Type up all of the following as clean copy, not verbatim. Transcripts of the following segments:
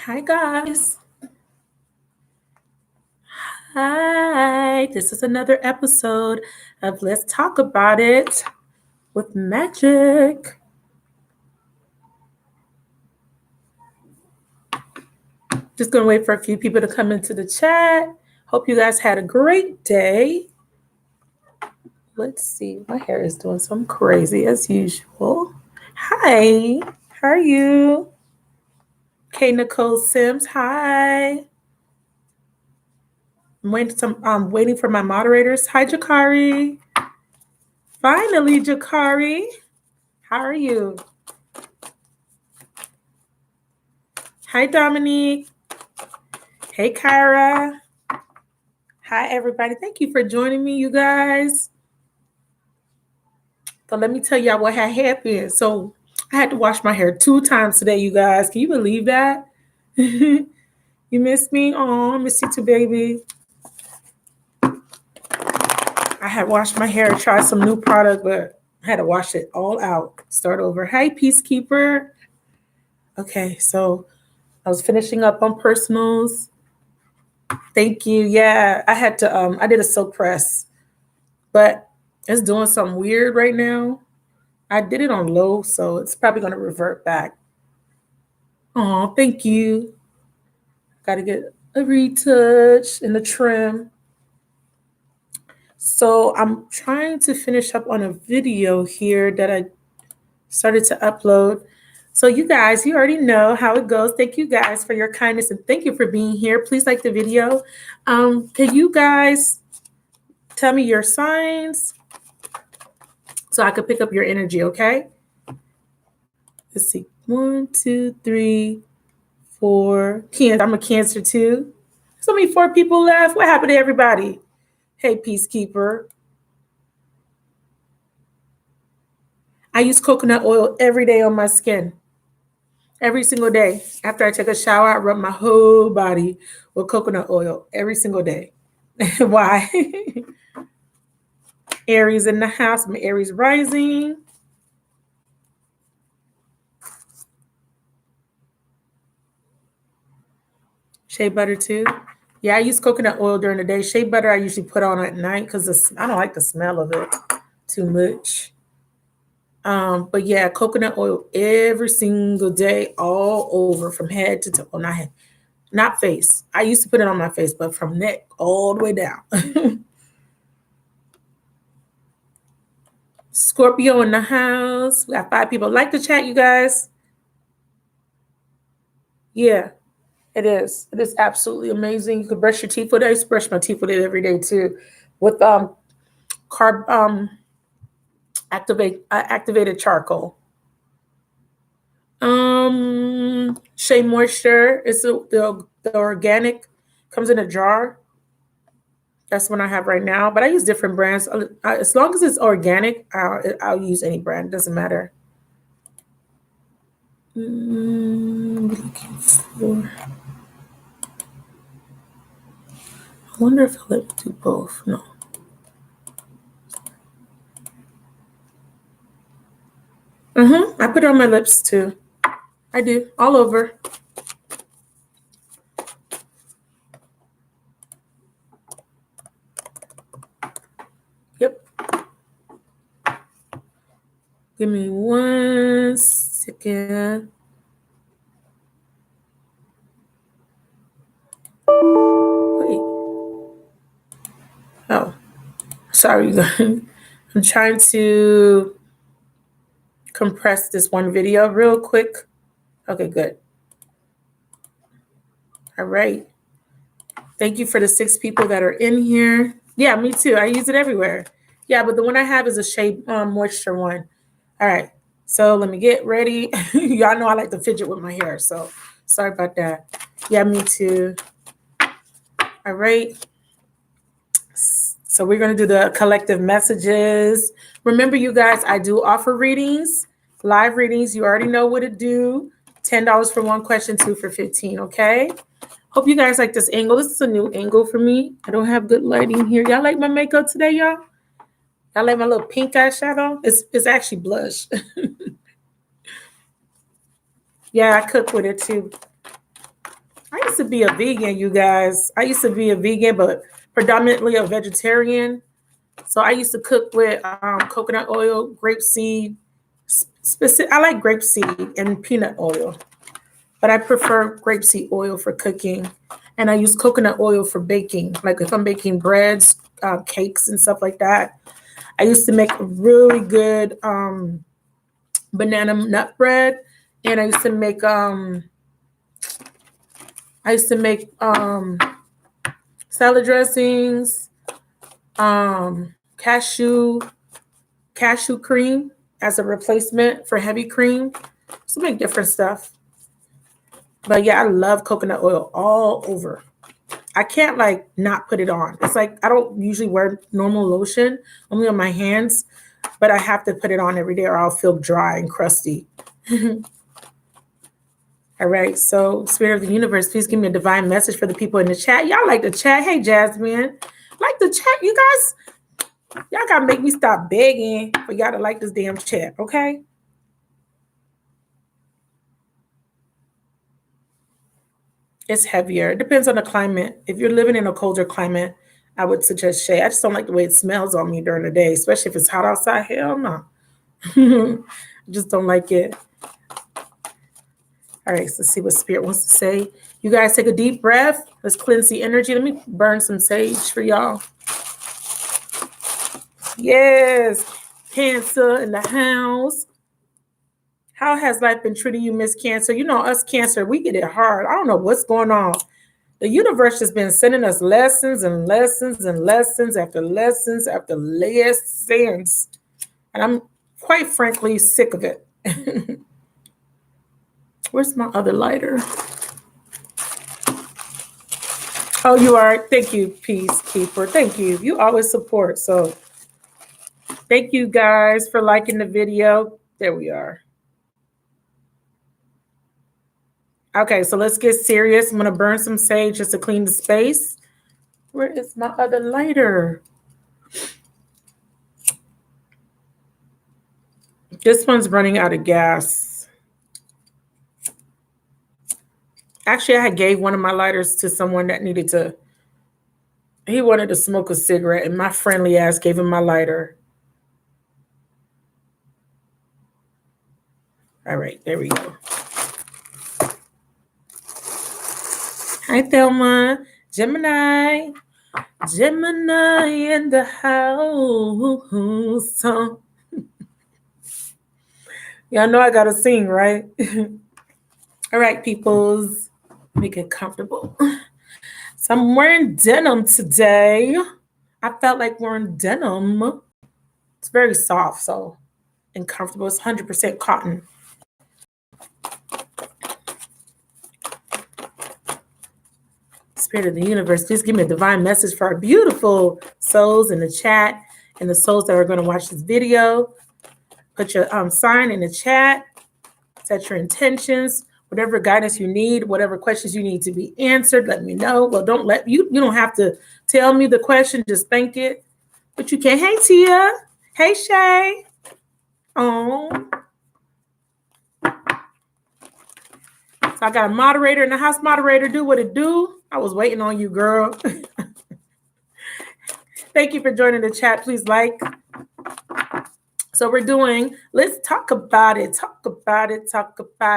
Hi, guys. Hi. This is another episode of Let's Talk About It with Magic. Just going to wait for a few people to come into the chat. Hope you guys had a great day. Let's see. My hair is doing something crazy as usual. Hi. How are you? K. Nicole Sims. Hi. I'm waiting for my moderators. Hi, Jakari. Finally, Jakari. How are you? Hi, Dominique. Hey, Kyra. Hi, everybody. Thank you for joining me, you guys. So let me tell y'all what had happened. So I had to wash my hair 2 times today, you guys. Can you believe that? You missed me? Oh, I miss you too, baby. I had washed my hair, tried some new product, but I had to wash it all out. Start over. Hi, Peacekeeper. Okay, so I was finishing up on personals. Thank you. Yeah, I had to I did a silk press, but it's doing something weird right now. I did it on low, so it's probably going to revert back. Oh, thank you. Got to get a retouch and a trim. So I'm trying to finish up on a video here that I started to upload. So you guys, you already know how it goes. Thank you guys for your kindness and thank you for being here. Please like the video. Can you guys tell me your signs so I could pick up your energy, okay? Let's see. 1, 2, 3, 4. Cancer. I'm a Cancer too. There's only 4 people left. What happened to everybody? Hey, Peacekeeper. I use coconut oil every day on my skin. Every single day. After I take a shower, I rub my whole body with coconut oil every single day. Why? Aries in the house. I'm Aries rising. Shea butter too. Yeah, I use coconut oil during the day. Shea butter I usually put on at night because I don't like the smell of it too much. But yeah, coconut oil every single day, all over from head to toe. Well, not head, not face. I used to put it on my face, but from neck all the way down. Scorpio in the house. We got 5 people. Like the chat, you guys. Yeah, it is. It is absolutely amazing. You can brush your teeth with it. I used to brush my teeth with it every day too, with carb activated charcoal. Shea Moisture is the organic, comes in a jar. That's one I have right now, but I use different brands. As long as it's organic, I'll use any brand. It doesn't matter. Looking for. I wonder if I'll let me do both. No. I put it on my lips too. I do all over. Yep. Give me 1 second. Wait. Oh, sorry. I'm trying to compress this one video real quick. Okay, good. All right. Thank you for the 6 people that are in here. Yeah, me too. I use it everywhere. Yeah, but the one I have is a Shea Moisture one. All right. So let me get ready. Y'all know I like to fidget with my hair. So sorry about that. Yeah, me too. All right. So we're going to do the collective messages. Remember, you guys, I do offer readings, live readings. You already know what to do. $10 for 1 question, 2 for 15. Okay. Hope you guys like this angle. This is a new angle for me. I don't have good lighting here. Y'all like my makeup today, y'all? Y'all like my little pink eyeshadow? It's actually blush. Yeah, I cook with it too. I used to be a vegan, you guys. I used to be a vegan, but predominantly a vegetarian. So I used to cook with coconut oil, grapeseed. I like grapeseed and peanut oil, but I prefer grapeseed oil for cooking. And I use coconut oil for baking. Like if I'm baking breads, cakes, and stuff like that. I used to make really good banana nut bread, and I used to make salad dressings, cashew cream as a replacement for heavy cream. So make different stuff. But yeah, I love coconut oil all over. I can't like not put it on. It's like I don't usually wear normal lotion, only on my hands, but I have to put it on every day or I'll feel dry and crusty. All right, so Spirit of the Universe, please give me a divine message for the people in the chat. Y'all like the chat. Hey, Jasmine. Like the chat, you guys. Y'all got to make me stop begging for y'all to like this damn chat, okay? It's heavier. It depends on the climate. If you're living in a colder climate, I would suggest shea. I just don't like the way it smells on me during the day, especially if it's hot outside. Hell no. I just don't like it. All right, so let's see what Spirit wants to say. You guys take a deep breath. Let's cleanse the energy. Let me burn some sage for y'all. Yes, Cancer in the house. How has life been treating you, Miss Cancer? You know, us Cancer, we get it hard. I don't know what's going on. The universe has been sending us lessons and lessons and lessons after lessons after lessons. And I'm quite frankly sick of it. Where's my other lighter? Oh, you are. Thank you, Peacekeeper. Thank you. You always support. So thank you guys for liking the video. There we are. Okay, so let's get serious. I'm going to burn some sage just to clean the space. Where is my other lighter? This one's running out of gas. Actually, I gave one of my lighters to someone that he wanted to smoke a cigarette, and my friendly ass gave him my lighter. All right, there we go. Hi, Thelma. Gemini in the house. So, y'all know I gotta sing, right? All right, peoples, make it comfortable. So I'm wearing denim today. I felt like wearing denim. It's very soft, and comfortable. It's 100% cotton. Spirit of the Universe, please give me a divine message for our beautiful souls in the chat and the souls that are going to watch this video. Put your sign in the chat. Set your intentions. Whatever guidance you need, whatever questions you need to be answered, let me know. Well, you don't have to tell me the question, just think it. But you can. Hey, Tia. Hey, Shay. Oh. So I got a moderator in the house. Moderator, do what it do. I was waiting on you, girl. Thank you for joining the chat. Please like. So let's talk about it. Talk about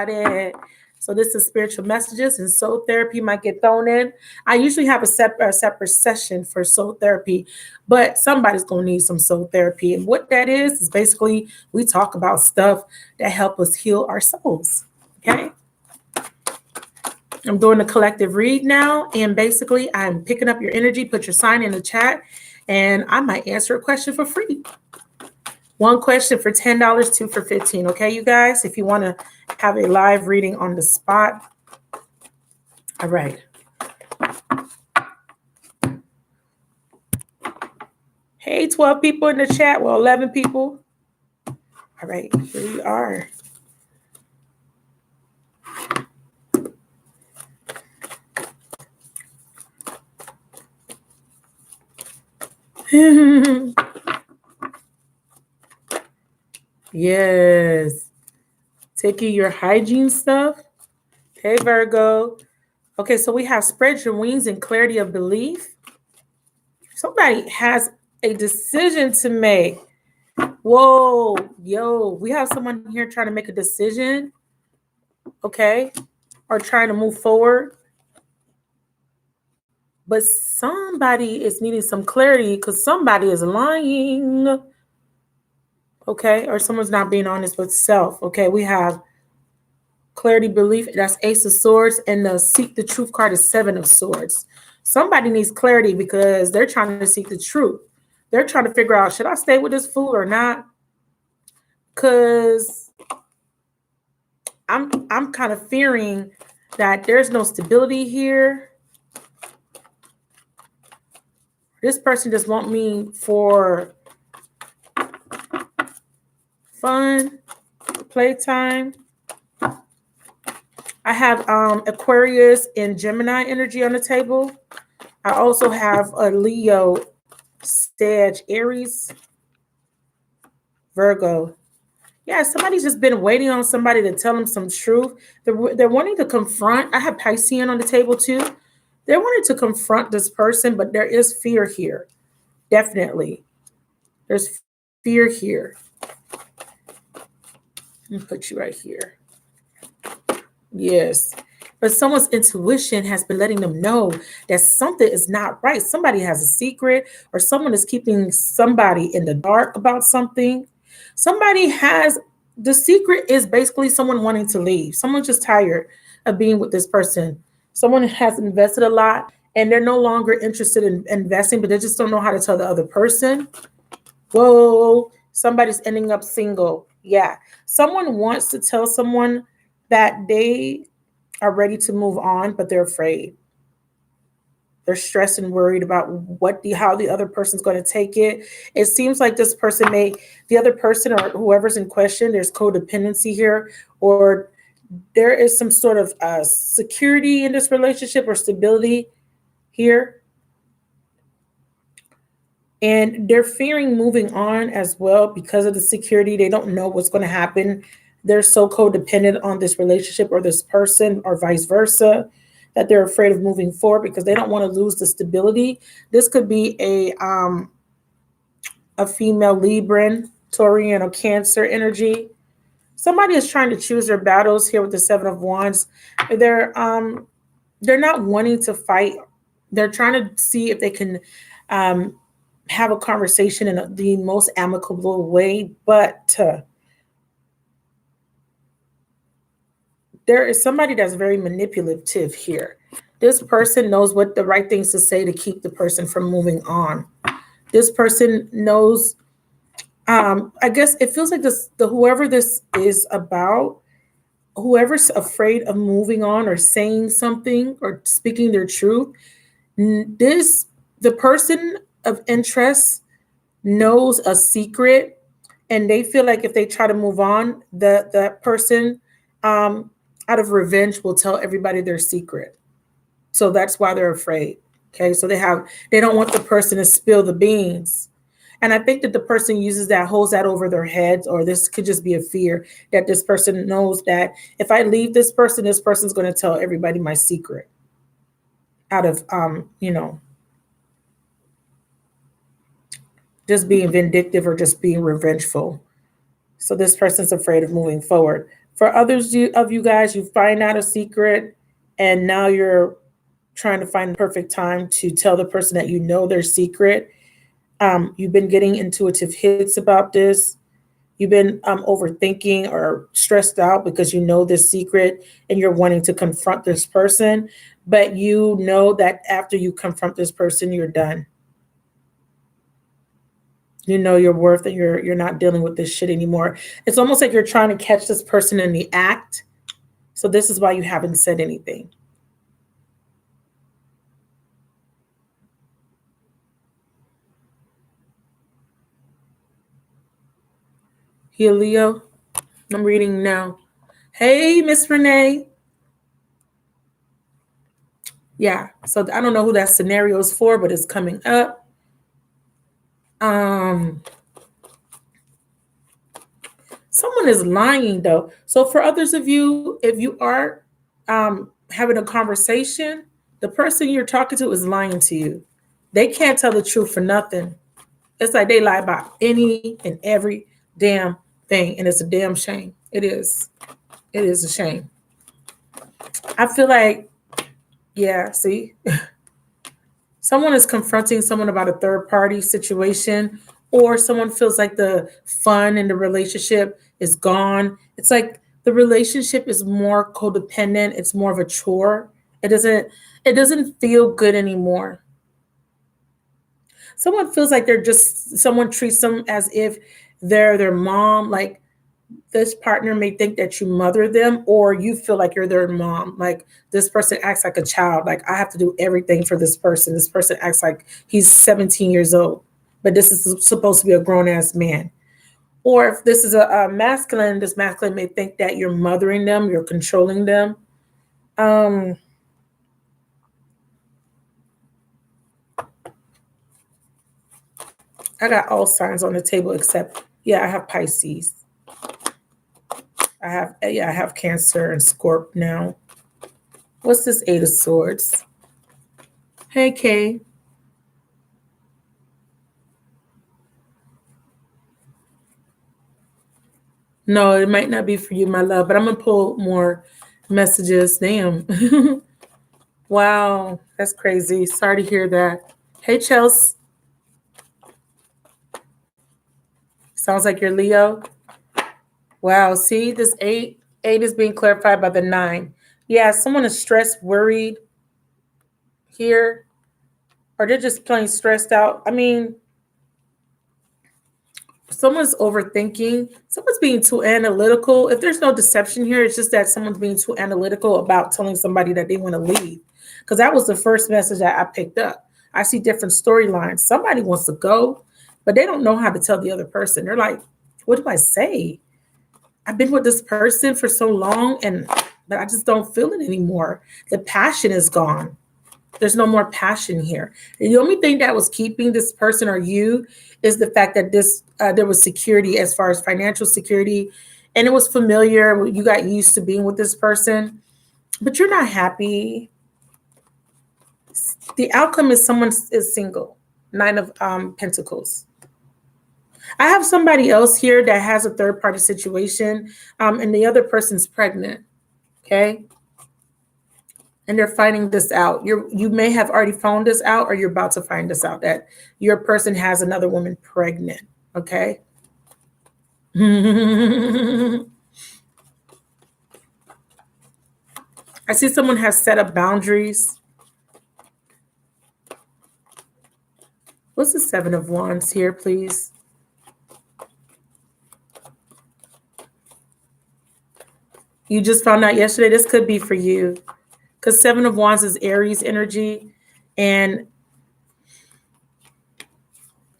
it. So this is spiritual messages and soul therapy might get thrown in. I usually have a separate session for soul therapy, but somebody's going to need some soul therapy. And what that is basically we talk about stuff that help us heal our souls. Okay. I'm doing a collective read now. And basically I'm picking up your energy, put your sign in the chat, and I might answer a question for free. One question for $10, two for $15. Okay, you guys, if you want to have a live reading on the spot. All right. Hey, 12 people in the chat. Well, 11 people. All right, here we are. Yes. Taking your hygiene stuff. Hey, Virgo. Okay, so we have spread your wings and clarity of belief. Somebody has a decision to make. Whoa, yo, we have someone here trying to make a decision, okay, or trying to move forward. But somebody is needing some clarity because somebody is lying, okay, or someone's not being honest with self. Okay, we have clarity, belief, that's Ace of Swords, and the seek the truth card is Seven of Swords. Somebody needs clarity because they're trying to seek the truth. They're trying to figure out, should I stay with this fool or not? Because I'm kind of fearing that there's no stability here. This person just want me for fun, playtime. I have Aquarius and Gemini energy on the table. I also have a Leo, Sag, Aries, Virgo. Yeah, somebody's just been waiting on somebody to tell them some truth. They're wanting to confront. I have Piscean on the table too. They're wanting to confront this person, but there is fear here. Definitely. There's fear here. Let me put you right here. Yes. But someone's intuition has been letting them know that something is not right. Somebody has a secret, or someone is keeping somebody in the dark about something. Somebody has the secret is basically someone wanting to leave. Someone's just tired of being with this person. Someone has invested a lot and they're no longer interested in investing, but they just don't know how to tell the other person. Whoa, somebody's ending up single. Yeah. Someone wants to tell someone that they are ready to move on, but they're afraid. They're stressed and worried about how the other person's going to take it. It seems like this person the other person or whoever's in question, there's codependency here, or there is some sort of security in this relationship or stability here. And they're fearing moving on as well because of the security. They don't know what's going to happen. They're so codependent on this relationship or this person or vice versa that they're afraid of moving forward because they don't want to lose the stability. This could be a female Libran, Taurian, or Cancer energy. Somebody is trying to choose their battles here with the Seven of Wands. They're not wanting to fight. They're trying to see if they can have a conversation in the most amicable way, but there is somebody that's very manipulative here. This person knows what the right things to say to keep the person from moving on. This person knows, I guess it feels like whoever this is about, whoever's afraid of moving on or saying something or speaking their truth, the person of interest knows a secret, and they feel like if they try to move on, that person, out of revenge, will tell everybody their secret. So that's why they're afraid. Okay, so they don't want the person to spill the beans. And I think that the person holds that over their heads, or this could just be a fear that this person knows that if I leave this person's going to tell everybody my secret out of, just being vindictive or just being revengeful. So this person's afraid of moving forward. For others of you guys, you find out a secret and now you're trying to find the perfect time to tell the person that you know their secret. You've been getting intuitive hits about this. You've been overthinking or stressed out because you know this secret and you're wanting to confront this person. But you know that after you confront this person, you're done. You know your worth and you're not dealing with this shit anymore. It's almost like you're trying to catch this person in the act. So this is why you haven't said anything. Here, Leo. I'm reading now. Hey, Miss Renee. Yeah. So I don't know who that scenario is for, but it's coming up. Someone is lying though. So for others of you, if you are having a conversation, the person you're talking to is lying to you. They can't tell the truth for nothing. It's like they lie about any and every damn thing, and it's a damn shame. It is. It is a shame. I feel like, yeah, see, someone is confronting someone about a third party situation, or someone feels like the fun in the relationship is gone. It's like the relationship is more codependent, it's more of a chore. It doesn't feel good anymore. Someone feels like they're just someone treats them as if they're their mom. Like this partner may think that you mother them, or you feel like you're their mom. Like this person acts like a child. Like I have to do everything for this person. This person acts like he's 17 years old, but this is supposed to be a grown ass man. Or if this is a masculine, this masculine may think that you're mothering them, you're controlling them. Um, I got all signs on the table except, yeah, I have Pisces. I have Cancer and Scorp now. What's this Eight of Swords? Hey, Kay. No, it might not be for you, my love, but I'm gonna pull more messages. Damn. Wow, that's crazy. Sorry to hear that. Hey, Chelsea. Sounds like you're Leo. Wow, see, this eight is being clarified by the nine. Yeah, someone is stressed, worried here, or they're just plain stressed out. I mean, someone's overthinking, someone's being too analytical. If there's no deception here, it's just that someone's being too analytical about telling somebody that they want to leave. Because that was the first message that I picked up. I see different storylines. Somebody wants to go, but they don't know how to tell the other person. They're like, what do I say? I've been with this person for so long, and but I just don't feel it anymore. The passion is gone. There's no more passion here. The only thing that was keeping this person or you is the fact that this there was security as far as financial security, and it was familiar. You got used to being with this person, but you're not happy. The outcome is someone is single. Nine of Pentacles. I have somebody else here that has a third party situation, and the other person's pregnant. Okay, and they're finding this out. You may have already found this out, or you're about to find this out that your person has another woman pregnant. Okay. I see someone has set up boundaries. What's the Seven of Wands here, please? You just found out yesterday. This could be for you, because Seven of Wands is Aries energy, and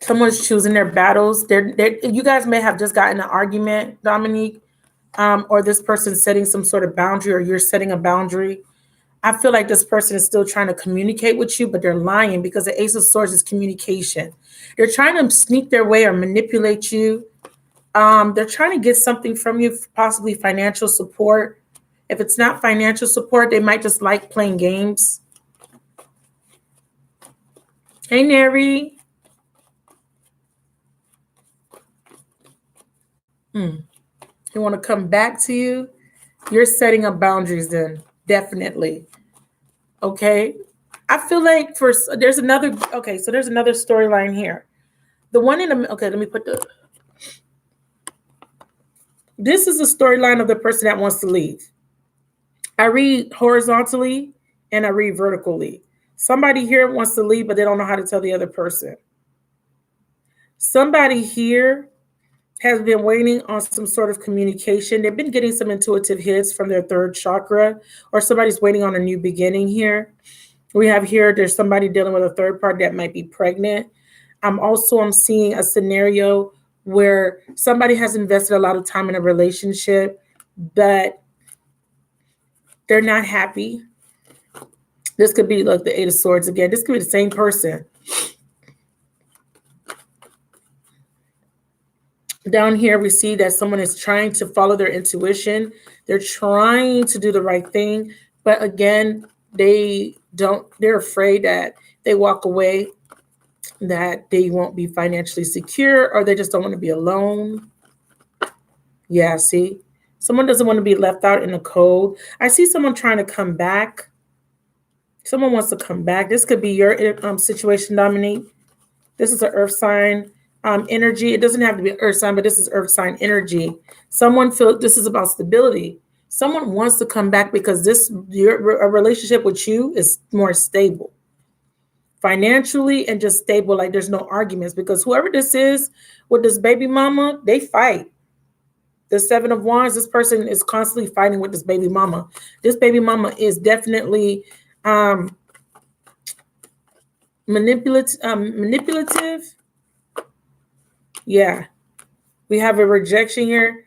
someone's choosing their battles. You guys may have just gotten an argument, Dominique, or this person's setting some sort of boundary, or you're setting a boundary. I feel like this person is still trying to communicate with you, but they're lying, because the Ace of Swords is communication. They're trying to sneak their way or manipulate you. They're trying to get something from you, possibly financial support. If it's not financial support, they might just like playing games. Hey, Neri. They want to come back to you. You're setting up boundaries then, definitely. Okay. I feel like there's another storyline here. The one in the okay, let me put the this is a storyline of the person that wants to leave. I read horizontally and I read vertically. Somebody here wants to leave, but they don't know how to tell the other person. Somebody here has been waiting on some sort of communication. They've been getting some intuitive hits from their third chakra, or somebody's waiting on a new beginning here. We have here, there's somebody dealing with a third party that might be pregnant. I'm seeing a scenario where somebody has invested a lot of time in a relationship, but they're not happy. This could be like the Eight of Swords again. This could be the same person. Down here, we see that someone is trying to follow their intuition. They're trying to do the right thing. But again, they're afraid that they walk away, that they won't be financially secure, or they just don't want to be alone. Yeah, see? Someone doesn't want to be left out in the cold. I see someone trying to come back. Someone wants to come back. This could be your situation, Dominique. This is an earth sign energy. It doesn't have to be an earth sign, but this is earth sign energy. Someone feels this is about stability. Someone wants to come back because a relationship with you is more stable financially and just stable. Like there's no arguments because whoever this is with this baby mama, they fight. The Seven of Wands, this person is constantly fighting with this baby mama. This baby mama is definitely um, manipulative. Yeah, we have a rejection here,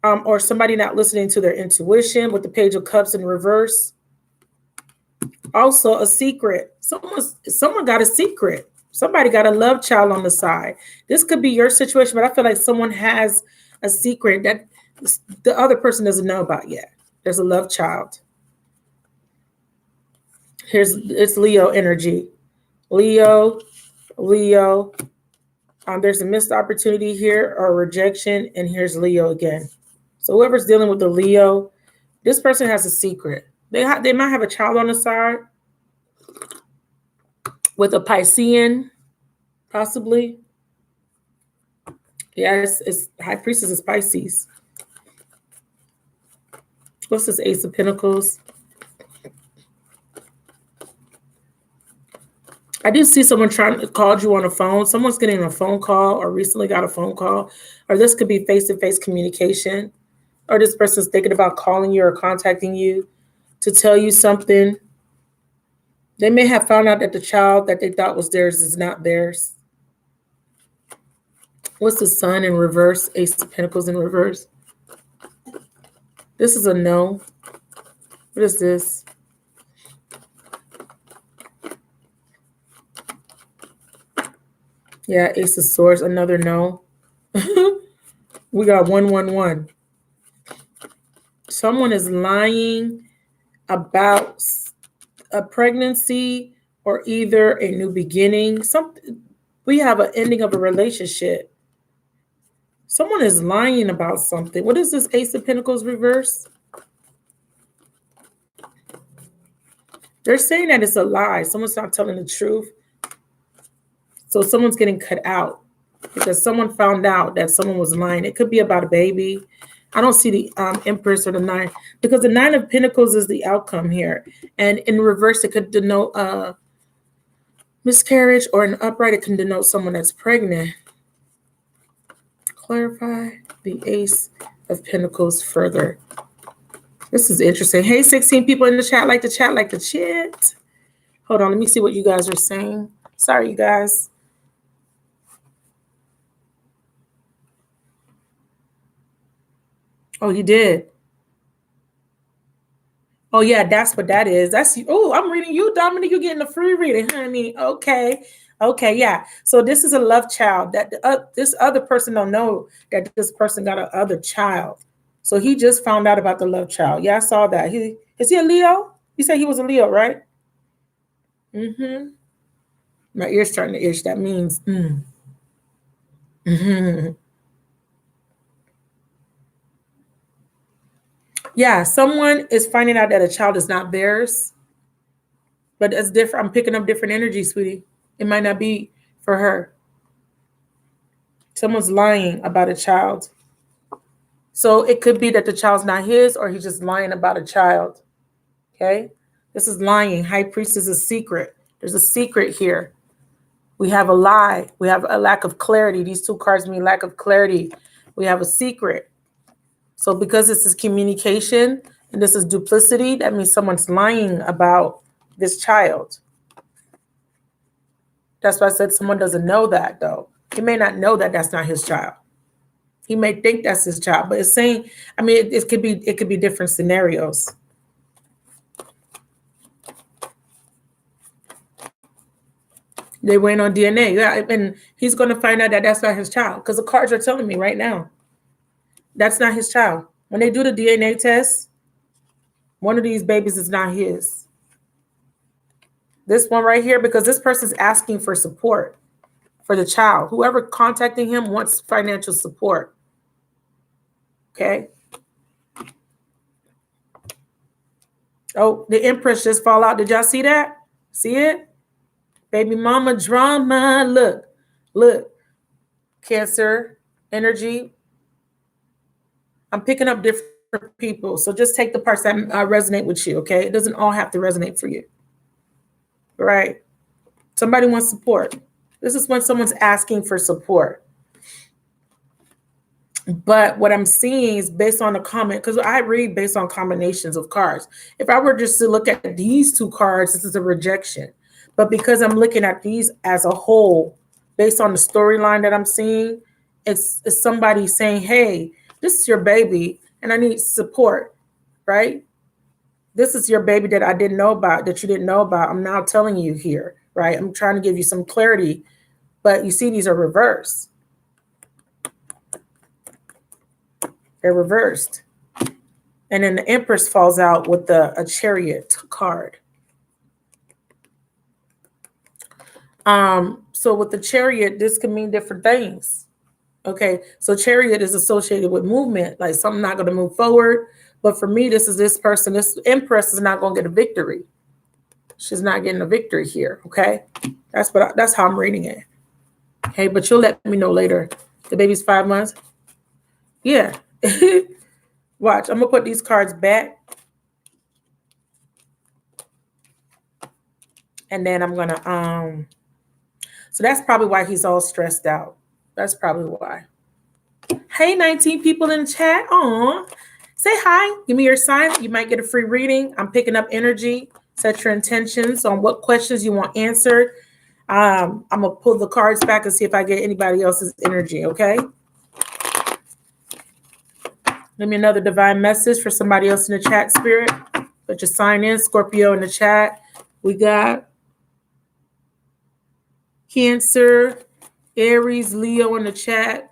or somebody not listening to their intuition with the Page of Cups in reverse. Also, a secret. Someone got a secret. Somebody got a love child on the side. This could be your situation, but I feel like someone has a secret that the other person doesn't know about yet. There's a love child. It's Leo energy. Leo. There's a missed opportunity here or rejection, and here's Leo again. So whoever's dealing with the Leo, this person has a secret. They might have a child on the side with a Piscean, possibly. Yes, it's High Priestess is Pisces. What's this Ace of Pentacles? I do see someone trying to call you on a phone. Someone's getting a phone call or recently got a phone call. Or this could be face-to-face communication. Or this person's thinking about calling you or contacting you to tell you something. They may have found out that the child that they thought was theirs is not theirs. What's the Sun in reverse? Ace of Pentacles in reverse. This is a no. What is this? Yeah, Ace of Swords, another no. We got 111. Someone is lying about a pregnancy or either a new beginning. We have an ending of a relationship. Someone is lying about something. What is this Ace of Pentacles reverse? They're saying that it's a lie. Someone's not telling the truth. So someone's getting cut out because someone found out that someone was lying. It could be about a baby. I don't see the Empress or the Nine because the Nine of Pentacles is the outcome here. And in reverse, it could denote miscarriage, or in upright, it can denote someone that's pregnant. Clarify the Ace of Pentacles further. This is interesting. Hey, 16 people in the chat, like the Chit. Hold on, let me see what you guys are saying. Sorry, you guys. Oh, you did. Oh, yeah, that's what that is. I'm reading you, Dominic. You're getting a free reading, honey. Okay, yeah. So this is a love child that this other person don't know that this person got a other child. So he just found out about the love child. Yeah, I saw that. Is he a Leo? You said he was a Leo, right? Mm-hmm. My ear's starting to itch. That means, Mm-hmm. Yeah, someone is finding out that a child is not theirs, but it's different. I'm picking up different energy, sweetie. It might not be for her. Someone's lying about a child. So it could be that the child's not his, or he's just lying about a child. Okay? This is lying. High Priestess is a secret. There's a secret here. We have a lie. We have a lack of clarity. These two cards mean lack of clarity. We have a secret. So because this is communication and this is duplicity, that means someone's lying about this child. That's why I said someone doesn't know that, though. He may not know that that's not his child. He may think that's his child, but it's saying, I mean, it could be different scenarios. They went on DNA, yeah, and he's going to find out that that's not his child because the cards are telling me right now that's not his child. When they do the DNA test, One of these babies is not his. This one right here, because this person's asking for support for the child. Whoever contacting him wants financial support. Okay. Oh, the Empress just fall out. Did y'all see that? See it? Baby mama drama. Look. Cancer energy. I'm picking up different people. So just take the parts that resonate with you, okay? It doesn't all have to resonate for you. Right? Somebody wants support. This is when someone's asking for support. But what I'm seeing is based on the comment, because I read based on combinations of cards. If I were just to look at these two cards, this is a rejection. But because I'm looking at these as a whole, based on the storyline that I'm seeing, it's somebody saying, hey, this is your baby and I need support, right? This is your baby that I didn't know about, that you didn't know about. I'm now telling you here, right? I'm trying to give you some clarity, but you see these are reversed. They're reversed. And then the Empress falls out with a Chariot card. So with the Chariot, this can mean different things. Okay, so Chariot is associated with movement, like something not going to move forward. But for me, this person, this Empress is not going to get a victory. She's not getting a victory here. Okay, that's how I'm reading it. Okay, but you'll let me know later. The baby's 5 months. Yeah. Watch, I'm gonna put these cards back. And then I'm gonna, so that's probably why he's all stressed out. That's probably why. Hey, 19 people in the chat. Aw. Say hi. Give me your sign. You might get a free reading. I'm picking up energy. Set your intentions on what questions you want answered. I'm gonna pull the cards back and see if I get anybody else's energy, okay? Give me another divine message for somebody else in the chat, Spirit. Put your sign in, Scorpio in the chat. We got Cancer, Aries, Leo in the chat.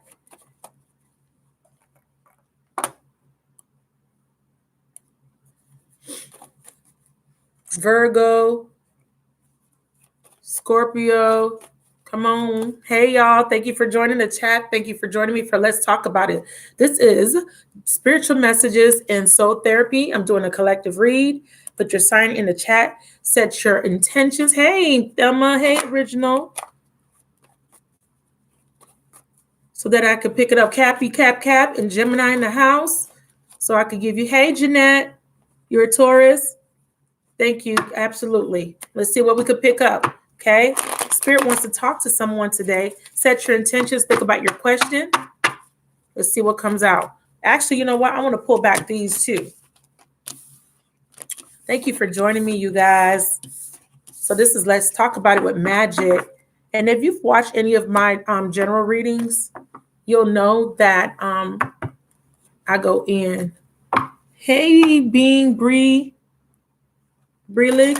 Virgo, Scorpio. Come on. Hey, y'all. Thank you for joining the chat. Thank you for joining me for Let's Talk About It. This is Spiritual Messages and Soul Therapy. I'm doing a collective read. Put your sign in the chat. Set your intentions. Hey, Thelma. Hey, Original. So that I could pick it up. Cappy, Cap, and Gemini in the house. So I could give you, hey, Jeanette. You're a Taurus. Thank you. Absolutely. Let's see what we could pick up. Okay. Spirit wants to talk to someone today. Set your intentions. Think about your question. Let's see what comes out. Actually, you know what? I want to pull back these too. Thank you for joining me, you guys. So this is Let's Talk About It with Magic. And if you've watched any of my general readings, you'll know that I go in. Hey, Being Bree. Breely.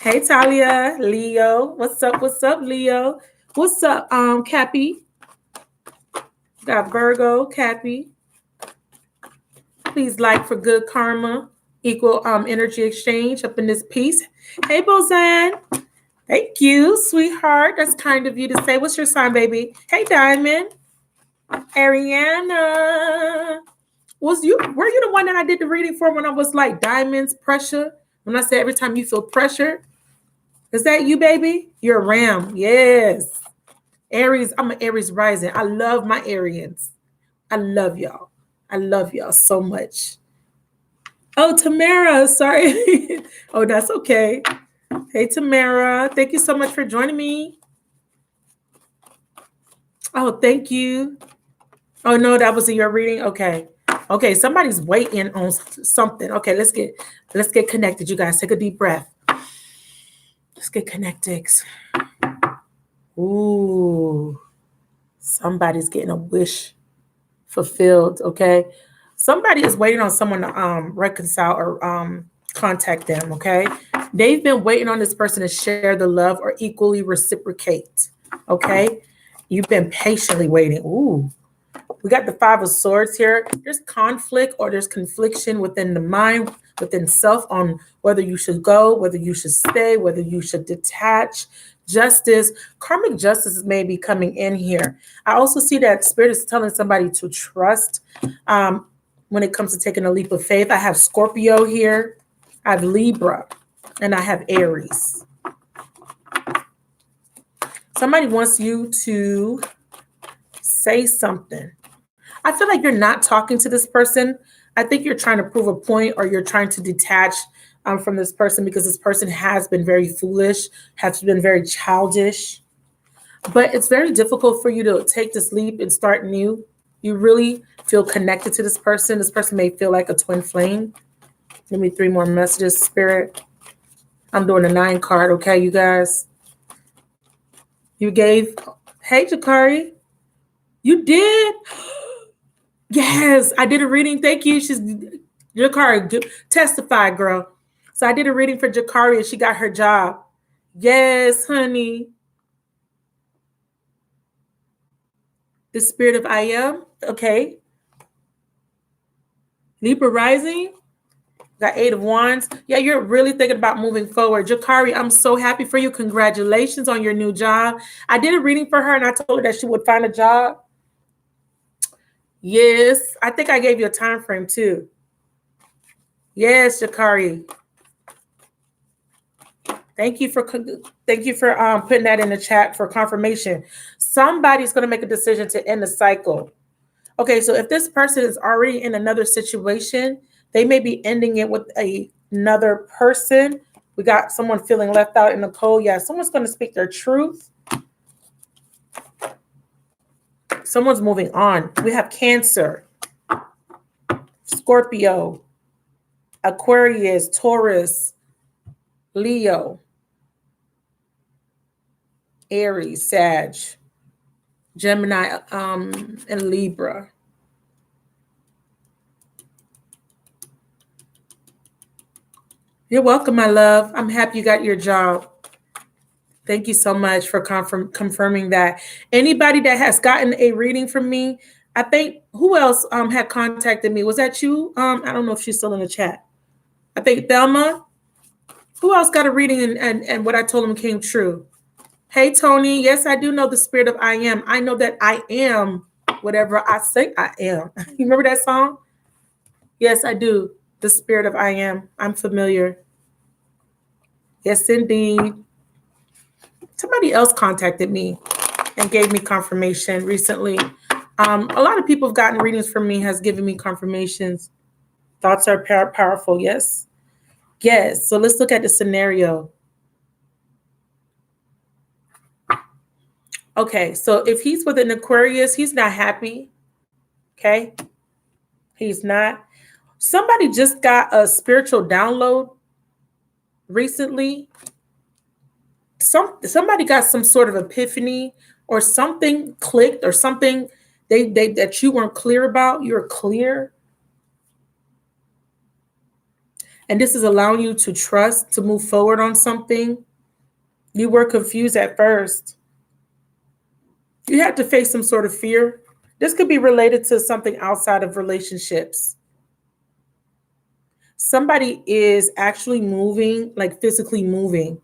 Hey, Talia, Leo. What's up, Leo? What's up, Cappy? Got Virgo, Cappy. Please like for good karma, equal energy exchange up in this piece. Hey, Bozan. Thank you, sweetheart. That's kind of you to say. What's your sign, baby? Hey, Diamond. Ariana. Were you the one that I did the reading for when I was like diamonds, pressure? When I said every time you feel pressure? Is that you, baby? You're a Ram. Yes. Aries. I'm an Aries rising. I love my Arians. I love y'all. I love y'all so much. Oh, Tamara. Sorry. Oh, that's okay. Hey, Tamara. Thank you so much for joining me. Oh, thank you. Oh, no, that was your reading? Okay. Okay, somebody's waiting on something. Okay, let's get connected, you guys. Take a deep breath. Let's get connected. Ooh, somebody's getting a wish fulfilled, okay? Somebody is waiting on someone to reconcile or contact them, okay? They've been waiting on this person to share the love or equally reciprocate, okay? You've been patiently waiting. Ooh, We got the Five of Swords here. There's conflict or there's confliction within the mind, within self on whether you should go, whether you should stay, whether you should detach. Justice, karmic justice may be coming in here. I also see that Spirit is telling somebody to trust when it comes to taking a leap of faith. I have Scorpio here, I have Libra, and I have Aries. Somebody wants you to say something. I feel like you're not talking to this person. I think you're trying to prove a point or you're trying to detach from this person because this person has been very foolish, has been very childish. But it's very difficult for you to take this leap and start new. You really feel connected to this person. This person may feel like a twin flame. Give me 3 more messages, Spirit. I'm doing a 9 card, okay, you guys? You gave, hey, Jakari. You did? Yes, I did a reading. Thank you. She's Jakari, testify, girl. So I did a reading for Jakari and she got her job. Yes, honey. The Spirit of I Am. Okay. Libra rising. Got 8 of Wands. Yeah, you're really thinking about moving forward. Jakari, I'm so happy for you. Congratulations on your new job. I did a reading for her and I told her that she would find a job. Yes, I think I gave you a time frame too. Yes, Jakari. Thank you for putting that in the chat for confirmation. Somebody's going to make a decision to end the cycle. Okay, so if this person is already in another situation, they may be ending it with another person. We got someone feeling left out in the cold. Yeah, someone's going to speak their truth. Someone's moving on. We have Cancer, Scorpio, Aquarius, Taurus, Leo, Aries, Sag, Gemini, and Libra. You're welcome, my love. I'm happy you got your job. Thank you so much for confirming that. Anybody that has gotten a reading from me, I think, who else had contacted me? Was that you? I don't know if she's still in the chat. I think Thelma. Who else got a reading and what I told them came true? Hey, Tony. Yes, I do know the Spirit of I Am. I know that I am whatever I say I am. You remember that song? Yes, I do. The Spirit of I Am. I'm familiar. Yes, indeed. Somebody else contacted me and gave me confirmation recently. A lot of people have gotten readings from me, has given me confirmations. Thoughts are powerful. Yes. Yes. So let's look at the scenario. Okay. So if he's with an Aquarius, he's not happy. Okay. He's not. Somebody just got a spiritual download recently. Somebody got some sort of epiphany or something clicked or something they that you weren't clear about. You're clear. And this is allowing you to trust, to move forward on something. You were confused at first. You had to face some sort of fear. This could be related to something outside of relationships. Somebody is actually moving, like physically moving,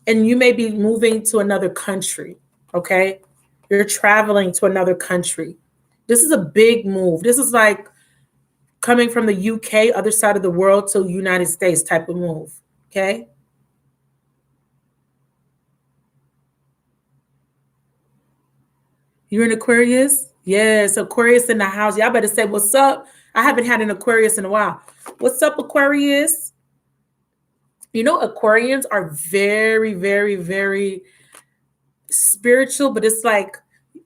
and you may be moving to another country, okay? You're traveling to another country. This is a big move. This is like coming from the UK, other side of the world, to United States type of move, okay? You're an Aquarius? Yes, Aquarius in the house. Y'all better say, what's up? I haven't had an Aquarius in a while. What's up, Aquarius? You know, Aquarians are very, very, very spiritual, but it's like,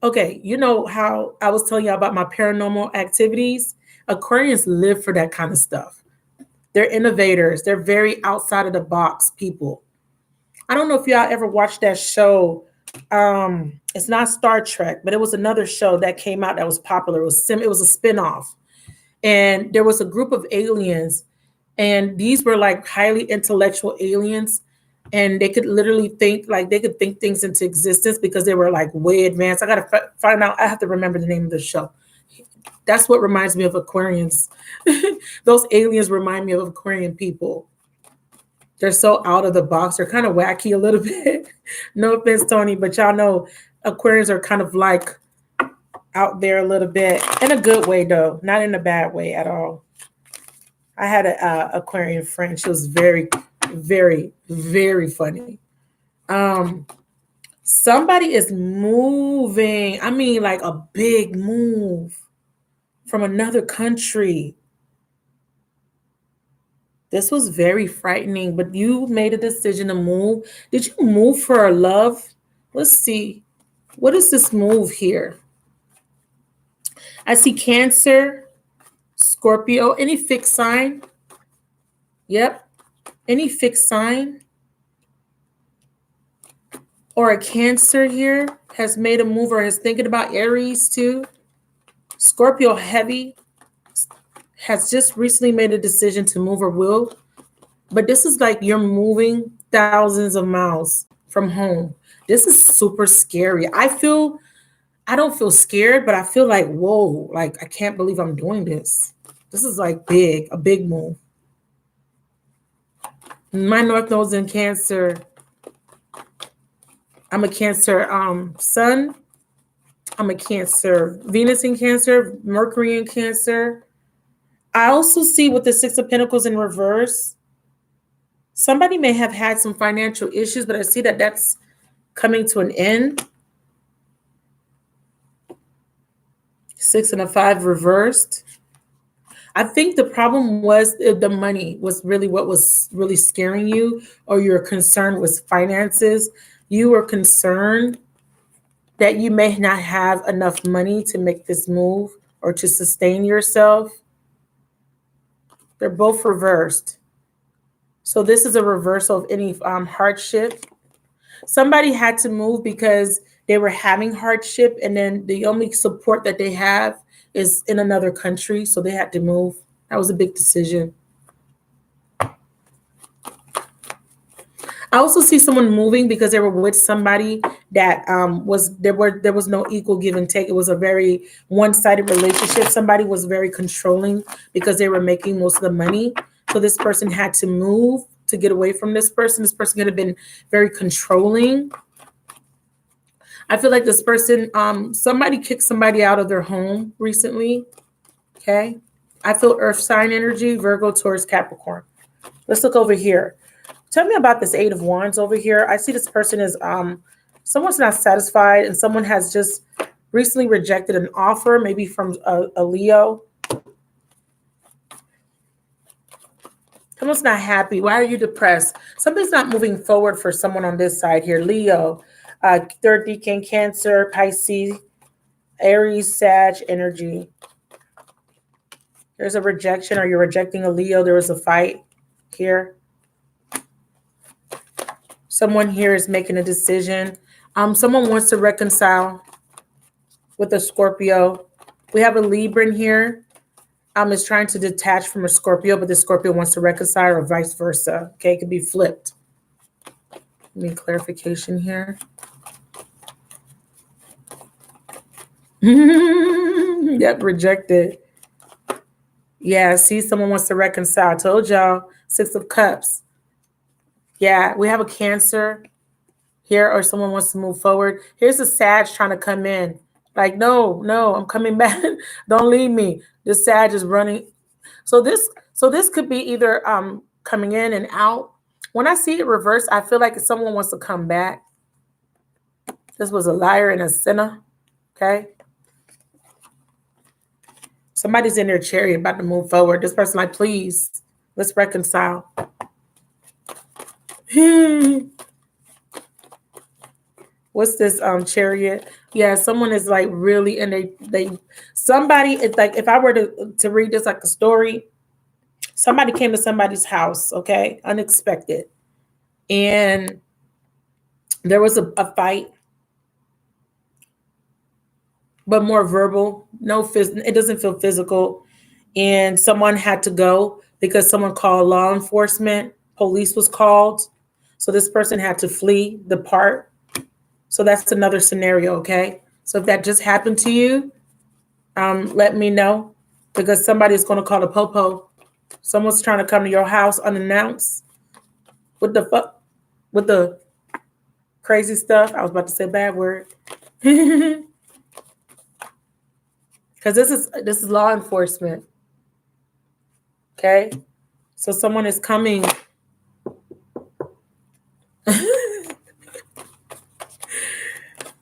okay, you know how I was telling you about my paranormal activities? Aquarians live for that kind of stuff. They're innovators. They're very outside of the box people. I don't know if y'all ever watched that show. It's not Star Trek, but it was another show that came out that was popular. It was a spinoff. And there was a group of aliens, and these were like highly intellectual aliens, and they could literally think, like they could think things into existence because they were like way advanced. I gotta find out. I have to remember the name of the show. That's what reminds me of Aquarians. Those aliens remind me of Aquarian people. They're so out of the box. They're kind of wacky a little bit. No offense, Tony, but y'all know Aquarians are kind of like out there a little bit in a good way, though, not in a bad way at all. I had a Aquarian friend. She was very, very, very funny. Um, Somebody is moving. I mean, like a big move from another country. This was very frightening, but you made a decision to move. Did you move for love? Let's see. What is this move here? I see Cancer, Scorpio, any fixed sign. Yep. Any fixed sign or a Cancer here has made a move or is thinking about Aries too. Scorpio heavy has just recently made a decision to move or will. But this is like you're moving thousands of miles from home. This is super scary. I don't feel scared, but I feel like, whoa, like I can't believe I'm doing this. This is like big, a big move. My North Node's in Cancer. I'm a Cancer Sun. I'm a Cancer Venus in Cancer, Mercury in Cancer. I also see with the Six of Pentacles in reverse, somebody may have had some financial issues, but I see that that's coming to an end. 6 and a 5 reversed. I think the problem was the money was really what was really scaring you, or your concern was finances. You were concerned that you may not have enough money to make this move or to sustain yourself. They're both reversed. So this is a reversal of any hardship. Somebody had to move because they were having hardship, and then the only support that they have is in another country, so they had to move. That was a big decision. I also see someone moving because they were with somebody that there was no equal give and take. It was a very one-sided relationship. Somebody was very controlling because they were making most of the money. So this person had to move to get away from this person. This person could have been very controlling. I feel like this person, somebody kicked somebody out of their home recently. Okay. I feel earth sign energy, Virgo, Taurus, Capricorn. Let's look over here. Tell me about this 8 of Wands over here. I see this person is, someone's not satisfied, and someone has just recently rejected an offer, maybe from a Leo. Someone's not happy. Why are you depressed? Something's not moving forward for someone on this side here. Leo, third decan, Cancer, Pisces, Aries, Sag energy. There's a rejection, or you're rejecting a Leo. There was a fight here. Someone here is making a decision. Someone wants to reconcile with a Scorpio. We have a Libra in here. Is trying to detach from a Scorpio, but the Scorpio wants to reconcile, or vice versa. Okay, it could be flipped. Need clarification here. Yep, rejected. Yeah, see, someone wants to reconcile. I told y'all, 6 of Cups. Yeah, we have a Cancer here, or someone wants to move forward. Here's a Sag trying to come in. Like, no, I'm coming back. Don't leave me. This Sag is running. So this could be either coming in and out. When I see it reversed, I feel like someone wants to come back. This was a liar and a sinner. Okay. Somebody's in their chariot about to move forward. This person like, please, let's reconcile. What's this chariot? Yeah, someone is like really, and somebody, it's like, if I were to read this like a story, somebody came to somebody's house, okay, unexpected, and there was a fight, but more verbal. It doesn't feel physical, and someone had to go because someone called law enforcement. Police was called, so this person had to flee, depart. So that's another scenario, okay? So if that just happened to you, let me know, because somebody's going to call a popo. Someone's trying to come to your house unannounced with the with the crazy stuff. I was about to say a bad word. Because this is law enforcement. Okay, so someone is coming.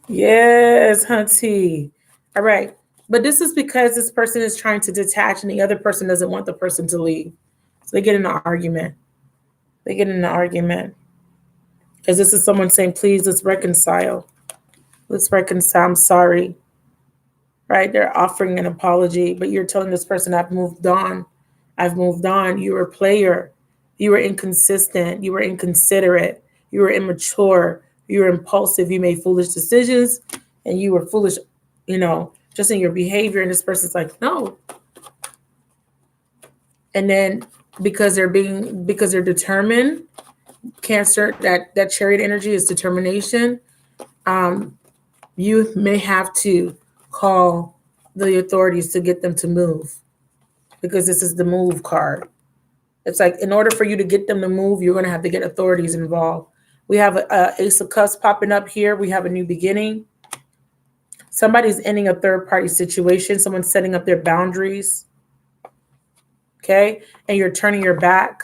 Yes, hunty. All right. But this is because this person is trying to detach and the other person doesn't want the person to leave. So they get in an argument. They get in an argument. Because this is someone saying, please, let's reconcile. Let's reconcile. I'm sorry. Right? They're offering an apology, but you're telling this person, I've moved on. I've moved on. You were a player. You were inconsistent. You were inconsiderate. You were immature. You were impulsive. You made foolish decisions and you were foolish, just in your behavior. And this person's like, no. And then because they're determined, Cancer, that chariot energy is determination. You may have to call the authorities to get them to move, because this is the move card. It's like, in order for you to get them to move, you're going to have to get authorities involved. We have a Ace of Cups popping up here. We have a new beginning. Somebody's ending a third-party situation. Someone's setting up their boundaries. Okay? And you're turning your back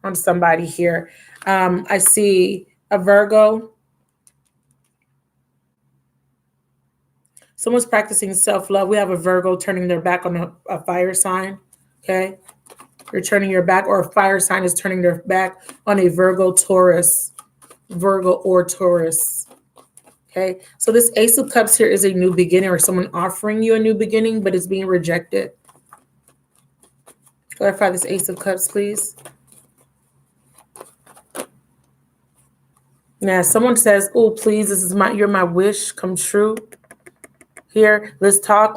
on somebody here. I see a Virgo. Someone's practicing self-love. We have a Virgo turning their back on a fire sign. Okay? You're turning your back, or a fire sign is turning their back on a Virgo or Taurus. Okay? So this Ace of Cups here is a new beginning, or someone offering you a new beginning, but it's being rejected. Clarify this Ace of Cups, please. Now, someone says, oh, please, you're my wish come true. Here, let's talk.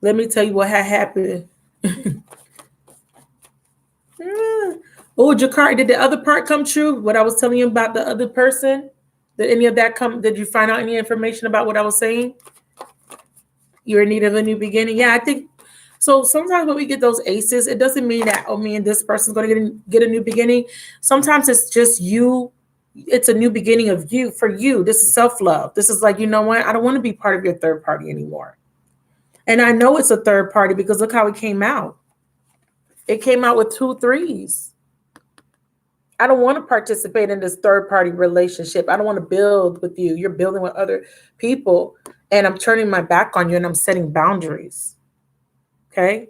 Let me tell you what had happened. Oh, Jakari, did the other part come true? What I was telling you about the other person? Did any of that come? Did you find out any information about what I was saying? You're in need of a new beginning. Yeah, I think so. Sometimes when we get those aces, it doesn't mean that, oh, me and this person's going to get a new beginning. Sometimes it's just you. It's a new beginning of you, for you. This is self-love. This is like, you know what? I don't want to be part of your third party anymore. And I know it's a third party because look how it came out. It came out with 2 3s. I don't want to participate in this third party relationship. I don't want to build with you. You're building with other people, and I'm turning my back on you, and I'm setting boundaries. Okay.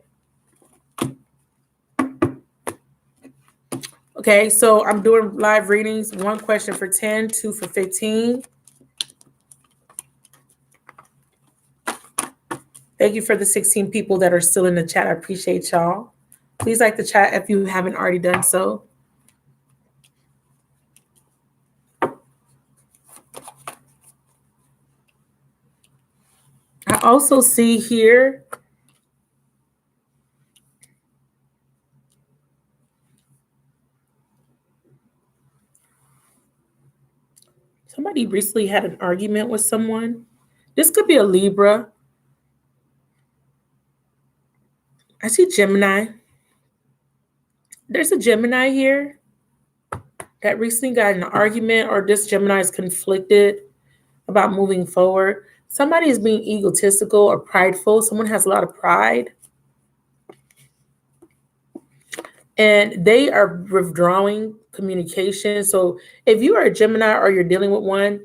Okay, so I'm doing live readings. 1 question for 10, 2 for 15. Thank you for the 16 people that are still in the chat. I appreciate y'all. Please like the chat if you haven't already done so. I also see here somebody recently had an argument with someone. This could be a Libra. I see Gemini. There's a Gemini here that recently got in an argument, or this Gemini is conflicted about moving forward. Somebody is being egotistical or prideful. Someone has a lot of pride. And they are withdrawing communication. So if you are a Gemini or you're dealing with one,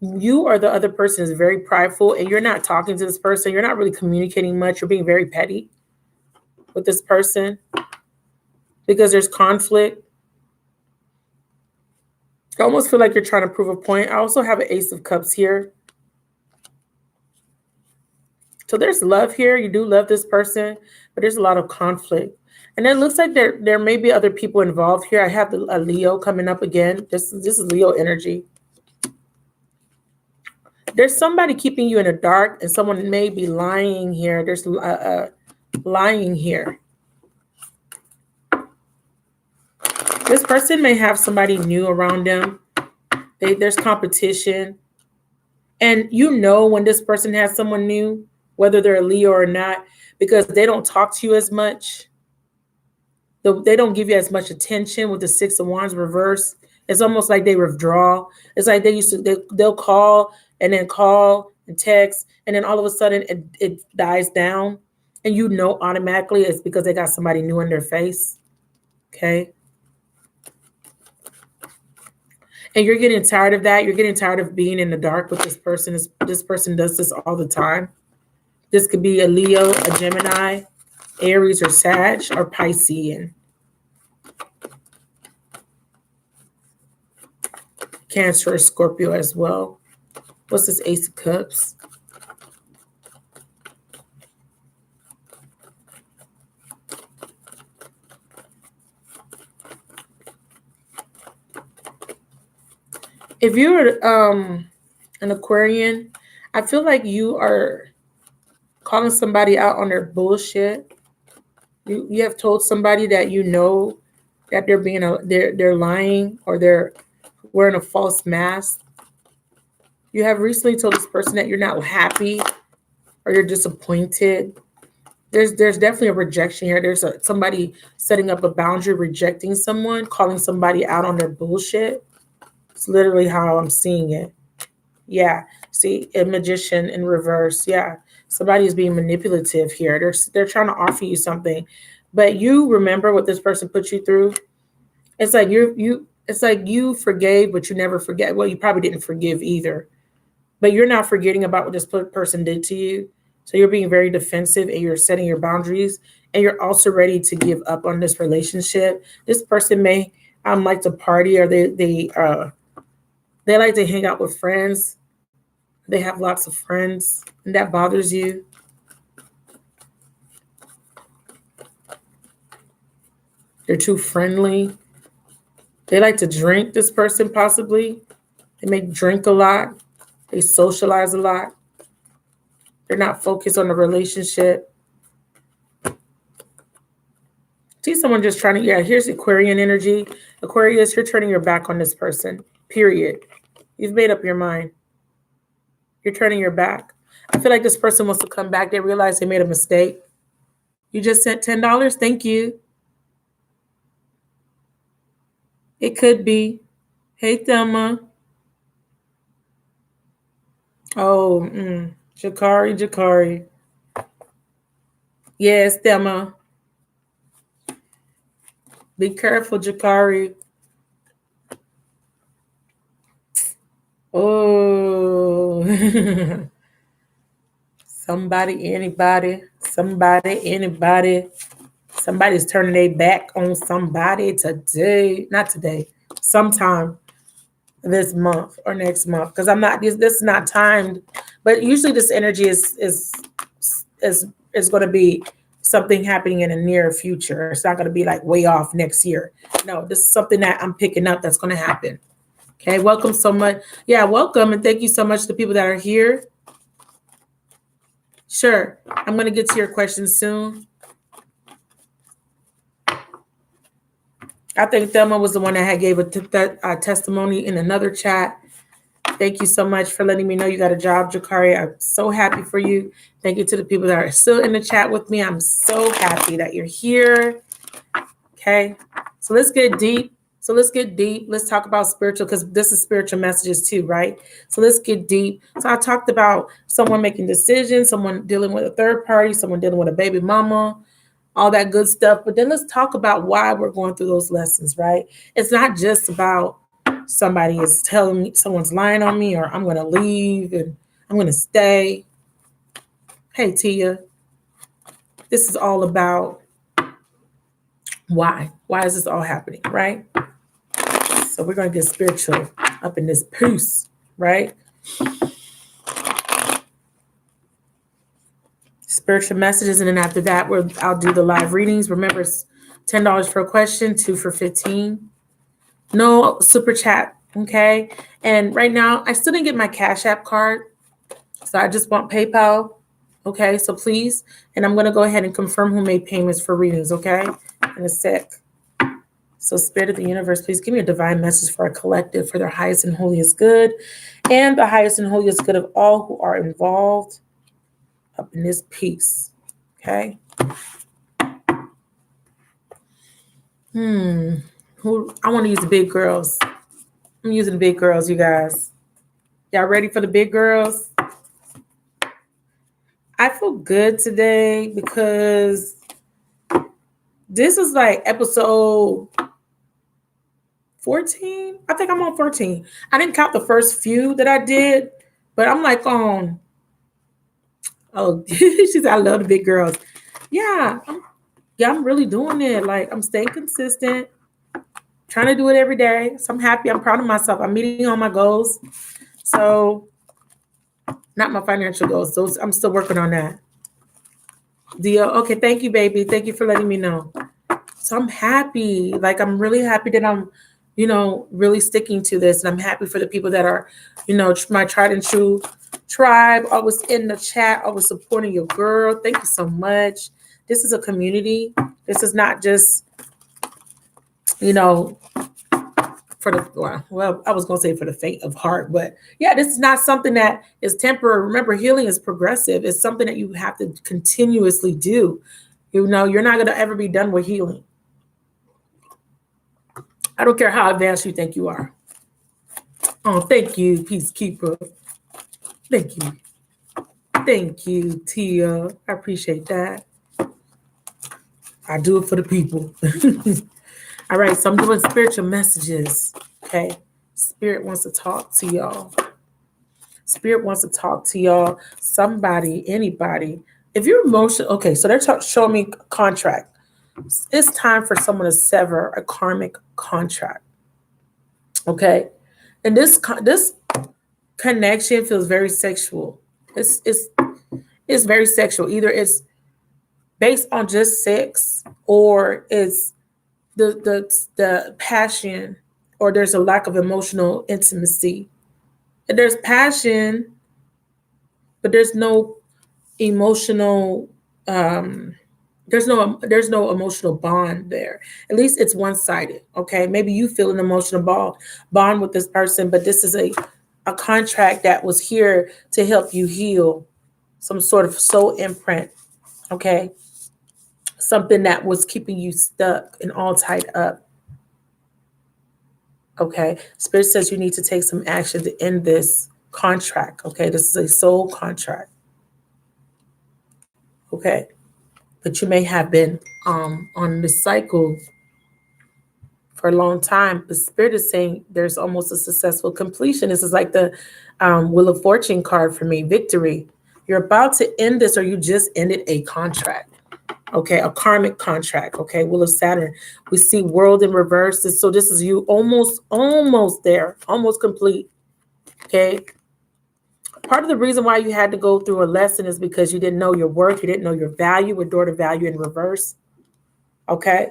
you or the other person is very prideful and you're not talking to this person. You're not really communicating much. You're being very petty with this person because there's conflict. I almost feel like you're trying to prove a point. I also have an Ace of Cups here. So there's love here. You do love this person, but there's a lot of conflict. And it looks like there may be other people involved here. I have a Leo coming up again. This is Leo energy. There's somebody keeping you in the dark, and someone may be lying here. There's lying here. This person may have somebody new around them. There's competition. And you know when this person has someone new, whether they're a Leo or not, because they don't talk to you as much. They don't give you as much attention with the Six of Wands reverse. It's almost like they withdraw. It's like they'll call and text, and then all of a sudden it dies down. And you know automatically it's because they got somebody new in their face. Okay. And you're getting tired of that. You're getting tired of being in the dark with this person. This person does this all the time. This could be a Leo, a Gemini, Aries, or Sag, or Piscean. Cancer or Scorpio as well. What's this Ace of Cups? If you're an Aquarian, I feel like you are calling somebody out on their bullshit. You have told somebody that you know that they're lying, or they're wearing a false mask. You have recently told this person that you're not happy or you're disappointed. There's definitely a rejection here. There's somebody setting up a boundary, rejecting someone, calling somebody out on their bullshit. It's literally how I'm seeing it. Yeah. See, a magician in reverse. Yeah. Somebody is being manipulative here. They're trying to offer you something. But you remember what this person put you through? It's like it's like you forgave, but you never forget. Well, you probably didn't forgive either. But you're not forgetting about what this person did to you. So you're being very defensive and you're setting your boundaries, and you're also ready to give up on this relationship. This person may like to party, or they like to hang out with friends. They have lots of friends, and that bothers you. They're too friendly. They like to drink, this person possibly. They may drink a lot. They socialize a lot. They're not focused on the relationship. See someone just trying to, yeah, here's Aquarian energy. Aquarius, you're turning your back on this person, period. You've made up your mind. You're turning your back. I feel like this person wants to come back. They realize they made a mistake. You just sent $10. Thank you. It could be. Hey, Thelma. Oh, Jakari. Yes, Thelma. Be careful, Jakari. Oh. anybody. Somebody's turning their back on somebody today. Not today. Sometime this month or next month. Because I'm not this is not timed. But usually this energy is going to be something happening in the near future. It's not going to be like way off next year. No, this is something that I'm picking up that's going to happen. Okay, welcome so much. Yeah, welcome, and thank you so much to the people that are here. Sure, I'm going to get to your questions soon. I think Thelma was the one that had gave a testimony in another chat. Thank you so much for letting me know you got a job, Jakari. I'm so happy for you. Thank you to the people that are still in the chat with me. I'm so happy that you're here. Okay, so let's get deep. Let's talk about spiritual, because this is spiritual messages too, right? So let's get deep. So I talked about someone making decisions, someone dealing with a third party, someone dealing with a baby mama, all that good stuff. But then let's talk about why we're going through those lessons, right? It's not just about somebody is telling me someone's lying on me, or I'm going to leave and I'm going to stay. Hey, Tia, this is all about why. Why is this all happening, right? So we're going to get spiritual up in this piece, right? Spiritual messages, and then after that, I'll do the live readings. Remember, it's $10 for a question, 2 for 15. No super chat, okay? And right now, I still didn't get my Cash App card, so I just want PayPal, okay? So please, and I'm going to go ahead and confirm who made payments for readings, okay? In a sec. So, Spirit of the Universe, please give me a divine message for our collective, for their highest and holiest good, and the highest and holiest good of all who are involved up in this piece. Okay. Who I want to use the big girls. I'm using the big girls, you guys. Y'all ready for the big girls? I feel good today because this is like episode 14. I think I'm on 14. I didn't count the first few that I did, but I'm like on. Oh, she said, I love the big girls. Yeah, I'm really doing it. Like, I'm staying consistent, trying to do it every day. So I'm happy. I'm proud of myself. I'm meeting all my goals. So, not my financial goals. Those I'm still working on that. Dio, okay, thank you, baby. Thank you for letting me know. So I'm happy. Like, I'm really happy that I'm, really sticking to this. And I'm happy for the people that are, my tried and true tribe. Always in the chat, always supporting your girl. Thank you so much. This is a community. This is not just, you know, for the, well, I was going to say for the faint of heart, but yeah, this is not something that is temporary. Remember, healing is progressive. It's something that you have to continuously do. You're not going to ever be done with healing. I don't care how advanced you think you are. Oh, thank you, Peacekeeper. Thank you. Thank you, Tia. I appreciate that. I do it for the people. All right, so I'm doing spiritual messages. Okay. Spirit wants to talk to y'all. Spirit wants to talk to y'all. Somebody, anybody. If you're emotional, okay, so they're showing me contract. It's time for someone to sever a karmic contract. Okay. And this connection feels very sexual. It's very sexual. Either it's based on just sex, or it's the passion, or there's a lack of emotional intimacy. And there's passion, but there's no emotional there's no emotional bond there. At least it's one-sided. Okay, maybe you feel an emotional bond with this person, but this is a contract that was here to help you heal some sort of soul imprint. Okay, something that was keeping you stuck and all tied up. Okay, Spirit says you need to take some action to end this contract. Okay, this is a soul contract. Okay, but you may have been on this cycle for a long time, but Spirit is saying there's almost a successful completion. This is like the Wheel of Fortune card for me, victory. You're about to end this, or you just ended a contract. Okay, a karmic contract. Okay, Wheel of Saturn. We see world in reverse. So this is you almost there, almost complete. Okay. Part of the reason why you had to go through a lesson is because you didn't know your worth, you didn't know your value, with daughter value in reverse. Okay.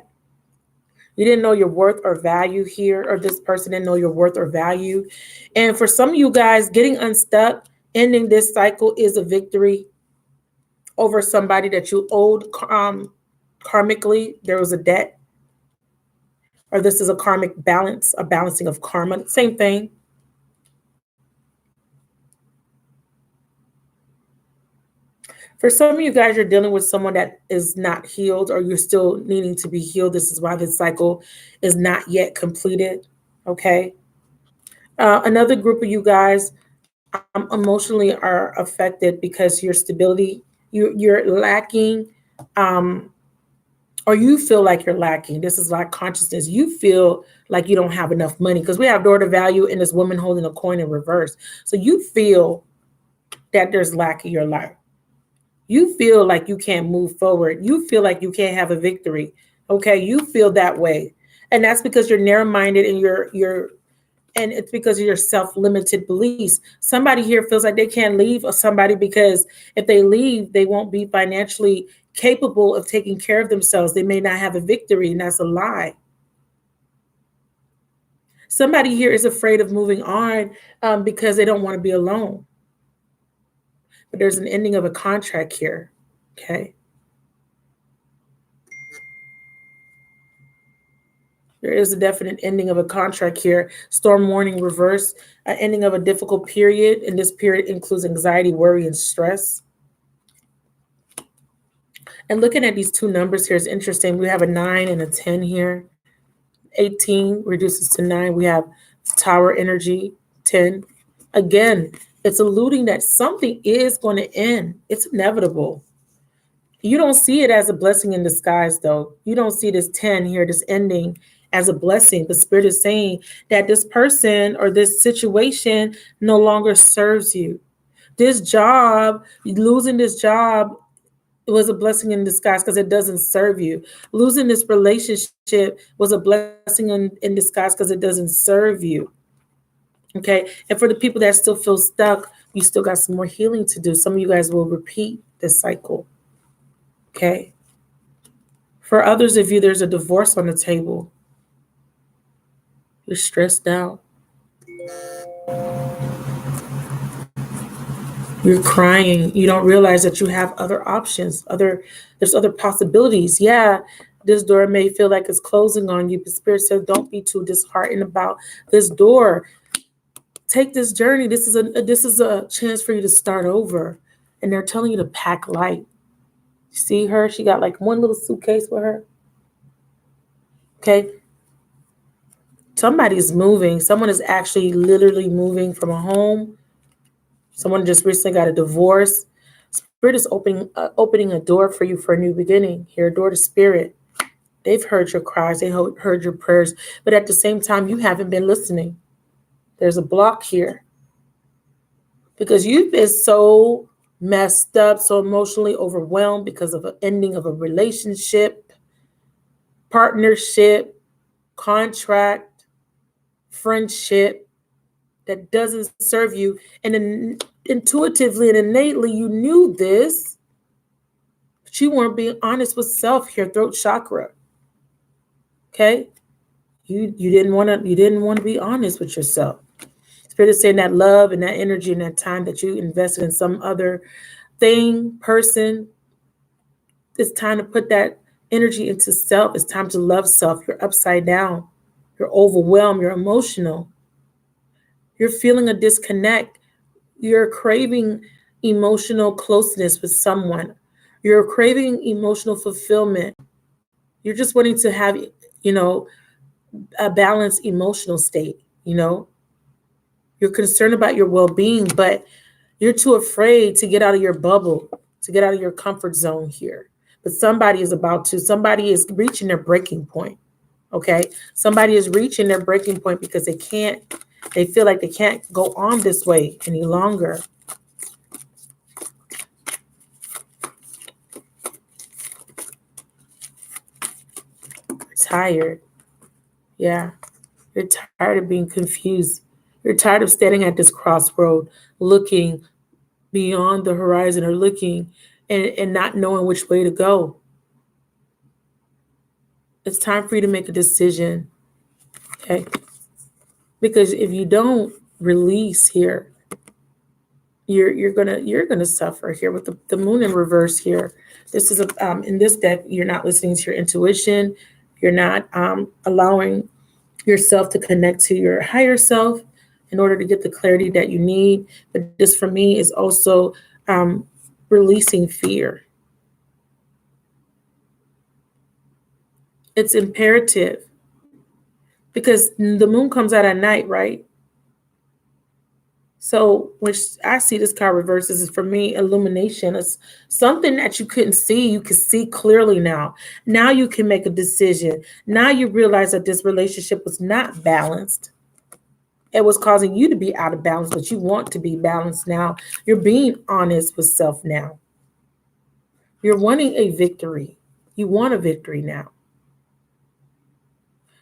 You didn't know your worth or value here, or this person didn't know your worth or value. And for some of you guys, getting unstuck, ending this cycle is a victory over somebody that you owed karmically. There was a debt, or this is a karmic balance, a balancing of karma. Same thing. For some of you guys, you're dealing with someone that is not healed, or you're still needing to be healed. This is why this cycle is not yet completed. Okay. Another group of you guys emotionally are affected because your stability, you're lacking, um, or you feel like you're lacking. This is like consciousness. You feel like you don't have enough money, because we have daughter value and this woman holding a coin in reverse. So you feel that there's lack in your life. You feel like you can't move forward. You feel like you can't have a victory. Okay, you feel that way. And that's because you're narrow-minded, and and it's because of your self-limited beliefs. Somebody here feels like they can't leave somebody because if they leave, they won't be financially capable of taking care of themselves. They may not have a victory, and that's a lie. Somebody here is afraid of moving on because they don't want to be alone. But there's an ending of a contract here. Okay. There is a definite ending of a contract here. Storm warning reverse, an ending of a difficult period. And this period includes anxiety, worry, and stress. And looking at these two numbers here is interesting. We have a 9 and a 10 here. 18 reduces to 9. We have tower energy, 10. Again, it's alluding that something is going to end. It's inevitable. You don't see it as a blessing in disguise, though. You don't see this 10 here, this ending, as a blessing. The Spirit is saying that this person or this situation no longer serves you. This job, losing this job, it was a blessing in disguise because it doesn't serve you. Losing this relationship was a blessing in disguise because it doesn't serve you. Okay. And for the people that still feel stuck, you still got some more healing to do. Some of you guys will repeat this cycle. Okay. For others of you, there's a divorce on the table. You're stressed out. You're crying. You don't realize that you have other options. There's other possibilities. Yeah, this door may feel like it's closing on you, but Spirit says don't be too disheartened about this door. Take this journey. This is a chance for you to start over. And they're telling you to pack light. You see her? She got like one little suitcase with her. Okay. Somebody is moving. Someone is actually literally moving from a home. Someone just recently got a divorce. Spirit is opening a door for you for a new beginning. Here, a door to Spirit. They've heard your cries. They heard your prayers. But at the same time, you haven't been listening. There's a block here. Because you've been so messed up, so emotionally overwhelmed because of an ending of a relationship, partnership, contract, friendship that doesn't serve you. And then intuitively and innately, you knew this, but you weren't being honest with self, your throat chakra. Okay? You didn't want to be honest with yourself. Spirit is saying that love and that energy and that time that you invested in some other thing, person, it's time to put that energy into self. It's time to love self. You're upside down. You're overwhelmed. You're emotional. You're feeling a disconnect. You're craving emotional closeness with someone. You're craving emotional fulfillment. You're just wanting to have, a balanced emotional state, You're concerned about your well-being, but you're too afraid to get out of your bubble, to get out of your comfort zone here. But somebody is reaching their breaking point. Okay. Somebody is reaching their breaking point because they feel like they can't go on this way any longer. You're tired. Yeah. You're tired of being confused. You're tired of standing at this crossroad, looking beyond the horizon or looking and not knowing which way to go. It's time for you to make a decision. Okay. Because if you don't release here, you're gonna suffer here with the moon in reverse here. This is in this deck, you're not listening to your intuition. You're not allowing yourself to connect to your higher self in order to get the clarity that you need. But this for me is also releasing fear. It's imperative because the moon comes out at night, right? So when I see this card reverses, is for me illumination. It's something that you couldn't see. You can see clearly now. Now you can make a decision. Now you realize that this relationship was not balanced. It was causing you to be out of balance, but you want to be balanced now. You're being honest with self now. You're wanting a victory. You want a victory now.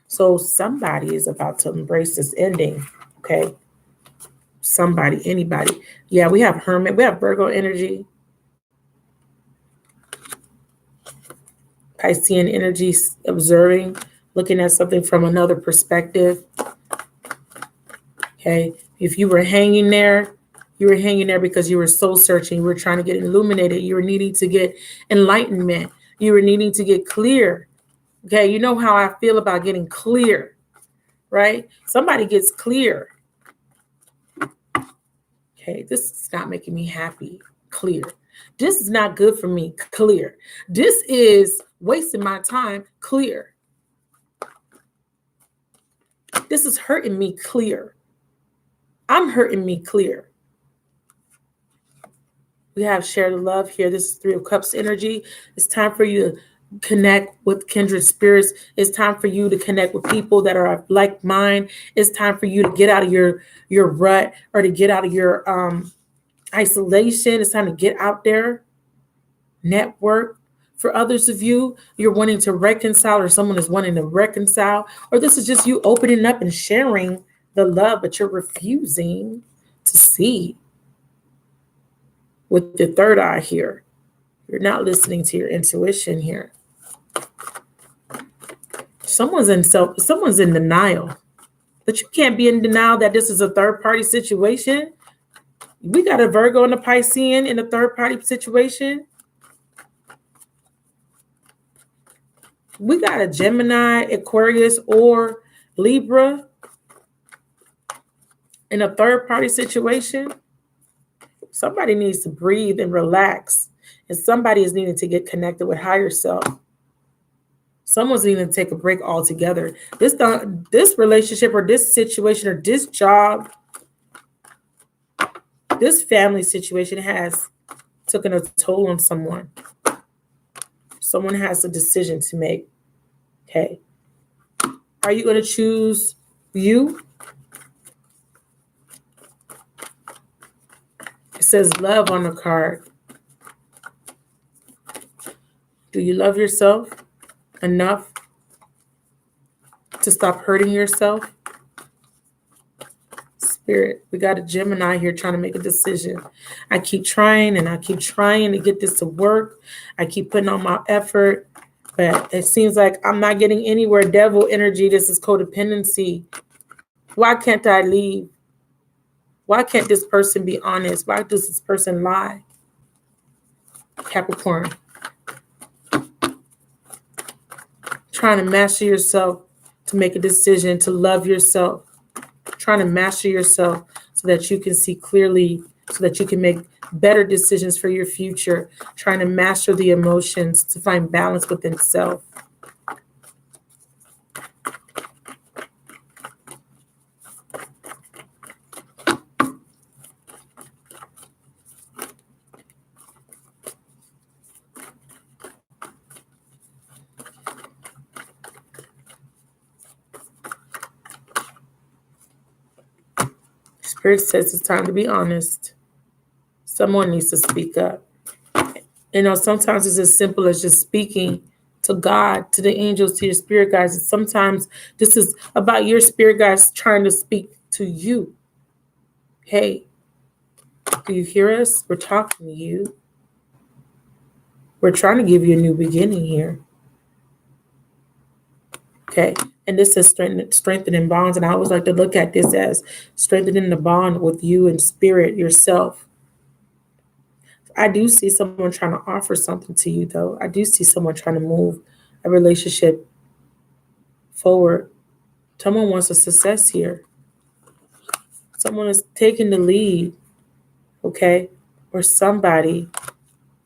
So somebody is about to embrace this ending, okay? Somebody, anybody. Yeah, we have Hermit. We have Virgo energy. Piscean energy, observing, looking at something from another perspective. Okay, if you were hanging there, you were hanging there because you were soul searching. You were trying to get illuminated. You were needing to get enlightenment. You were needing to get clear. Okay, you know how I feel about getting clear, right? Somebody gets clear. Okay, this is not making me happy. Clear. This is not good for me. Clear. This is wasting my time. Clear. This is hurting me. Clear. I'm hurting me. Clear. We have shared love here. This is Three of Cups energy. It's time for you to connect with kindred spirits. It's time for you to connect with people that are of like mind. It's time for you to get out of your rut, or to get out of your isolation. It's time to get out there, network. For others of you, you're wanting to reconcile, or someone is wanting to reconcile, or this is just you opening up and sharing the love, but you're refusing to see with the third eye here. You're not listening to your intuition here. Someone's in denial. But you can't be in denial that this is a third party situation. We got a Virgo and a Piscean in a third party situation. We got a Gemini, Aquarius, or Libra in a third party situation. Somebody needs to breathe and relax. And somebody is needing to get connected with higher self. Someone's needing to take a break altogether. This relationship, or this situation, or this job, this family situation has taken a toll on someone. Someone has a decision to make. Okay. Are you going to choose you? It says love on the card. Do you love yourself enough to stop hurting yourself? Spirit, we got a Gemini here trying to make a decision. I keep trying and I keep trying to get this to work. I keep putting on my effort, but it seems like I'm not getting anywhere. Devil energy, this is codependency. Why can't I leave? Why can't this person be honest? Why does this person lie? Capricorn. Trying to master yourself to make a decision, to love yourself. Trying to master yourself so that you can see clearly, so that you can make better decisions for your future. Trying to master the emotions to find balance within self. Spirit says it's time to be honest. Someone needs to speak up. You know, sometimes it's as simple as just speaking to God, to the angels, to your spirit guides. And sometimes this is about your spirit guides trying to speak to you. Hey, do you hear us? We're talking to you. We're trying to give you a new beginning here. Okay. And this is strengthening bonds. And I always like to look at this as strengthening the bond with you and spirit, yourself. I do see someone trying to offer something to you, though. I do see someone trying to move a relationship forward. Someone wants a success here. Someone is taking the lead, okay? Or somebody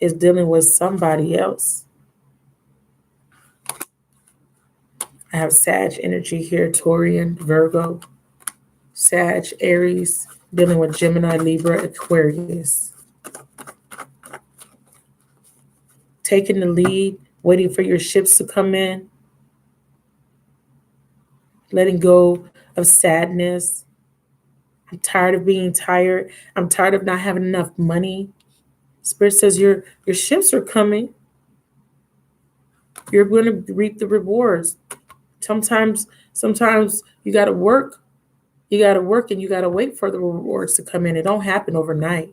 is dealing with somebody else. I have Sag energy here, Taurian, Virgo, Sag, Aries, dealing with Gemini, Libra, Aquarius. Taking the lead, waiting for your ships to come in, letting go of sadness. I'm tired of being tired. I'm tired of not having enough money. Spirit says your ships are coming. You're going to reap the rewards. Sometimes you got to work. You got to work and you got to wait for the rewards to come in. It don't happen overnight.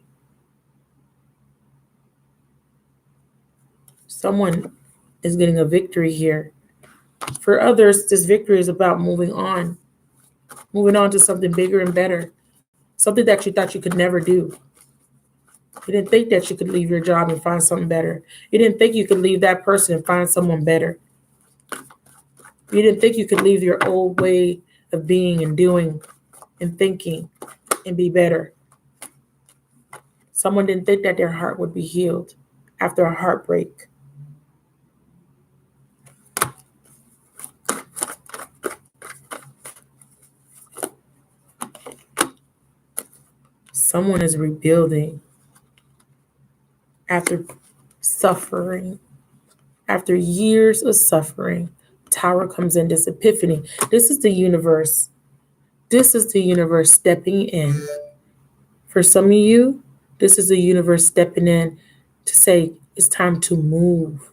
Someone is getting a victory here. For others, this victory is about moving on to something bigger and better, something that you thought you could never do. You didn't think that you could leave your job and find something better. You didn't think you could leave that person and find someone better. You didn't think you could leave your old way of being and doing and thinking and be better. Someone didn't think that their heart would be healed after a heartbreak. Someone is rebuilding after suffering, after years of suffering. Tower comes in, this epiphany. This is the universe. This is the universe stepping in. For some of you, this is the universe stepping in to say it's time to move.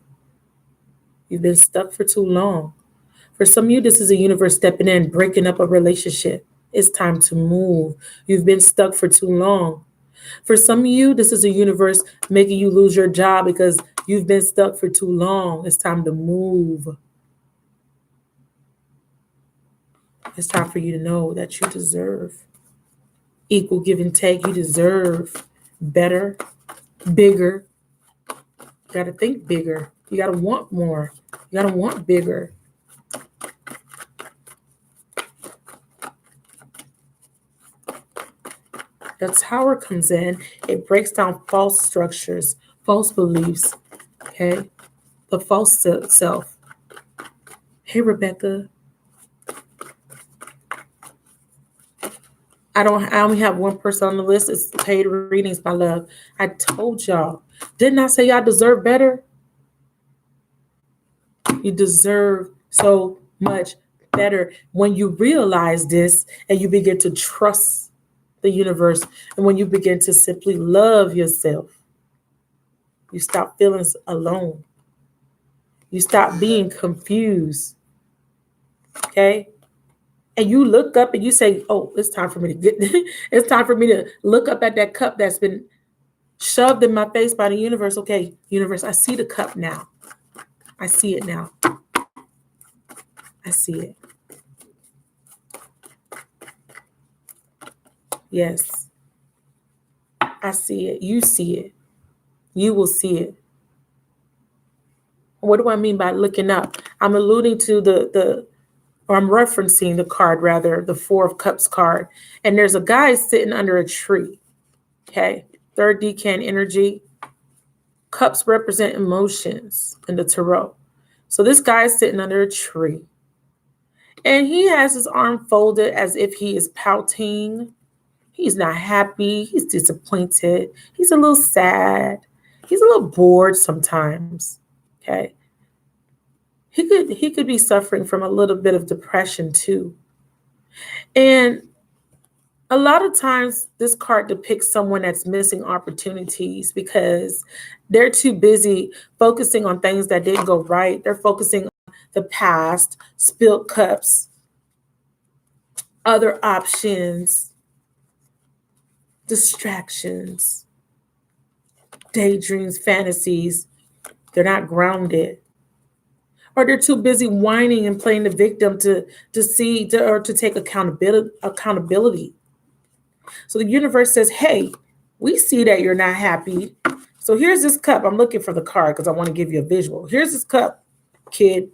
You've been stuck for too long. For some of you, this is the universe stepping in, breaking up a relationship. It's time to move. You've been stuck for too long. For some of you, this is the universe making you lose your job because you've been stuck for too long. It's time to move. It's time for you to know that you deserve equal give and take. You deserve better, bigger. You got to think bigger. You got to want more. You got to want bigger. The tower comes in. It breaks down false structures, false beliefs. Okay, the false self. Hey, Rebecca. I only have one person on the list. It's paid readings, my love. I told y'all. Didn't I say y'all deserve better? You deserve so much better when you realize this and you begin to trust the universe, and when you begin to simply love yourself. You stop feeling alone. You stop being confused. Okay? And you look up and you say, oh, it's time for me to get it's time for me to look up at that cup that's been shoved in my face by the universe. Okay, universe, I see the cup now. I see it now. I see it. Yes. I see it. You see it. You will see it. What do I mean by looking up? I'm alluding to or I'm referencing the card rather, the Four of Cups card. And there's a guy sitting under a tree. Okay. Third decan energy. Cups represent emotions in the tarot. So this guy is sitting under a tree. And he has his arm folded as if he is pouting. He's not happy. He's disappointed. He's a little sad. He's a little bored sometimes. Okay. He could be suffering from a little bit of depression too. And a lot of times this card depicts someone that's missing opportunities because they're too busy focusing on things that didn't go right. They're focusing on the past, spilled cups, other options, distractions, daydreams, fantasies. They're not grounded. Or they're too busy whining and playing the victim to take accountability. So the universe says, hey, we see that you're not happy. So here's this cup. I'm looking for the card because I want to give you a visual. Here's this cup, kid.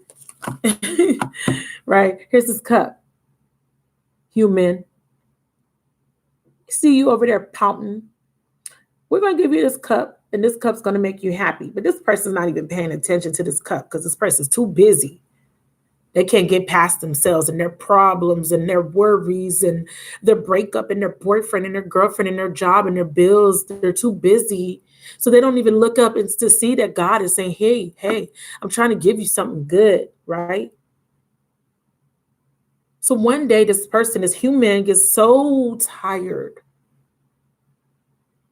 Right? Here's this cup. Human. See you over there pouting. We're going to give you this cup, and this cup's going to make you happy. But this person's not even paying attention to this cup because this person's too busy. They can't get past themselves and their problems and their worries and their breakup and their boyfriend and their girlfriend and their job and their bills. They're too busy. So they don't even look up and to see that God is saying, hey, I'm trying to give you something good, right? So one day this person, this human, gets so tired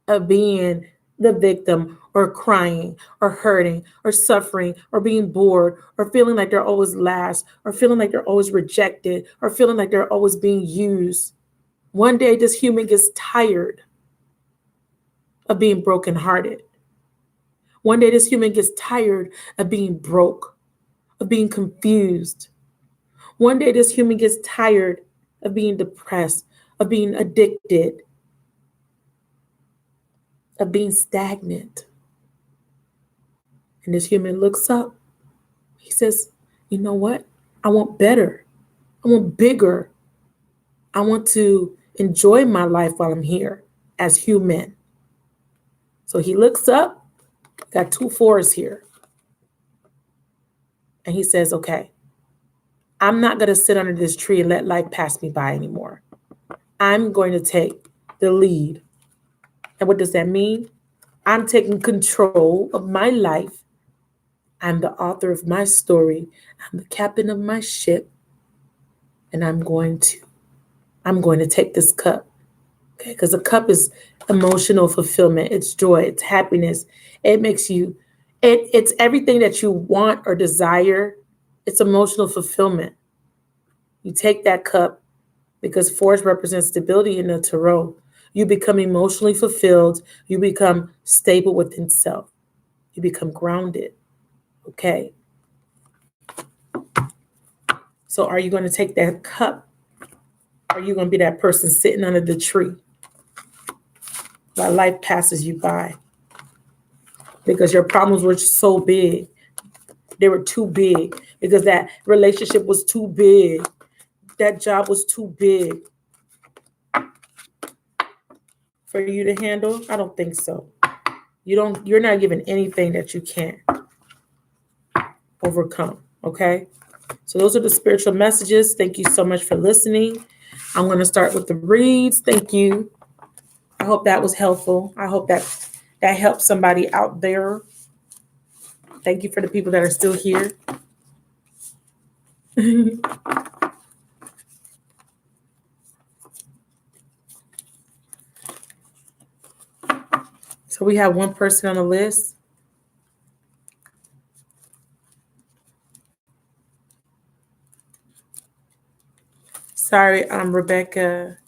of being the victim or crying or hurting or suffering or being bored or feeling like they're always last or feeling like they're always rejected or feeling like they're always being used. One day this human gets tired of being brokenhearted. One day this human gets tired of being broke, of being confused. One day this human gets tired of being depressed, of being addicted, of being stagnant. And this human looks up. He says, you know what? I want better. I want bigger. I want to enjoy my life while I'm here as human. So he looks up, got two fours here, and he says, okay, I'm not going to sit under this tree and let life pass me by anymore. I'm going to take the lead. And what does that mean? I'm taking control of my life. I'm the author of my story. I'm the captain of my ship. And I'm going to take this cup. Okay, because a cup is emotional fulfillment. It's joy, it's happiness. It makes you, it's everything that you want or desire. It's emotional fulfillment. You take that cup because force represents stability in the tarot. You become emotionally fulfilled. You become stable within self. You become grounded. Okay. So are you going to take that cup? Are you going to be that person sitting under the tree while life passes you by? Because your problems were so big. They were too big because that relationship was too big. That job was too big for you to handle. I don't think so. You're not given anything that you can't overcome. Okay. So those are the spiritual messages. Thank you so much for listening. I'm going to start with the reads. Thank you. I hope that was helpful. I hope that helped somebody out there. Thank you for the people that are still here. So we have one person on the list. Sorry, Rebecca.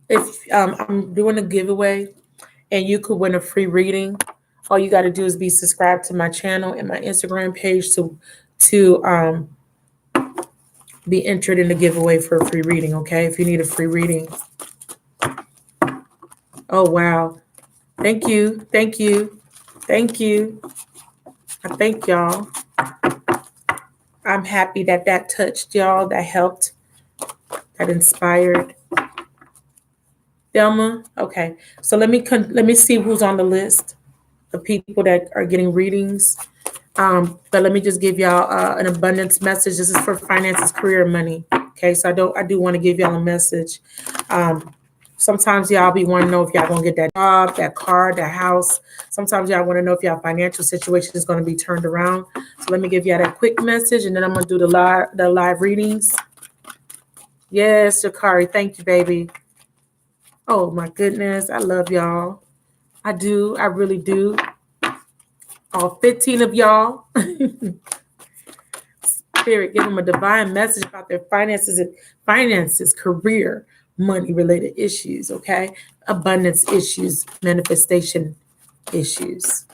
If I'm doing a giveaway and you could win a free reading, all you got to do is be subscribed to my channel and my Instagram page to be entered in the giveaway for a free reading. Okay, if you need a free reading. Oh wow! Thank you, thank you, thank you. I thank y'all. I'm happy that touched y'all. That helped. That inspired. Delma. Okay, so let me see who's on the list of people that are getting readings. But let me just give y'all an abundance message. This is for finances, career, and money. Okay, so I do want to give y'all a message. Sometimes y'all be wanting to know if y'all gonna get that job, that car, that house. Sometimes y'all want to know if y'all financial situation is going to be turned around. So let me give y'all that quick message, and then I'm gonna do the live readings. Yes, Jakari, thank you, baby. Oh my goodness, I love y'all. I do, I really do. All 15 of y'all. Spirit, give them a divine message about their finances, career, money related issues, okay? Abundance issues, manifestation issues.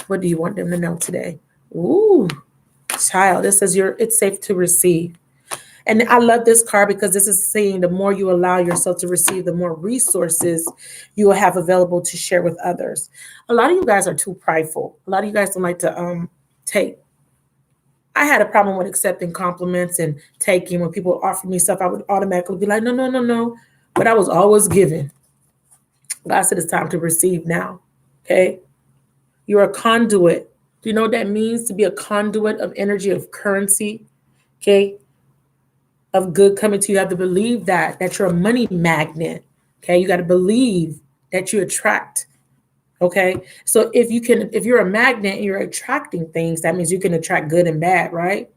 What do you want them to know today? Ooh, child, this says it's safe to receive. And I love this card because this is saying the more you allow yourself to receive, the more resources you will have available to share with others. A lot of you guys are too prideful. A lot of you guys don't like to take. I had a problem with accepting compliments and taking. When people offered me stuff, I would automatically be like, no, no, no, no. But I was always giving. God said it's time to receive now. Okay. You're a conduit. Do you know what that means to be a conduit of energy, of currency? Okay. Of good coming to you. You have to believe that you're a money magnet. Okay. You got to believe that you attract. Okay. So if you're a magnet and you're attracting things, that means you can attract good and bad, right?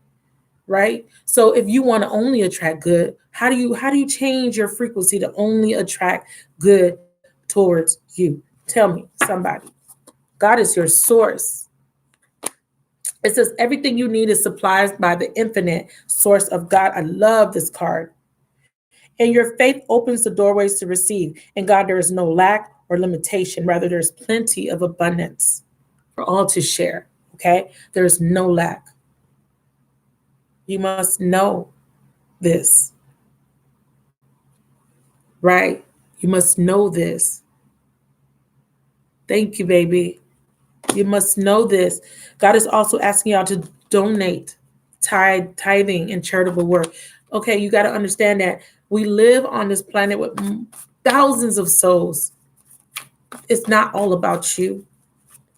Right. So if you want to only attract good, how do you change your frequency to only attract good towards you? Tell me, somebody. God is your source. It says everything you need is supplied by the infinite source of God. I love this card. And your faith opens the doorways to receive. In God, there is no lack or limitation. Rather, there's plenty of abundance for all to share. Okay. There's no lack. You must know this. Right? You must know this. Thank you, baby. You must know this. God is also asking y'all donate, tithing, and charitable work. Okay, you got to understand that we live on this planet with thousands of souls. It's not all about you.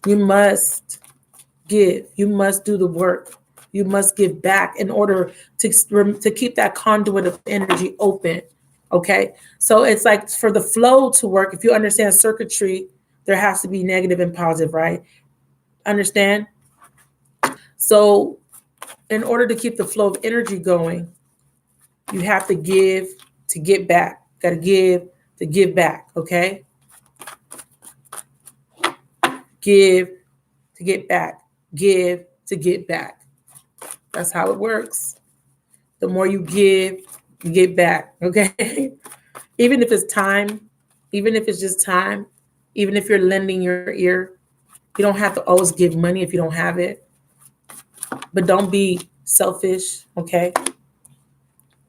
You must give. You must do the work. You must give back in order to keep that conduit of energy open. Okay, so it's like for the flow to work. If you understand circuitry, there has to be negative and positive, right? Understand? So in order to keep the flow of energy going, you have to give to get back. Got to give to give back. Okay, give to get back. Give to get back. That's how it works. The more you get back. Okay. Even if it's time, even if it's just time, even if you're lending your ear, you don't have to always give money if you don't have it. But don't be selfish. Okay.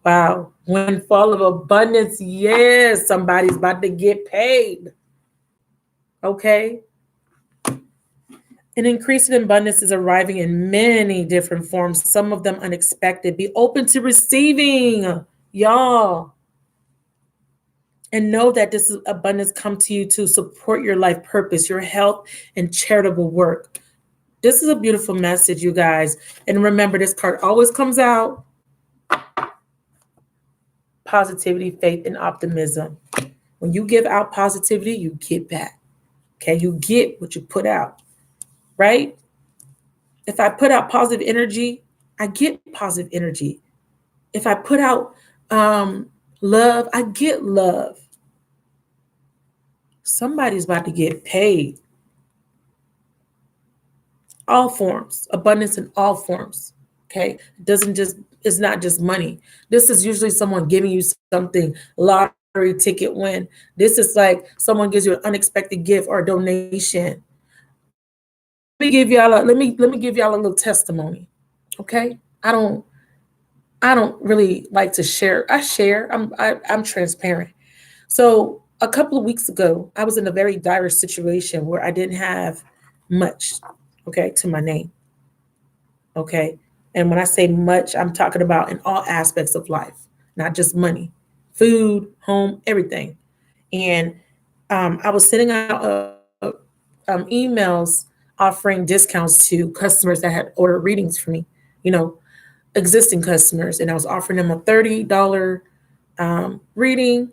Wow. Windfall of abundance. Yes, somebody's about to get paid. Okay. An increase in abundance is arriving in many different forms, some of them unexpected. Be open to receiving, y'all. And know that this abundance come to you to support your life purpose, your health, and charitable work. This is a beautiful message, you guys. And remember, this card always comes out positivity, faith, and optimism. When you give out positivity, you get back. Okay, you get what you put out, right? If I put out positive energy, I get positive energy. If I put out love, I get love. Somebody's about to get paid. All forms, abundance in all forms. Okay, it doesn't just it's not just money. This is usually someone giving you something, lottery ticket win. This is like someone gives you an unexpected gift or a donation. Let me give y'all a little testimony. Okay, I don't really like to share. I share. I'm transparent. So a couple of weeks ago, I was in a very dire situation where I didn't have much, okay, to my name. Okay. And when I say much, I'm talking about in all aspects of life, not just money, food, home, everything. And I was sending out emails offering discounts to customers that had ordered readings for me, you know, existing customers. And I was offering them a $30 reading.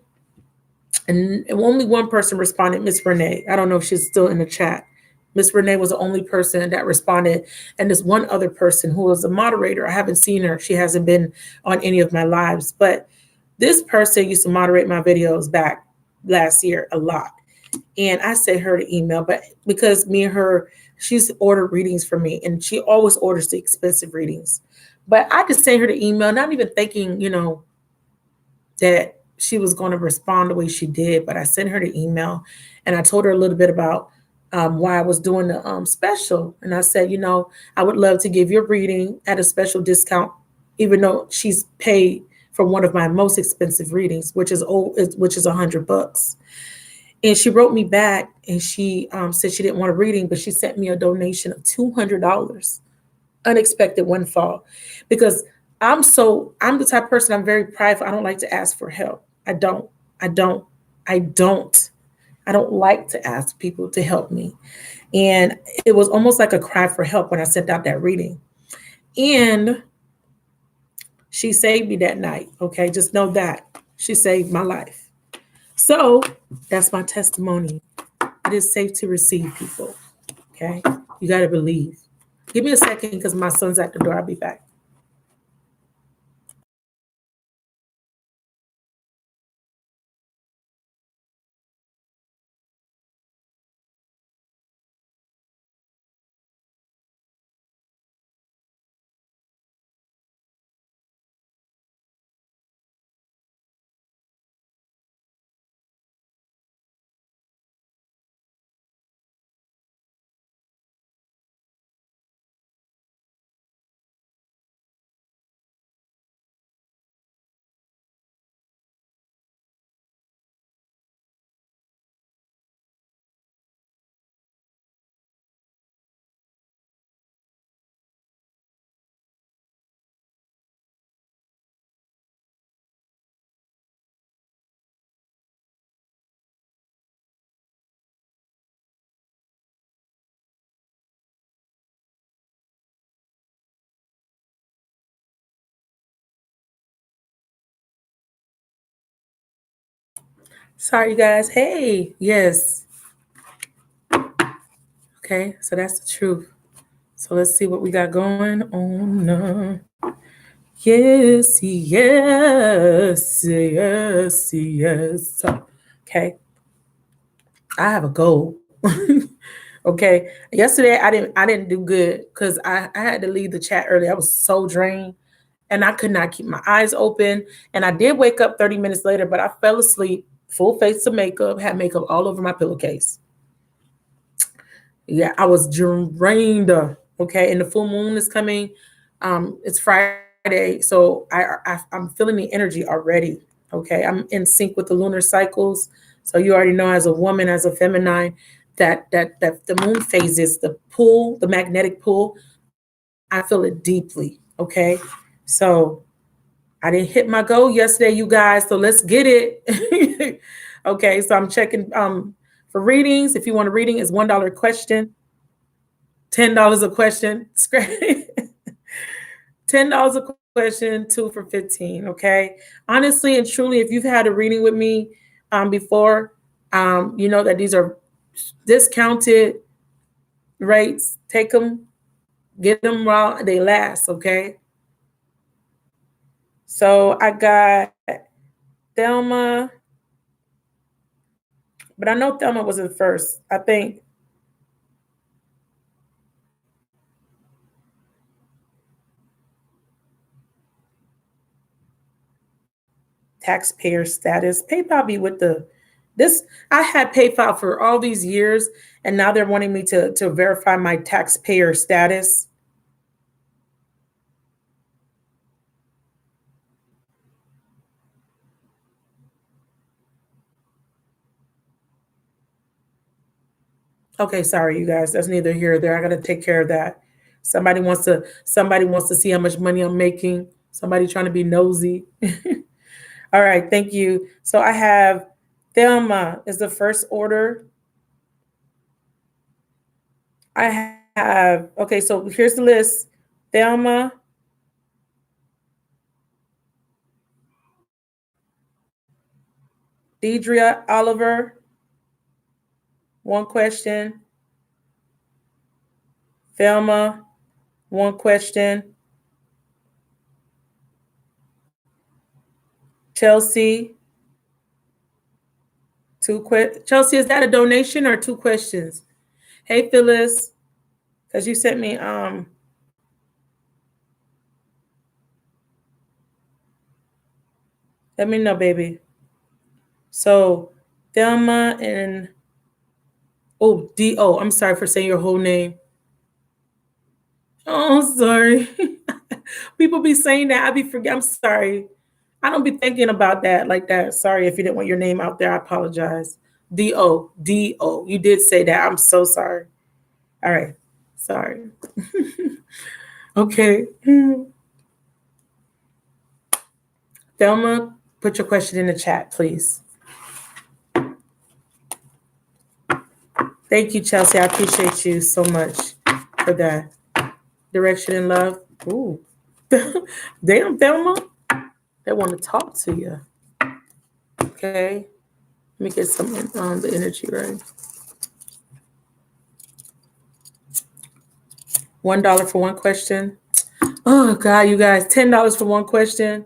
And only one person responded, Miss Renee. I don't know if she's still in the chat. Miss Renee was the only person that responded. And this one other person who was a moderator, I haven't seen her. She hasn't been on any of my lives. But this person used to moderate my videos back last year a lot. And I sent her the email, but because me and her, she's ordered readings for me and she always orders the expensive readings. But I just sent her the email, not even thinking, that she was going to respond the way she did, but I sent her the email and I told her a little bit about why I was doing the special. And I said, I would love to give your reading at a special discount, even though she's paid for one of my most expensive readings, which is $100. And she wrote me back and she said she didn't want a reading, but she sent me a donation of $200. Unexpected windfall, because I'm the type of person, I'm very prideful. I don't like to ask for help. I don't I don't I don't like to ask people to help me. And it was almost like a cry for help when I sent out that reading. And she saved me that night. Okay, just know that she saved my life. So that's my testimony. It is safe to receive, people. Okay, you got to believe. Give me a second because my son's at the door. I'll be back. Sorry, guys. Hey, yes. Okay, so that's the truth. So let's see what we got going on. Yes, yes, yes, yes. Okay, I have a goal. Okay, yesterday I didn't do good because I had to leave the chat early. I was so drained and I could not keep my eyes open. And I did wake up 30 minutes later, but I fell asleep, full face of makeup, had makeup all over my pillowcase. Yeah, I was drained. Okay, and the full moon is coming. It's Friday, so I'm feeling the energy already. Okay, I'm in sync with the lunar cycles. So you already know, as a woman, as a feminine, that the moon phases, the pull, the magnetic pull. I feel it deeply. Okay, so I didn't hit my goal yesterday, you guys. So let's get it. Okay, so I'm checking for readings. If you want a reading, it's $1 question. $10 a question. $10 a question, two for 15. Okay. Honestly and truly, if you've had a reading with me before, you know that these are discounted rates. Take them, get them while they last. Okay. So I got Thelma, but I know Thelma was in first. I think taxpayer status. PayPal be with the this. I had PayPal for all these years, and now they're wanting me to verify my taxpayer status. Okay, sorry, you guys. That's neither here or there. I got to take care of that. Somebody wants to see how much money I'm making. Somebody trying to be nosy. All right, thank you. So I have Thelma is the first order. I have, okay, so here's the list. Thelma, Deidria Oliver, one question. Thelma, one question. Chelsea, Chelsea, is that a donation or two questions? Hey Phyllis, because you sent me let me know, baby. So Thelma and oh D-O. I'm sorry for saying your whole name. Oh, sorry. People be saying that. I be forget. I'm sorry. I don't be thinking about that like that. Sorry if you didn't want your name out there. I apologize. D-O. D-O. You did say that. I'm so sorry. All right. Sorry. Okay. Thelma, put your question in the chat, please. Thank you, Chelsea. I appreciate you so much for that. Direction and love. Ooh. Damn, Thelma. They want to talk to you. Okay. Let me get some on the energy right. $1 for one question. Oh God, you guys, $10 for one question.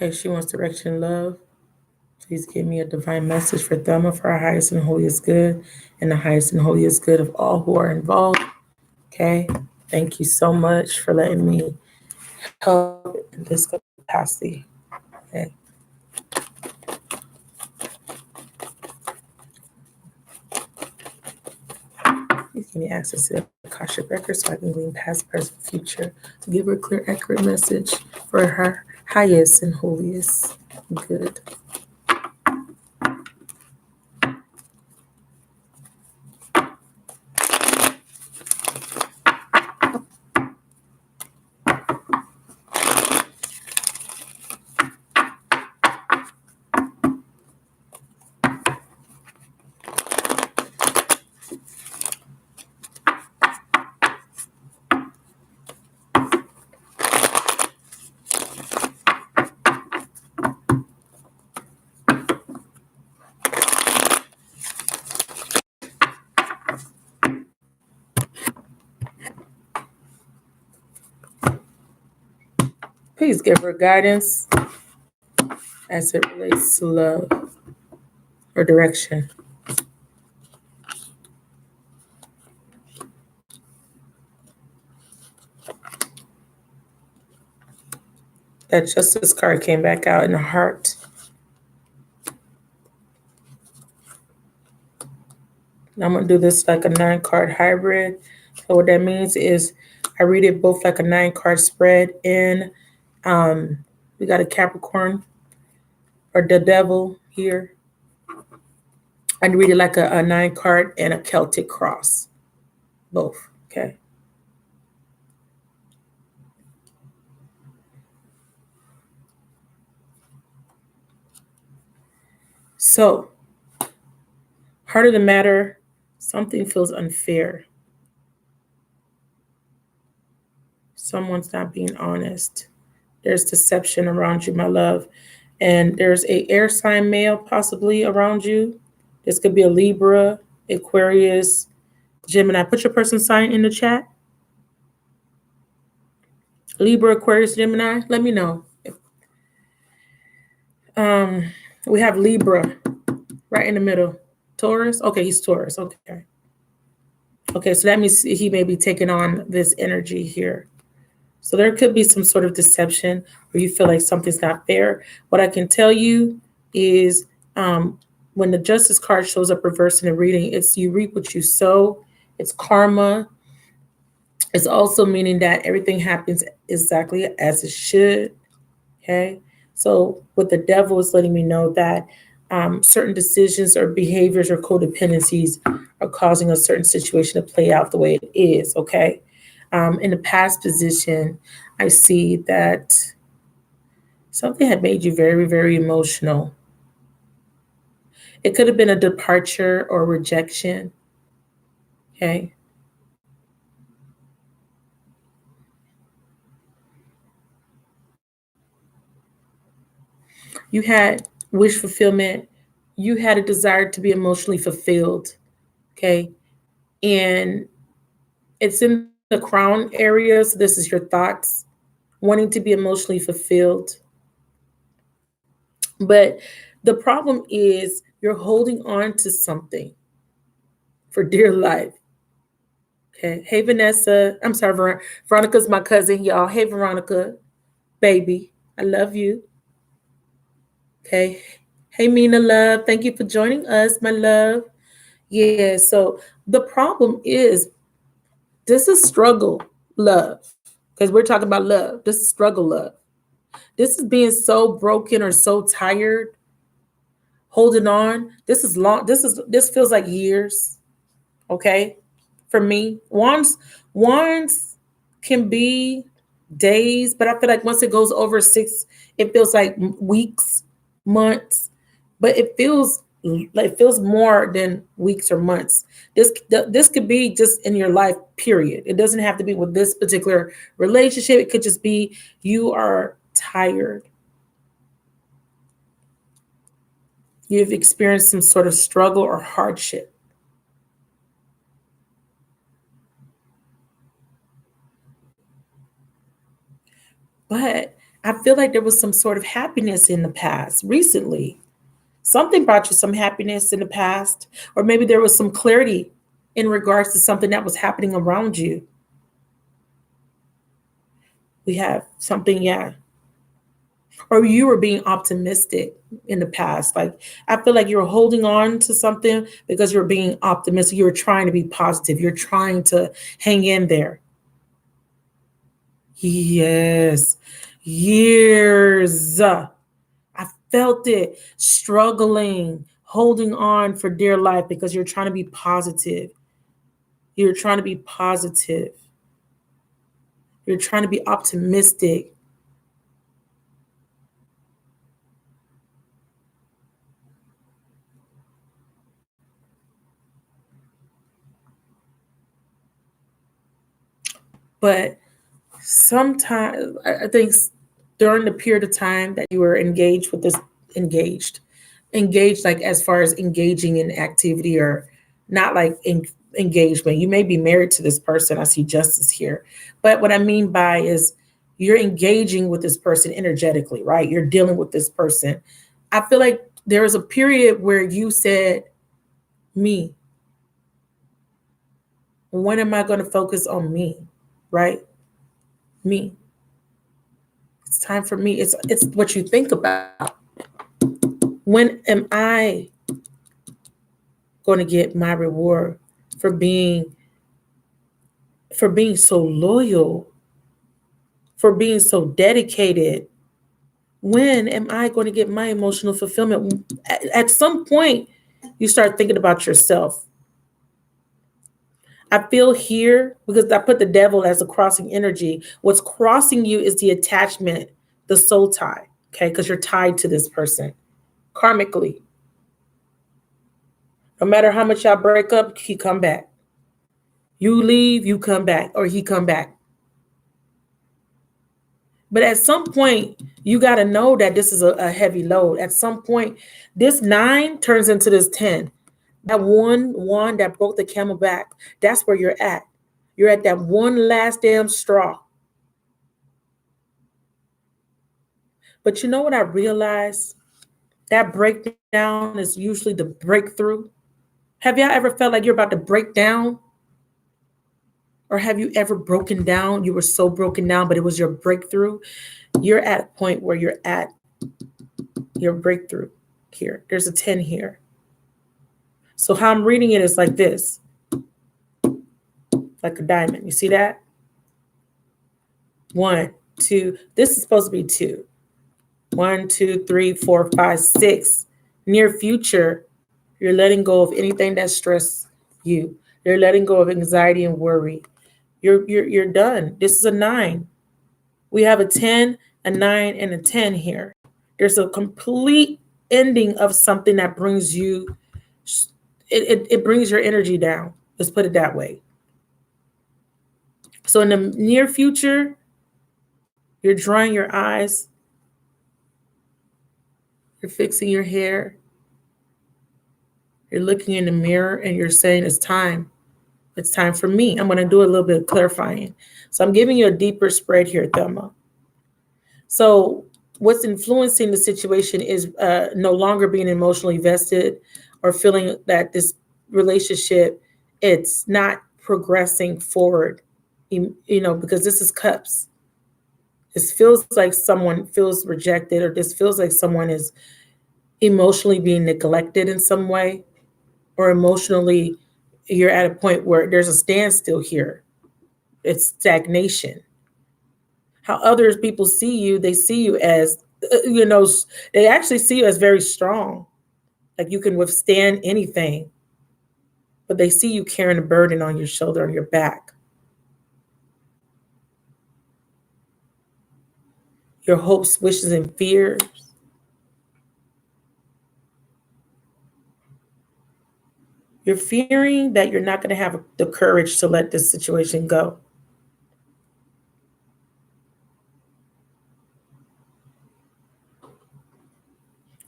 Okay, she wants direction and love. Please give me a divine message for Thelma for our highest and holiest good and the highest and holiest good of all who are involved. Okay. Thank you so much for letting me help in this capacity. Okay. Please give me access to the Akashic record so I can glean past, present, future to give her a clear, accurate message for her highest and holiest good. Please give her guidance as it relates to love or direction. That justice card came back out in the heart. And I'm going to do this like a 9 card hybrid. So what that means is I read it both like a 9 card spread and we got a Capricorn or the devil here. I read it like a 9 card and a Celtic cross. Both. Okay. So, heart of the matter, something feels unfair. Someone's not being honest. There's deception around you, my love. And there's a air sign male possibly around you. This could be a Libra, Aquarius, Gemini. Put your person sign in the chat. Libra, Aquarius, Gemini. Let me know. We have Libra right in the middle. Taurus. Okay, he's Taurus. Okay. Okay, so that means he may be taking on this energy here. So there could be some sort of deception where you feel like something's not fair. What I can tell you is when the justice card shows up reversed in the reading, it's you reap what you sow. It's karma. It's also meaning that everything happens exactly as it should. Okay. So what the devil is letting me know that certain decisions or behaviors or codependencies are causing a certain situation to play out the way it is. Okay. In the past position, I see that something had made you very, very emotional. It could have been a departure or rejection. Okay. You had wish fulfillment. You had a desire to be emotionally fulfilled. Okay. And it's in the crown area. So this is your thoughts, wanting to be emotionally fulfilled. But the problem is you're holding on to something for dear life. Okay. Hey, Vanessa. I'm sorry, Veronica's my cousin, y'all. Hey, Veronica, baby. I love you. Okay. Hey, Mina, love. Thank you for joining us, my love. Yeah. So the problem is this is struggle love because we're talking about love. This is struggle love. This is being so broken or so tired, holding on. This is long. This feels like years. Okay, for me, wands can be days, but I feel like once it goes over 6, it feels like weeks, months. But it feels more than weeks or months. This could be just in your life, period. It doesn't have to be with this particular relationship. It could just be you are tired. You've experienced some sort of struggle or hardship. But I feel like there was some sort of happiness in the past recently. Something brought you some happiness in the past, or maybe there was some clarity in regards to something that was happening around you. We have something, yeah. Or you were being optimistic in the past. Like, I feel like you're holding on to something because you're being optimistic. You're trying to be positive. You're trying to hang in there. Yes. Years. I felt it struggling, holding on for dear life because you're trying to be positive. You're trying to be positive. You're trying to be optimistic. But sometimes I think during the period of time that you were engaged with this engaged, engaged like as far as engaging in activity or not like engagement. You may be married to this person. I see justice here. But what I mean by is You're engaging with this person energetically, right? You're dealing with this person. I feel like there was a period where you said, me, when am I going to focus on me, right? Me. It's time for me. It's what you think about. When am I going to get my reward for being so loyal, for being so dedicated? When am I going to get my emotional fulfillment? At some point, you start thinking about yourself. I feel here, because I put the devil as a crossing energy. What's crossing you is the attachment, the soul tie, okay? Because you're tied to this person karmically. No matter how much y'all break up, he come back. You leave, you come back, or he come back. But at some point, you got to know that this is a heavy load. At some point, this 9 turns into this 10. That one that broke the camel back, that's where you're at. You're at that one last damn straw. But you know what I realized? That breakdown is usually the breakthrough. Have y'all ever felt like you're about to break down? Or have you ever broken down? You were so broken down, but it was your breakthrough. You're at a point where you're at your breakthrough here. There's a 10 here. So how I'm reading it is like this, like a diamond. You see that? 1, 2. This is supposed to be 2. 1, 2, 3, 4, 5, 6. Near future, you're letting go of anything that stresses you. You're letting go of anxiety and worry. You're done. This is a 9. We have a 10, a 9, and a 10 here. There's a complete ending of something that brings you, it brings your energy down. Let's put it that way. So in the near future, you're drying your eyes, you're fixing your hair, you're looking in the mirror, and you're saying, it's time. It's time for me. I'm going to do a little bit of clarifying. So I'm giving you a deeper spread here, Thelma. So what's influencing the situation is no longer being emotionally vested or feeling that this relationship, it's not progressing forward, because this is cups. This feels like someone feels rejected, or this feels like someone is emotionally being neglected in some way, or emotionally you're at a point where there's a standstill here. It's stagnation. How other people see you, they see you as, they actually see you as very strong. Like you can withstand anything, but they see you carrying a burden on your shoulder, on your back. Your hopes, wishes, and fears. You're fearing that you're not going to have the courage to let this situation go.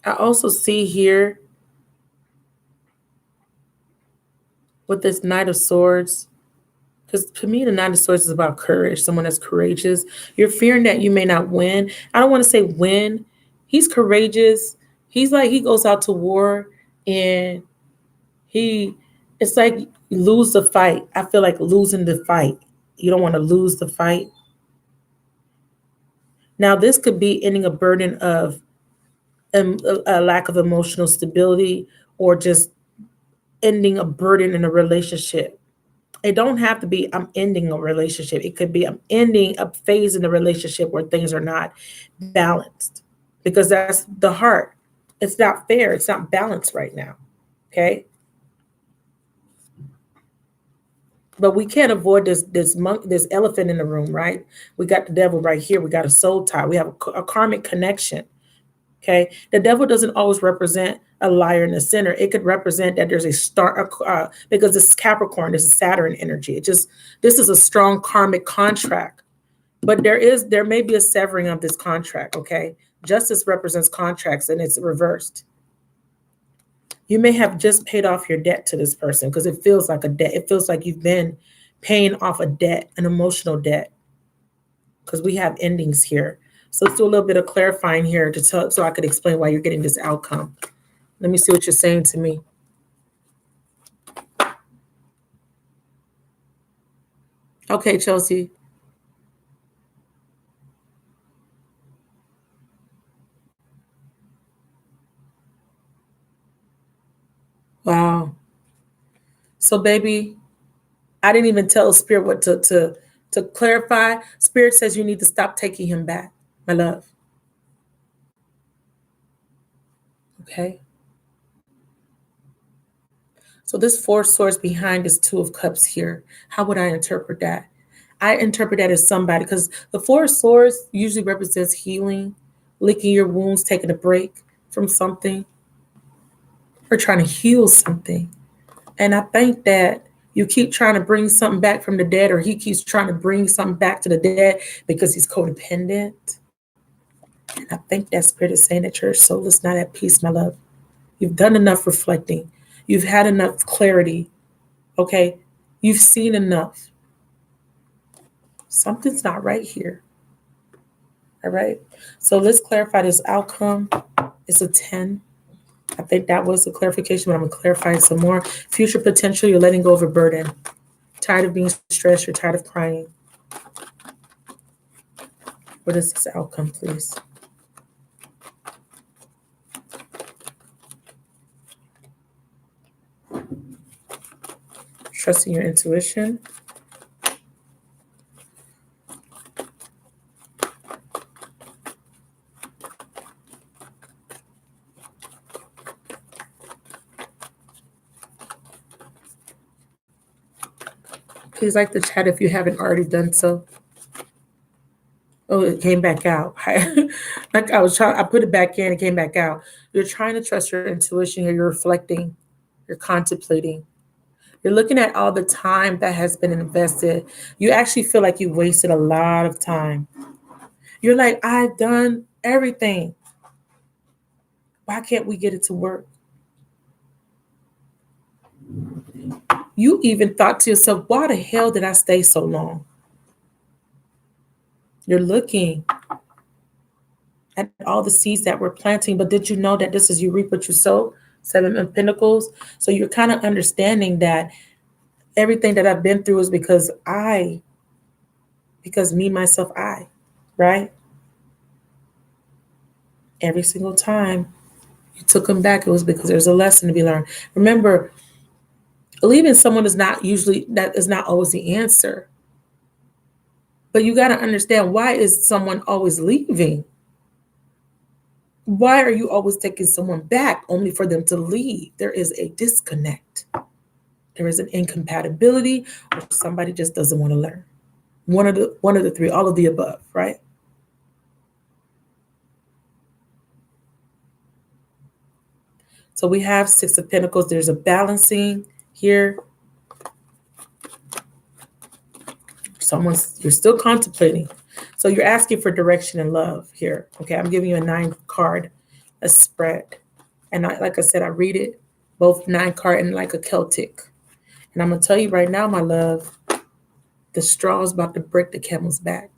I also see here with this Knight of Swords, because to me, the Knight of Swords is about courage, someone that's courageous. You're fearing that you may not win. I don't want to say win. He's courageous. He's like, he goes out to war and it's like you lose the fight. I feel like losing the fight. You don't want to lose the fight. Now, this could be ending a burden of a lack of emotional stability, or just ending a burden in a relationship. It don't have to be I'm ending a relationship. It could be I'm ending a phase in the relationship where things are not balanced, because that's the heart. It's not fair. It's not balanced right now. Okay. But we can't avoid this elephant in the room, right? We got the devil right here. We got a soul tie. We have a karmic connection. Okay. The devil doesn't always represent a liar in the center. It could represent that there's a star, because this is Capricorn, this is Saturn energy. This is a strong karmic contract, but there may be a severing of this contract. Okay. Justice represents contracts, and it's reversed. You may have just paid off your debt to this person, because it feels like a debt. It feels like you've been paying off a debt, an emotional debt. because we have endings here. So let's do a little bit of clarifying here to tell, so I could explain why you're getting this outcome. Let me see what you're saying to me. Okay, Chelsea. Wow. So, baby, I didn't even tell Spirit what to clarify. Spirit says you need to stop taking him back, my love. Okay. So this four swords behind this two of cups here. How would I interpret that? I interpret that as somebody, because the four swords usually represents healing, licking your wounds, taking a break from something, or trying to heal something. And I think that you keep trying to bring something back from the dead, or he keeps trying to bring something back to the dead because he's codependent. And I think that spirit is saying that your soul is not at peace, my love. You've done enough reflecting. You've had enough clarity. Okay. You've seen enough. Something's not right here. All right. So let's clarify this outcome. It's a 10. I think that was the clarification, but I'm going to clarify it some more. Future potential, you're letting go of a burden. Tired of being stressed, you're tired of crying. What is this outcome, please? Trusting your intuition. Please like the chat if you haven't already done so. Oh, it came back out. Like I was trying, I put it back in, it came back out. You're trying to trust your intuition here. You're reflecting, you're contemplating. You're looking at all the time that has been invested. You actually feel like you wasted a lot of time. You're like, I've done everything. Why can't we get it to work? You even thought to yourself, why the hell did I stay so long? You're looking at all the seeds that we're planting, but did you know that this is you reap what you sow? Seven of Pentacles. So you're kind of understanding that everything that I've been through is because me, myself, I, right? Every single time you took them back, it was because there's a lesson to be learned. Remember, leaving someone that is not always the answer. But you got to understand, why is someone always leaving? Why are you always taking someone back only for them to leave? There is a disconnect. There is an incompatibility, or somebody just doesn't want to learn. One of the three, all of the above, right? So we have Six of Pentacles. There's a balancing here. You're still contemplating. So you're asking for direction and love here. Okay, I'm giving you a 9 card, a spread. And like I said, I read it, both 9 card and like a Celtic. And I'm going to tell you right now, my love, the straw is about to break the camel's back.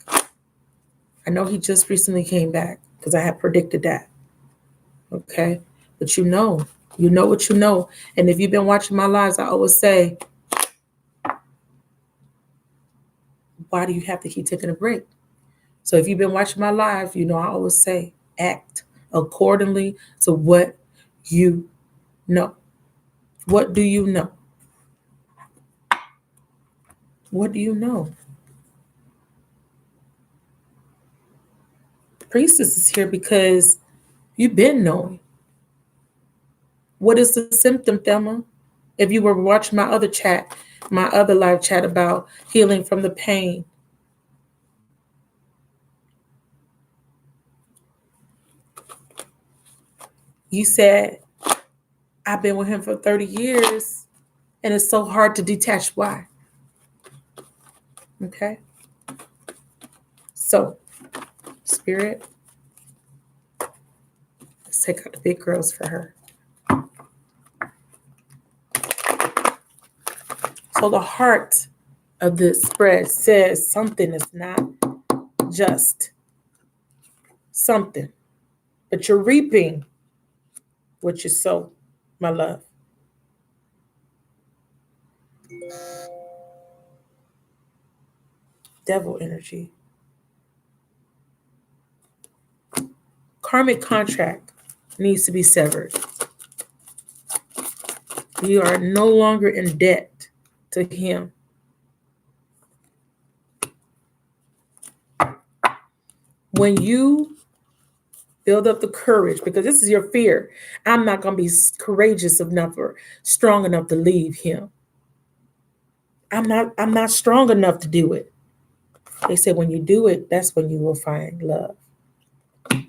I know he just recently came back because I had predicted that. Okay, but you know what you know. And if you've been watching my lives, I always say, why do you have to keep taking a break? So if you've been watching my live, you know I always say, act accordingly to what you know. What do you know? What do you know? Priestess is here because you've been knowing. What is the symptom, Thelma? If you were watching my other chat, my other live chat about healing from the pain, you said, I've been with him for 30 years and it's so hard to detach. Why? Okay. So, Spirit, let's take out the big girls for her. So the heart of this spread says something is not just something, but you're reaping what you sow, my love. Devil energy. Karmic contract needs to be severed. You are no longer in debt to him. When you build up the courage, because this is your fear, I'm not going to be courageous enough or strong enough to leave him. I'm not strong enough to do it. They said when you do it, that's when you will find love.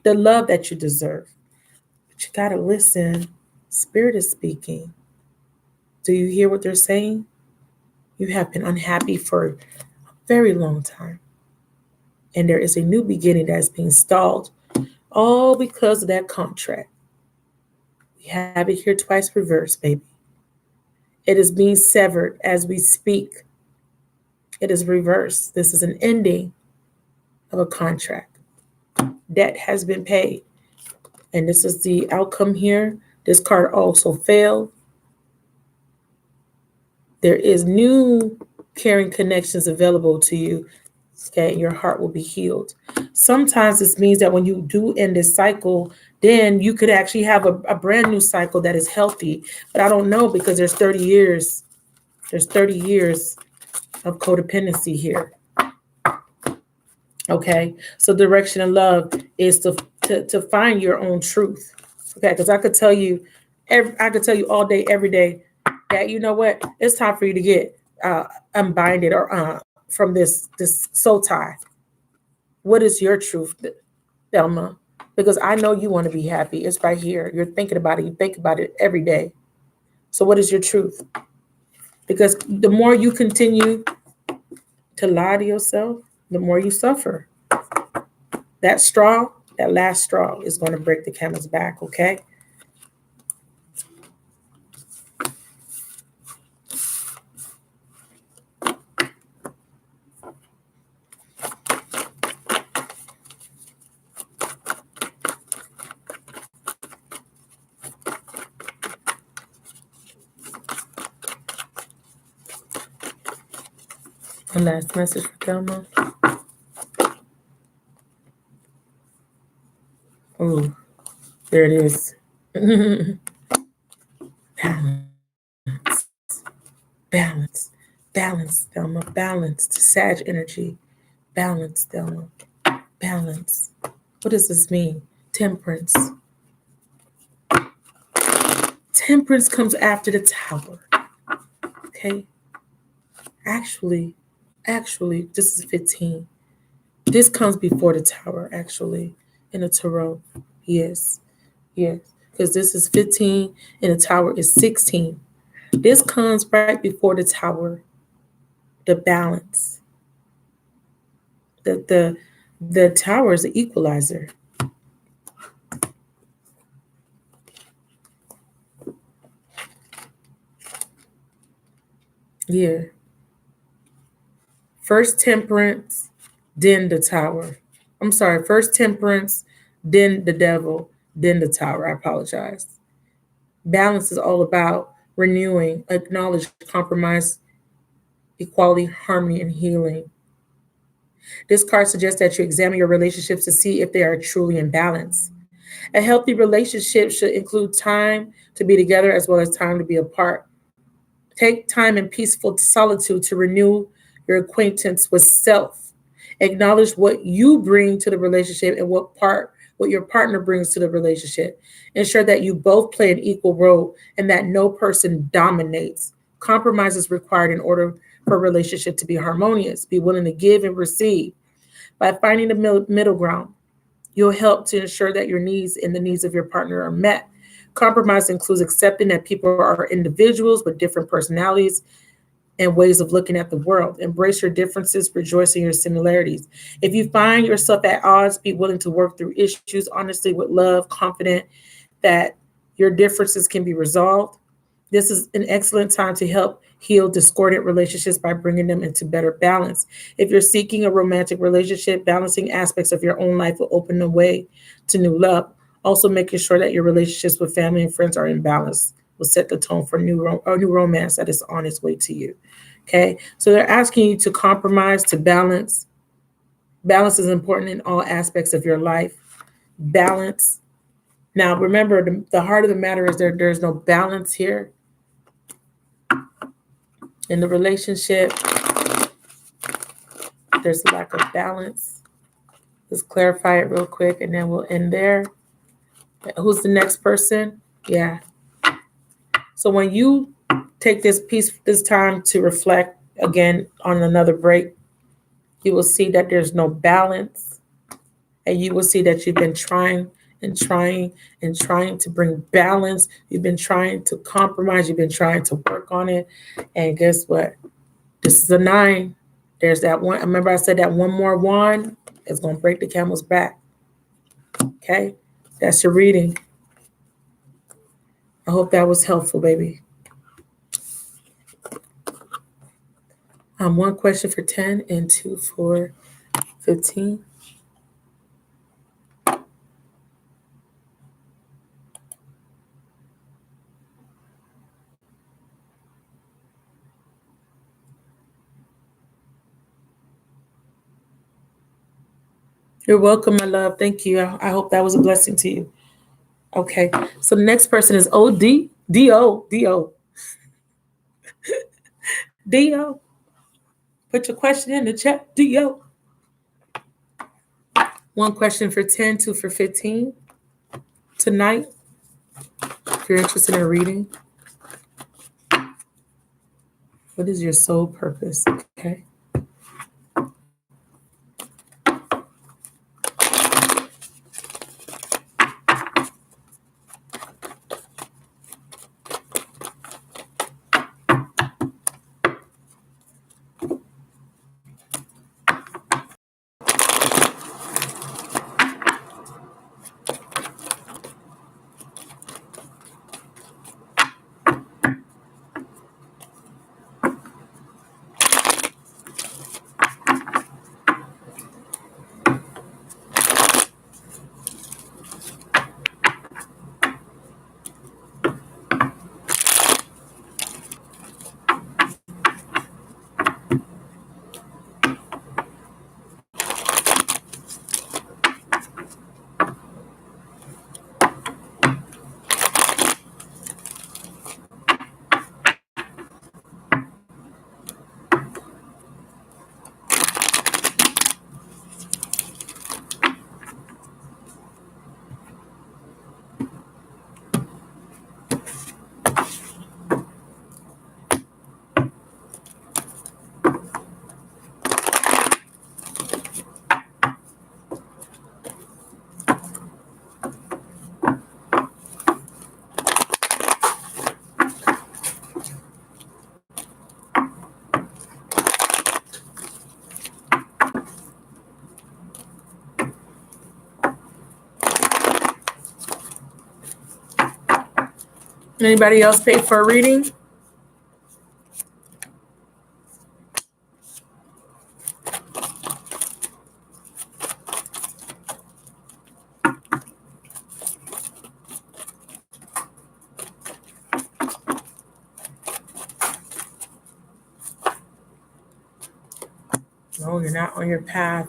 The love that you deserve. But you got to listen. Spirit is speaking. Do you hear what they're saying? You have been unhappy for a very long time. And there is a new beginning that's being stalled, all because of that contract. We have it here twice reversed, baby. It is being severed as we speak. It is reversed. This is an ending of a contract. Debt has been paid. And this is the outcome here. This card also failed. There is new caring connections available to you. Okay, your heart will be healed. Sometimes this means that when you do end this cycle, then you could actually have a brand new cycle that is healthy. But I don't know, because there's 30 years. There's 30 years of codependency here. Okay, so direction and love is to find your own truth. Okay, because I could tell you all day, every day, that you know what, it's time for you to get unbinded or from this soul tie. What is your truth, Thelma? Because I know you want to be happy. It's right here. You're thinking about it. You think about it every day. So what is your truth? Because the more you continue to lie to yourself, the more you suffer. That straw, that last straw, is going to break the camel's back, okay? One last message for Thelma. Oh, there it is. Balance, balance, Thelma, balance. Sag energy, balance, Thelma, balance. What does this mean? Temperance. Temperance comes after the tower. Okay. Actually, this is 15. This comes before the tower, actually, in the tarot. Yes. Because this is 15 and the tower is 16. This comes right before the tower. The balance. The tower is the equalizer. Yeah. First temperance, then the tower. I'm sorry, first temperance, then the devil, then the tower. I apologize. Balance is all about renewing, acknowledge, compromise, equality, harmony, and healing. This card suggests that you examine your relationships to see if they are truly in balance. A healthy relationship should include time to be together as well as time to be apart. Take time in peaceful solitude to renew your acquaintance with self. Acknowledge what you bring to the relationship and what your partner brings to the relationship. Ensure that you both play an equal role and that no person dominates. Compromise is required in order for a relationship to be harmonious. Be willing to give and receive. By finding the middle ground, you'll help to ensure that your needs and the needs of your partner are met. Compromise includes accepting that people are individuals with different personalities and ways of looking at the world. Embrace your differences, rejoice in your similarities. If you find yourself at odds, be willing to work through issues honestly with love, confident that your differences can be resolved. This is an excellent time to help heal discordant relationships by bringing them into better balance. If you're seeking a romantic relationship, balancing aspects of your own life will open the way to new love. Also, making sure that your relationships with family and friends are in balance will set the tone for new romance that is on its way to you. Okay, so they're asking you to compromise, to balance. Balance is important in all aspects of your life. Balance. Now, remember, the heart of the matter is there's no balance here in the relationship. There's a lack of balance. Let's clarify it real quick and then we'll end there. Who's the next person? Yeah. So when you take this time to reflect again on another break, you will see that there's no balance. And you will see that you've been trying and trying and trying to bring balance. You've been trying to compromise. You've been trying to work on it. And guess what? This is a 9. There's that one. Remember I said that one more wand is going to break the camel's back. Okay? That's your reading. I hope that was helpful, baby. One question for 10 and 2 for 15. You're welcome, my love. Thank you. I hope that was a blessing to you. Okay. So the next person is OD. D-O. D-O. D-O. Put your question in the chat. D-O. One question for 10, 2 for 15. Tonight, if you're interested in reading, what is your soul purpose? Okay. Anybody else pay for a reading? No, you're not on your path.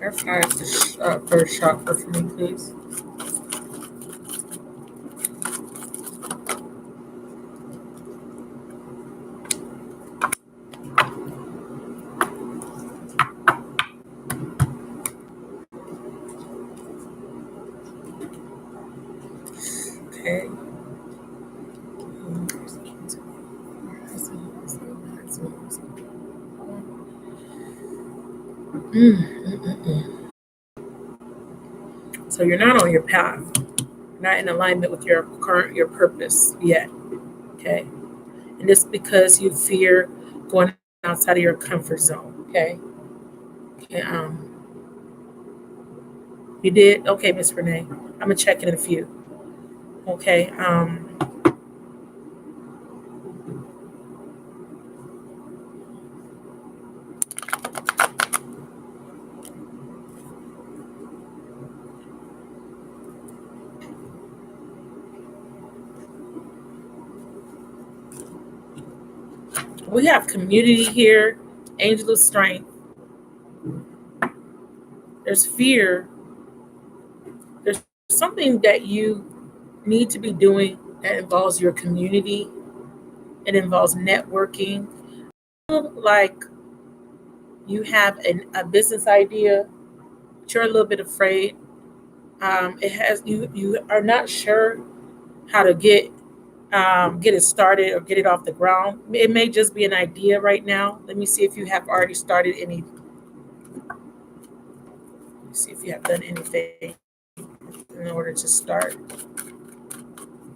Air fryer is the first chakra for me, please. Okay. So you're not on your path, not in alignment with your purpose yet. Okay. And it's because you fear going outside of your comfort zone. Okay. Okay. You did? Okay, Miss Renee. I'm gonna check in a few. Okay. We have community here, angel of strength. There's fear. There's something that you need to be doing that involves your community. It involves networking. Like you have a business idea, but you're a little bit afraid. It has you are not sure how to get it started or get it off the ground. It may just be an idea right now. Let me see if you have already started any. See if you have done anything in order to start.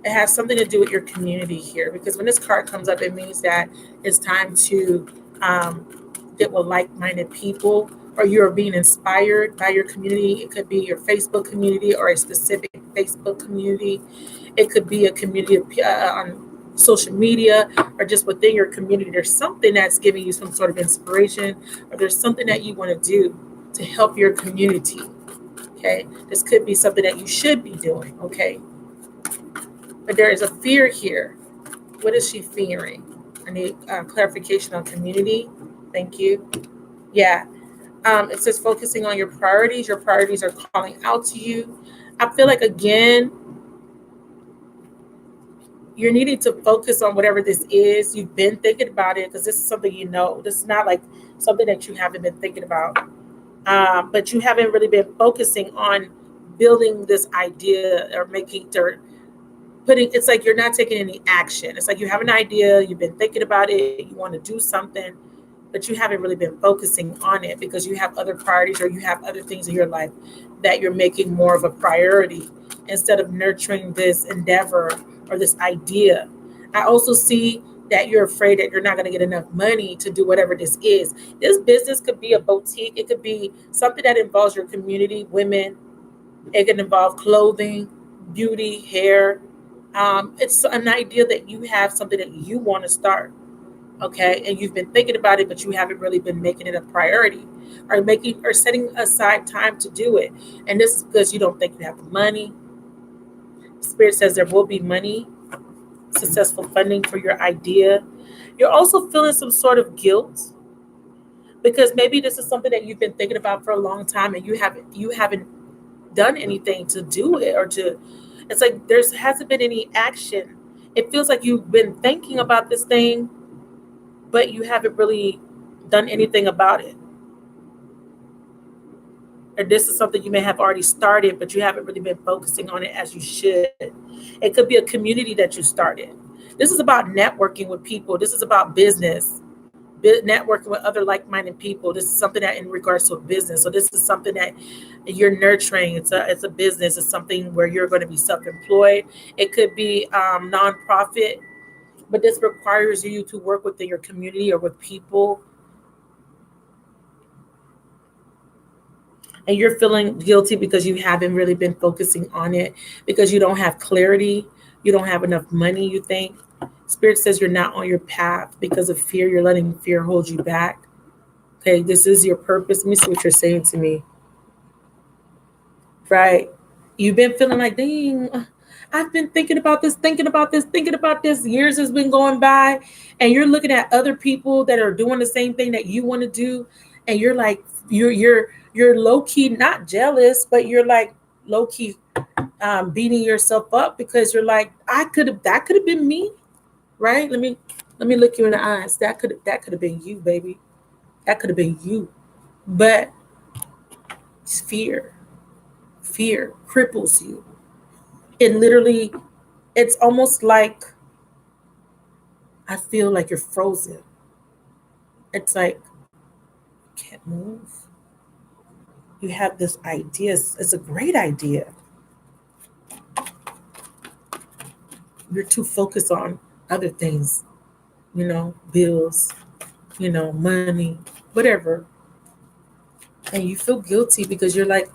It has something to do with your community here because when this card comes up, it means that it's time to um, get with like-minded people, or you're being inspired by your community. It could be your Facebook community or a specific Facebook community. It could be a community on social media or just within your community. There's something that's giving you some sort of inspiration, or there's something that you want to do to help your community. Okay, this could be something that you should be doing. Okay, but there is a fear here. What is she fearing? I need clarification on community. Thank you. Yeah. It says focusing on your priorities. Your priorities are calling out to you. I feel like, again, you're needing to focus on whatever this is. You've been thinking about it because this is something you know. This is not like something that you haven't been thinking about. But you haven't really been focusing on building this idea or putting, it's like you're not taking any action. It's like you have an idea, you've been thinking about it, you want to do something, but you haven't really been focusing on it because you have other priorities or you have other things in your life that you're making more of a priority instead of nurturing this endeavor or this idea. I also see that you're afraid that you're not going to get enough money to do whatever this is. This business could be a boutique, it could be something that involves your community, women, it can involve clothing, beauty, hair. It's an idea that you have something that you want to start, okay, and you've been thinking about it, but you haven't really been making it a priority, or making or setting aside time to do it. And this is because you don't think you have the money. Spirit says there will be money, successful funding for your idea. You're also feeling some sort of guilt because maybe this is something that you've been thinking about for a long time and you haven't done anything to do it or to, it's like there hasn't been any action. It feels like you've been thinking about this thing, but you haven't really done anything about it. Or this is something you may have already started, but you haven't really been focusing on it as you should. It could be a community that you started. This is about networking with people. This is about business, networking with other like-minded people. This is something that in regards to a business. So this is something that you're nurturing. It's a business. It's something where you're going to be self-employed. It could be nonprofit, but this requires you to work within your community or with people, and you're feeling guilty because you haven't really been focusing on it because you don't have clarity, you don't have enough money, you think. Spirit says you're not on your path because of fear. You're letting fear hold you back. Okay, this is your purpose. Let me see what you're saying to me. Right. You've been feeling like, dang, I've been thinking about this, thinking about this, thinking about this. Years has been going by, and you're looking at other people that are doing the same thing that you want to do, and you're like you're low key not jealous, but you're like low key beating yourself up because you're like, that could have been me, right? Let me look you in the eyes. That could have been you, baby. That could have been you. But it's fear cripples you. It literally, it's almost like I feel like you're frozen. It's like you can't move. You have this idea. It's a great idea. You're too focused on other things, bills, money, whatever. And you feel guilty because you're like,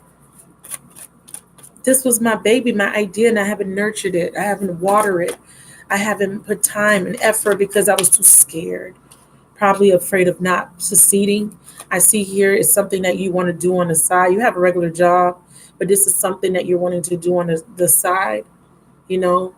this was my baby, my idea, and I haven't nurtured it. I haven't watered it. I haven't put time and effort because I was too scared, probably afraid of not succeeding. I see here is something that you want to do on the side. You have a regular job, but this is something that you're wanting to do on the side, you know,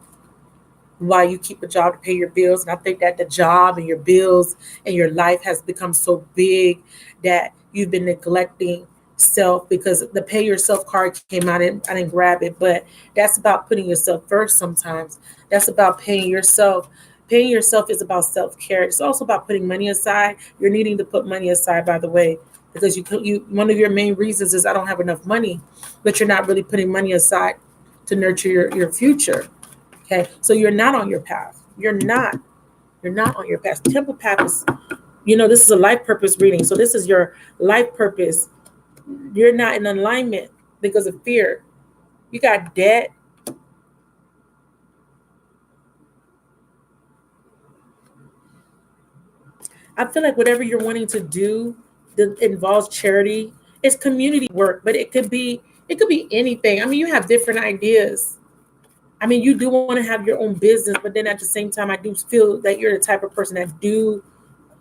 while you keep a job to pay your bills. And I think that the job and your bills and your life has become so big that you've been neglecting self because the pay yourself card came out. I didn't grab it, but that's about putting yourself first sometimes. That's about paying yourself. Paying yourself is about self-care. It's also about putting money aside. You're needing to put money aside, by the way, because you one of your main reasons is I don't have enough money, but you're not really putting money aside to nurture your future. Okay, so you're not on your path. You're not on your path. Temple path is, this is a life purpose reading. So this is your life purpose. You're not in alignment because of fear. You got debt. I feel like whatever you're wanting to do that involves charity, it's community work, but it could be anything. I mean, you have different ideas. I mean, you do want to have your own business, but then at the same time, I do feel that you're the type of person that do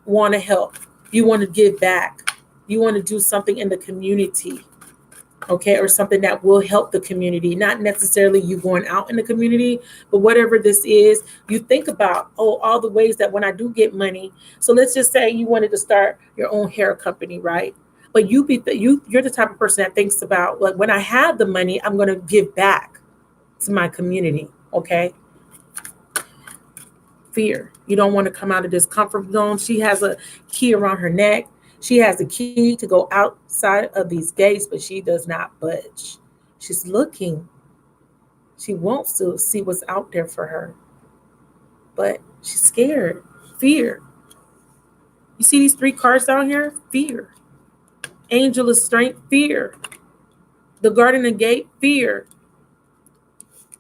want to help. You want to give back. You want to do something in the community, okay, or something that will help the community, not necessarily you going out in the community, but whatever this is, you think about, all the ways that when I do get money. So let's just say you wanted to start your own hair company, right? But you're the type of person that thinks about, like, when I have the money, I'm going to give back to my community, okay? Fear. You don't want to come out of this comfort zone. She has a key around her neck. She has a key to go outside of these gates, but she does not budge. She's looking. She wants to see what's out there for her, but she's scared. Fear. You see these three cards down here? Fear. Angel of strength, fear. The guardian of gate, fear.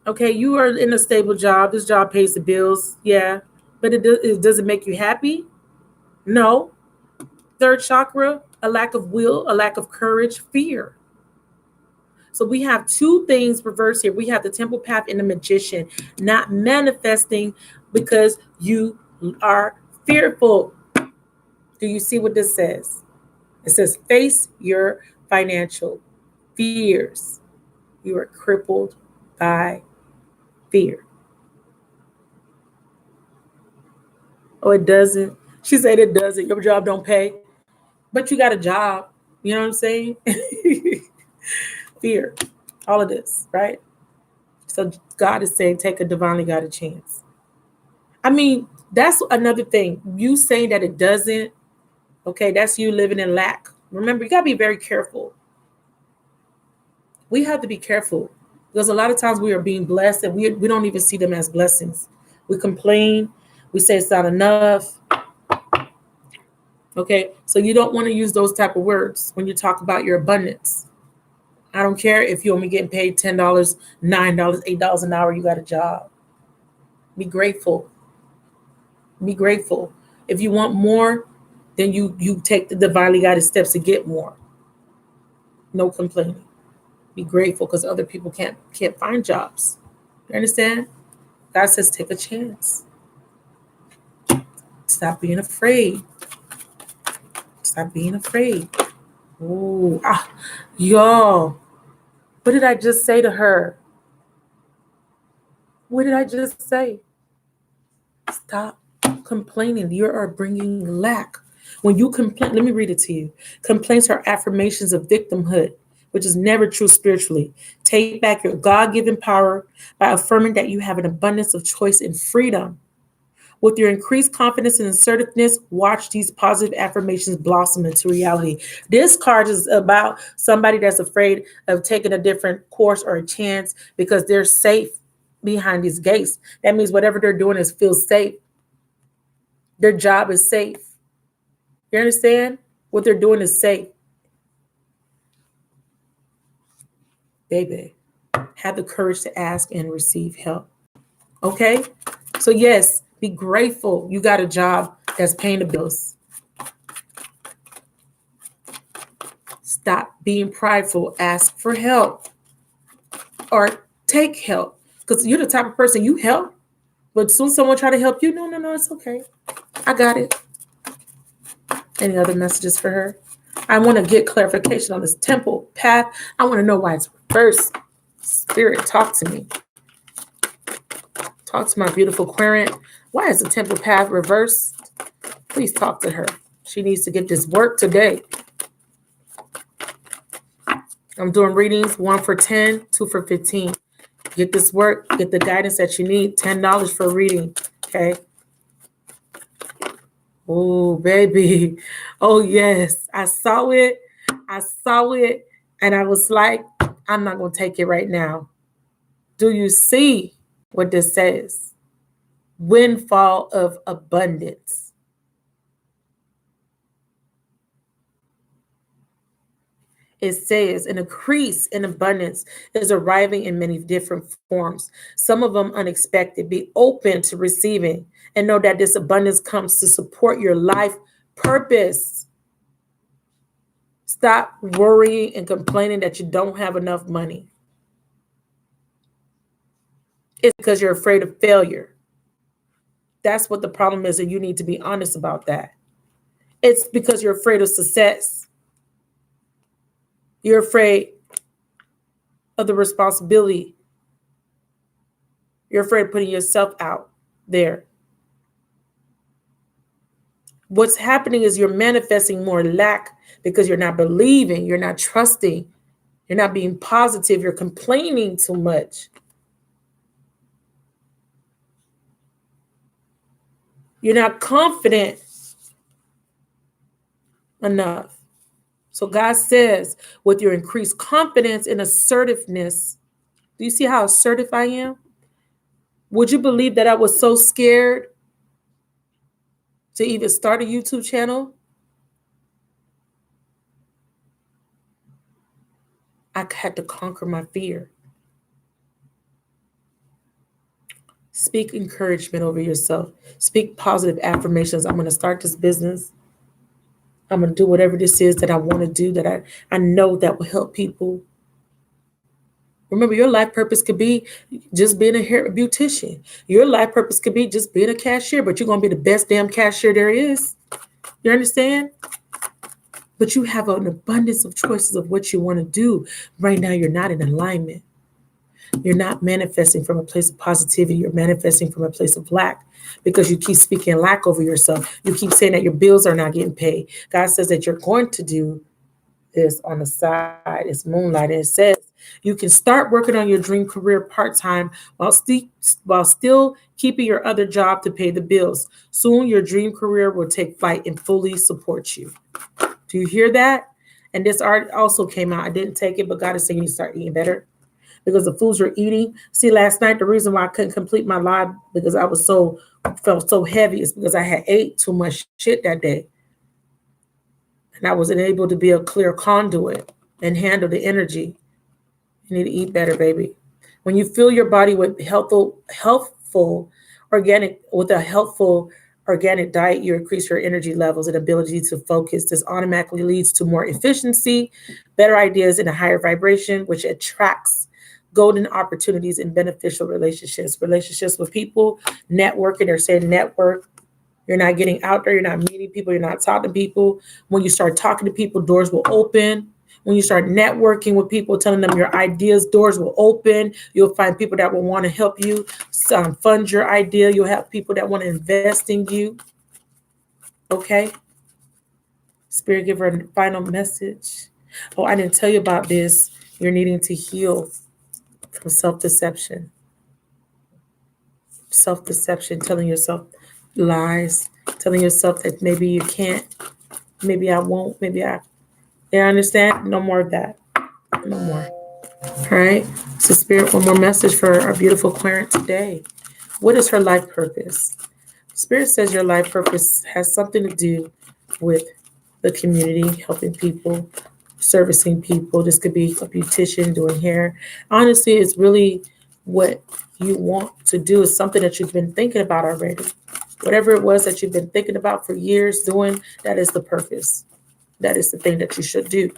Okay, you are in a stable job. This job pays the bills, yeah, but it doesn't make you happy. No. Third chakra, a lack of will, a lack of courage, fear. So we have two things reversed here. We have the temple path and the magician, not manifesting because you are fearful. Do you see what this says? It says face your financial fears. You are crippled by fear. Oh, it doesn't. She said it doesn't. Your job don't pay, but you got a job. You know what I'm saying? Fear. All of this, right? So God is saying, take a divinely guided chance. I mean, that's another thing. You saying that it doesn't, okay, that's you living in lack. Remember, you got to be very careful. We have to be careful because a lot of times we are being blessed and we don't even see them as blessings. We complain. We say it's not enough. Okay, so you don't want to use those type of words when you talk about your abundance. I don't care if you're only getting paid $10, $9, $8 an hour, you got a job. Be grateful. Be grateful. If you want more, then you take the divinely guided steps to get more. No complaining. Be grateful because other people can't find jobs. You understand? God says take a chance. Stop being afraid. Stop being afraid. Ooh, y'all. What did I just say to her? What did I just say? Stop complaining. You are bringing lack. When you complain, let me read it to you. Complaints are affirmations of victimhood, which is never true spiritually. Take back your God given power by affirming that you have an abundance of choice and freedom. With your increased confidence and assertiveness, watch these positive affirmations blossom into reality. This card is about somebody that's afraid of taking a different course or a chance because they're safe behind these gates. That means whatever they're doing is feel safe. Their job is safe. You understand? What they're doing is safe. Baby, have the courage to ask and receive help. Okay? So, yes, be grateful you got a job that's paying the bills. Stop being prideful. Ask for help or take help. Because you're the type of person you help, but soon someone try to help you. No, it's okay. I got it. Any other messages for her? I want to get clarification on this temple path. I want to know why it's reversed. Spirit, talk to me. Talk to my beautiful querent. Why is the temple path reversed? Please talk to her. She needs to get this work today. I'm doing readings 1 for 10, 2 for 15. Get this work, get the guidance that you need. $10 for a reading. Okay. Oh, baby. Oh, yes. I saw it. And I was like, I'm not going to take it right now. Do you see what this says? Windfall of abundance. It says an increase in abundance is arriving in many different forms, some of them unexpected. Be open to receiving and know that this abundance comes to support your life purpose. Stop worrying and complaining that you don't have enough money. It's because you're afraid of failure. That's what the problem is, and you need to be honest about that. It's because you're afraid of success. You're afraid of the responsibility. You're afraid of putting yourself out there. What's happening is you're manifesting more lack because you're not believing, you're not trusting, you're not being positive, you're complaining too much. You're not confident enough. So God says, with your increased confidence and assertiveness, do you see how assertive I am? Would you believe that I was so scared to even start a YouTube channel? I had to conquer my fear. Speak encouragement over yourself. Speak positive affirmations. I'm going to start this business. I'm going to do whatever this is that I want to do, that I know that will help people. Remember, your life purpose could be just being a hair beautician. Your life purpose could be just being a cashier, but you're going to be the best damn cashier there is. You understand? But you have an abundance of choices of what you want to do. Right now, you're not in alignment. You're not manifesting from a place of positivity. You're manifesting from a place of lack because you keep speaking lack over yourself. You keep saying that your bills are not getting paid. God says that you're going to do this on the side. It's moonlight. And it says you can start working on your dream career part-time while still keeping your other job to pay the bills. Soon your dream career will take flight and fully support you. Do you hear that? And this art also came out. I didn't take it, but God is saying you need to start eating better. Because the foods you're eating. See, last night, the reason why I couldn't complete my live because I felt so heavy is because I had ate too much shit that day. And I wasn't able to be a clear conduit and handle the energy. You need to eat better, baby. When you fill your body with a healthful organic diet, you increase your energy levels and ability to focus. This automatically leads to more efficiency, better ideas, and a higher vibration, which attracts golden opportunities and beneficial relationships with people, networking. They're saying network. You're not getting out there. You're not meeting people. You're not talking to people. When you start talking to people, doors will open. When you start networking with people, telling them your ideas, doors will open. You'll find people that will want to help you fund your idea. You'll have people that want to invest in you. Okay? Spirit, give her a final message. Oh, I didn't tell you about this. You're needing to heal from self deception, telling yourself lies, telling yourself that maybe you can't, maybe I won't, maybe I. You understand? No more of that. No more. All right. So, Spirit, one more message for our beautiful Clarence today. What is her life purpose? Spirit says your life purpose has something to do with the community, helping people, servicing people. This could be a beautician, doing hair. Honestly, it's really what you want to do. Is something that you've been thinking about already. Whatever it was that you've been thinking about for years doing, that is the purpose. That is the thing that you should do.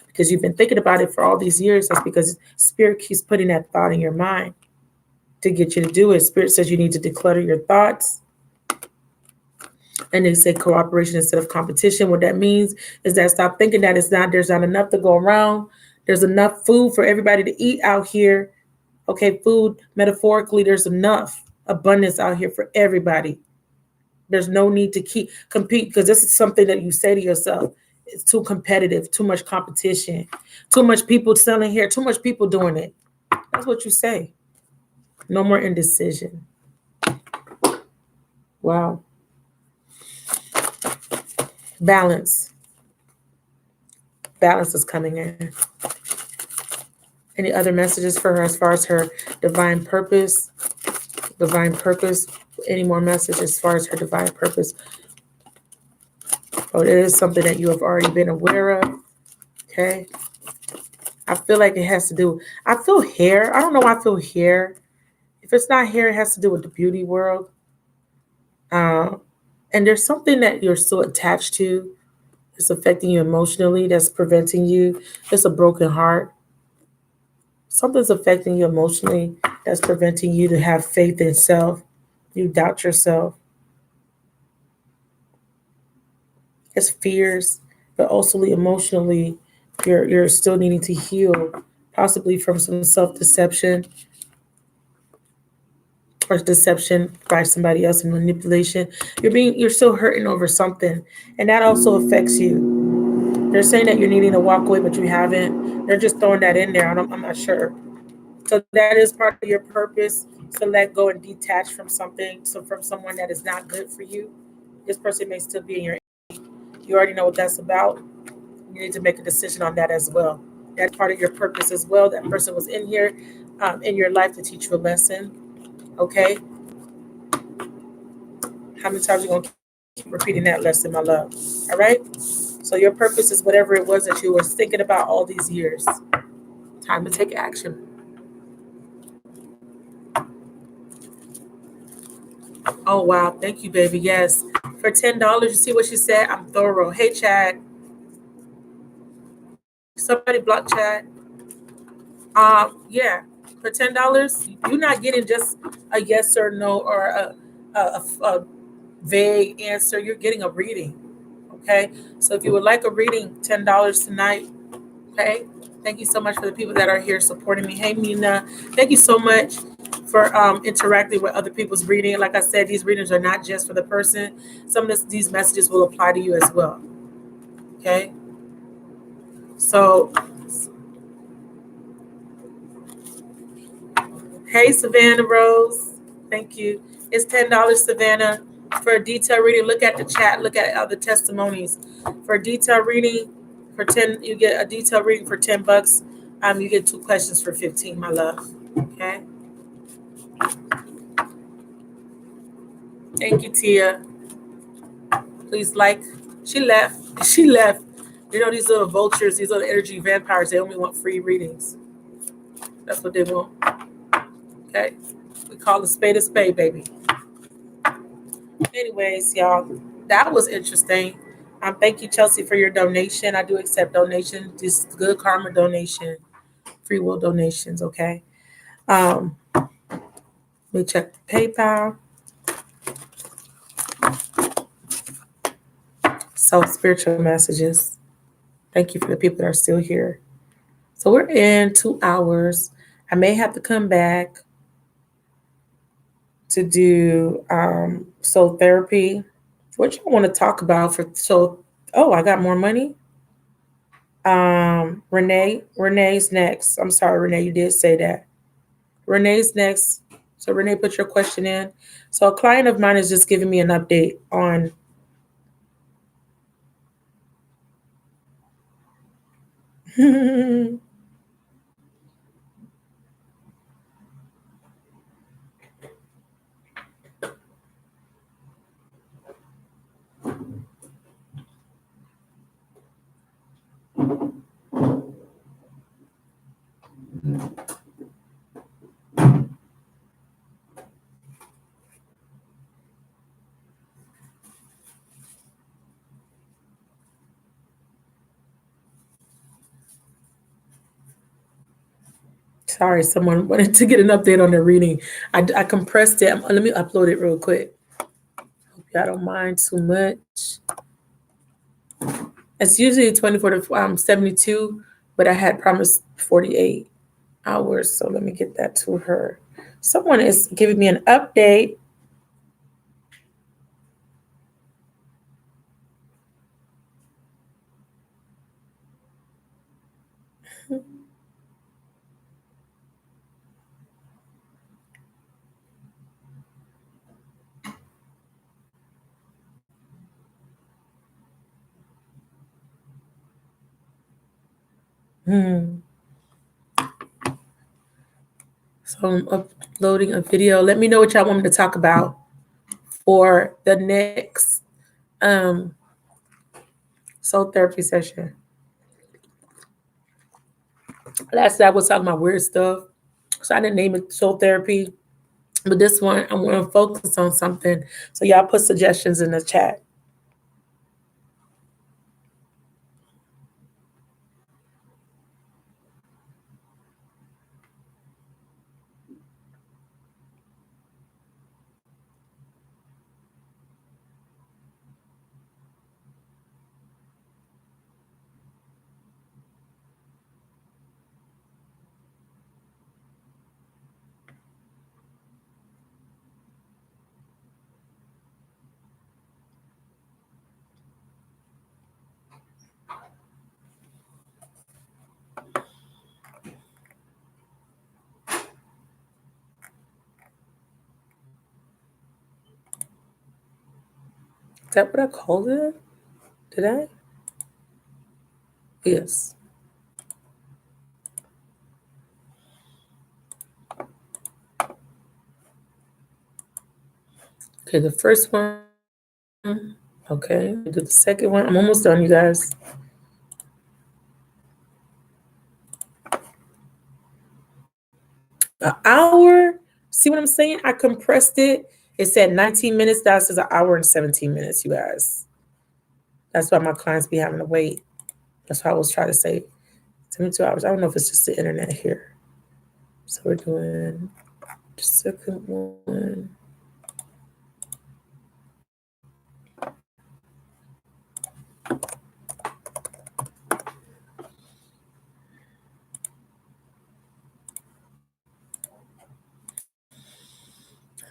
Because you've been thinking about it for all these years. That's because Spirit keeps putting that thought in your mind to get you to do it. Spirit says you need to declutter your thoughts. And they say cooperation instead of competition. What that means is that stop thinking that there's not enough to go around. There's enough food for everybody to eat out here. Okay, food, metaphorically, there's enough abundance out here for everybody. There's no need to keep compete because this is something that you say to yourself. It's too competitive, too much competition, too much people selling here, too much people doing it. That's what you say. No more indecision. Wow. Balance. Balance is coming in. Any other messages for her as far as her divine purpose? Divine purpose. Any more messages as far as her divine purpose? Oh, it is something that you have already been aware of. Okay. I feel like it has to do. I feel hair. I don't know why I feel hair. If it's not hair, it has to do with the beauty world. Uh, and there's something that you're still attached to. It's affecting you emotionally. That's preventing you. It's a broken heart. Something's affecting you emotionally. That's preventing you to have faith in self. You doubt yourself. It's fears, but also emotionally, you're still needing to heal, possibly from some self deception or deception by somebody else and manipulation. You're still hurting over something, and that also affects you. They're saying that you're needing to walk away, but you haven't. They're just throwing that in there. I'm not sure. So that is part of your purpose to let go and detach from something, so from someone that is not good for you. This person may still be in your. You already know what that's about. You need to make a decision on that as well. That's part of your purpose as well. That person was in here, in your life to teach you a lesson. Okay. How many times are you gonna keep repeating that lesson, my love? All right. So your purpose is whatever it was that you were thinking about all these years. Time to take action. Oh wow, thank you, baby. Yes. For $10, you see what she said? I'm thorough. Hey Chad. Somebody block Chad. Yeah. For $10, you're not getting just a yes or no or a vague answer. You're getting a reading. Okay. So if you would like a reading, $10 tonight. Okay. Thank you so much for the people that are here supporting me. Hey Mina, thank you so much for interacting with other people's reading. Like I said, these readings are not just for the person. Some of these messages will apply to you as well. Okay. So, hey Savannah Rose, thank you. It's $10, Savannah, for a detailed reading. Look at the chat. Look at other testimonies. For a detailed reading, for 10, you get a detailed reading for $10. You get 2 questions for 15, my love. Okay. Thank you, Tia. Please like. She left. She left. You know, these little vultures, these little energy vampires, they only want free readings. That's what they want. Okay. We call a spade, baby. Anyways, y'all, that was interesting. Thank you, Chelsea, for your donation. I do accept donations. This good karma donation, free will donations. Okay. Let me check PayPal. So spiritual messages. Thank you for the people that are still here. So we're in 2 hours. I may have to come back to do soul therapy. What you want to talk about for soul Oh, I got more money. Renee's next. I'm sorry, Renee, you did say that. Renee's next. So Renee, put your question in. So a client of mine is just giving me an update on. Sorry, someone wanted to get an update on their reading. I compressed it. Let me upload it real quick. Hope y'all don't mind too much. It's usually 24 to 72, but I had promised 48 hours. So let me get that to her. Someone is giving me an update. Hmm. So I'm uploading a video. Let me know what y'all want me to talk about for the next um, soul therapy session. Last time I was talking about weird stuff, so I didn't name it soul therapy. But this one, I want to focus on something. So y'all put suggestions in the chat. Is that what I called it? Did I? Yes. Okay, the first one. Okay, do the second one. I'm almost done, you guys. An hour. See what I'm saying? I compressed it. It said 19 minutes. That says an hour and 17 minutes, you guys. That's why my clients be having to wait. That's why I was trying to say 72 hours. I don't know if it's just the internet here. So we're doing the second one.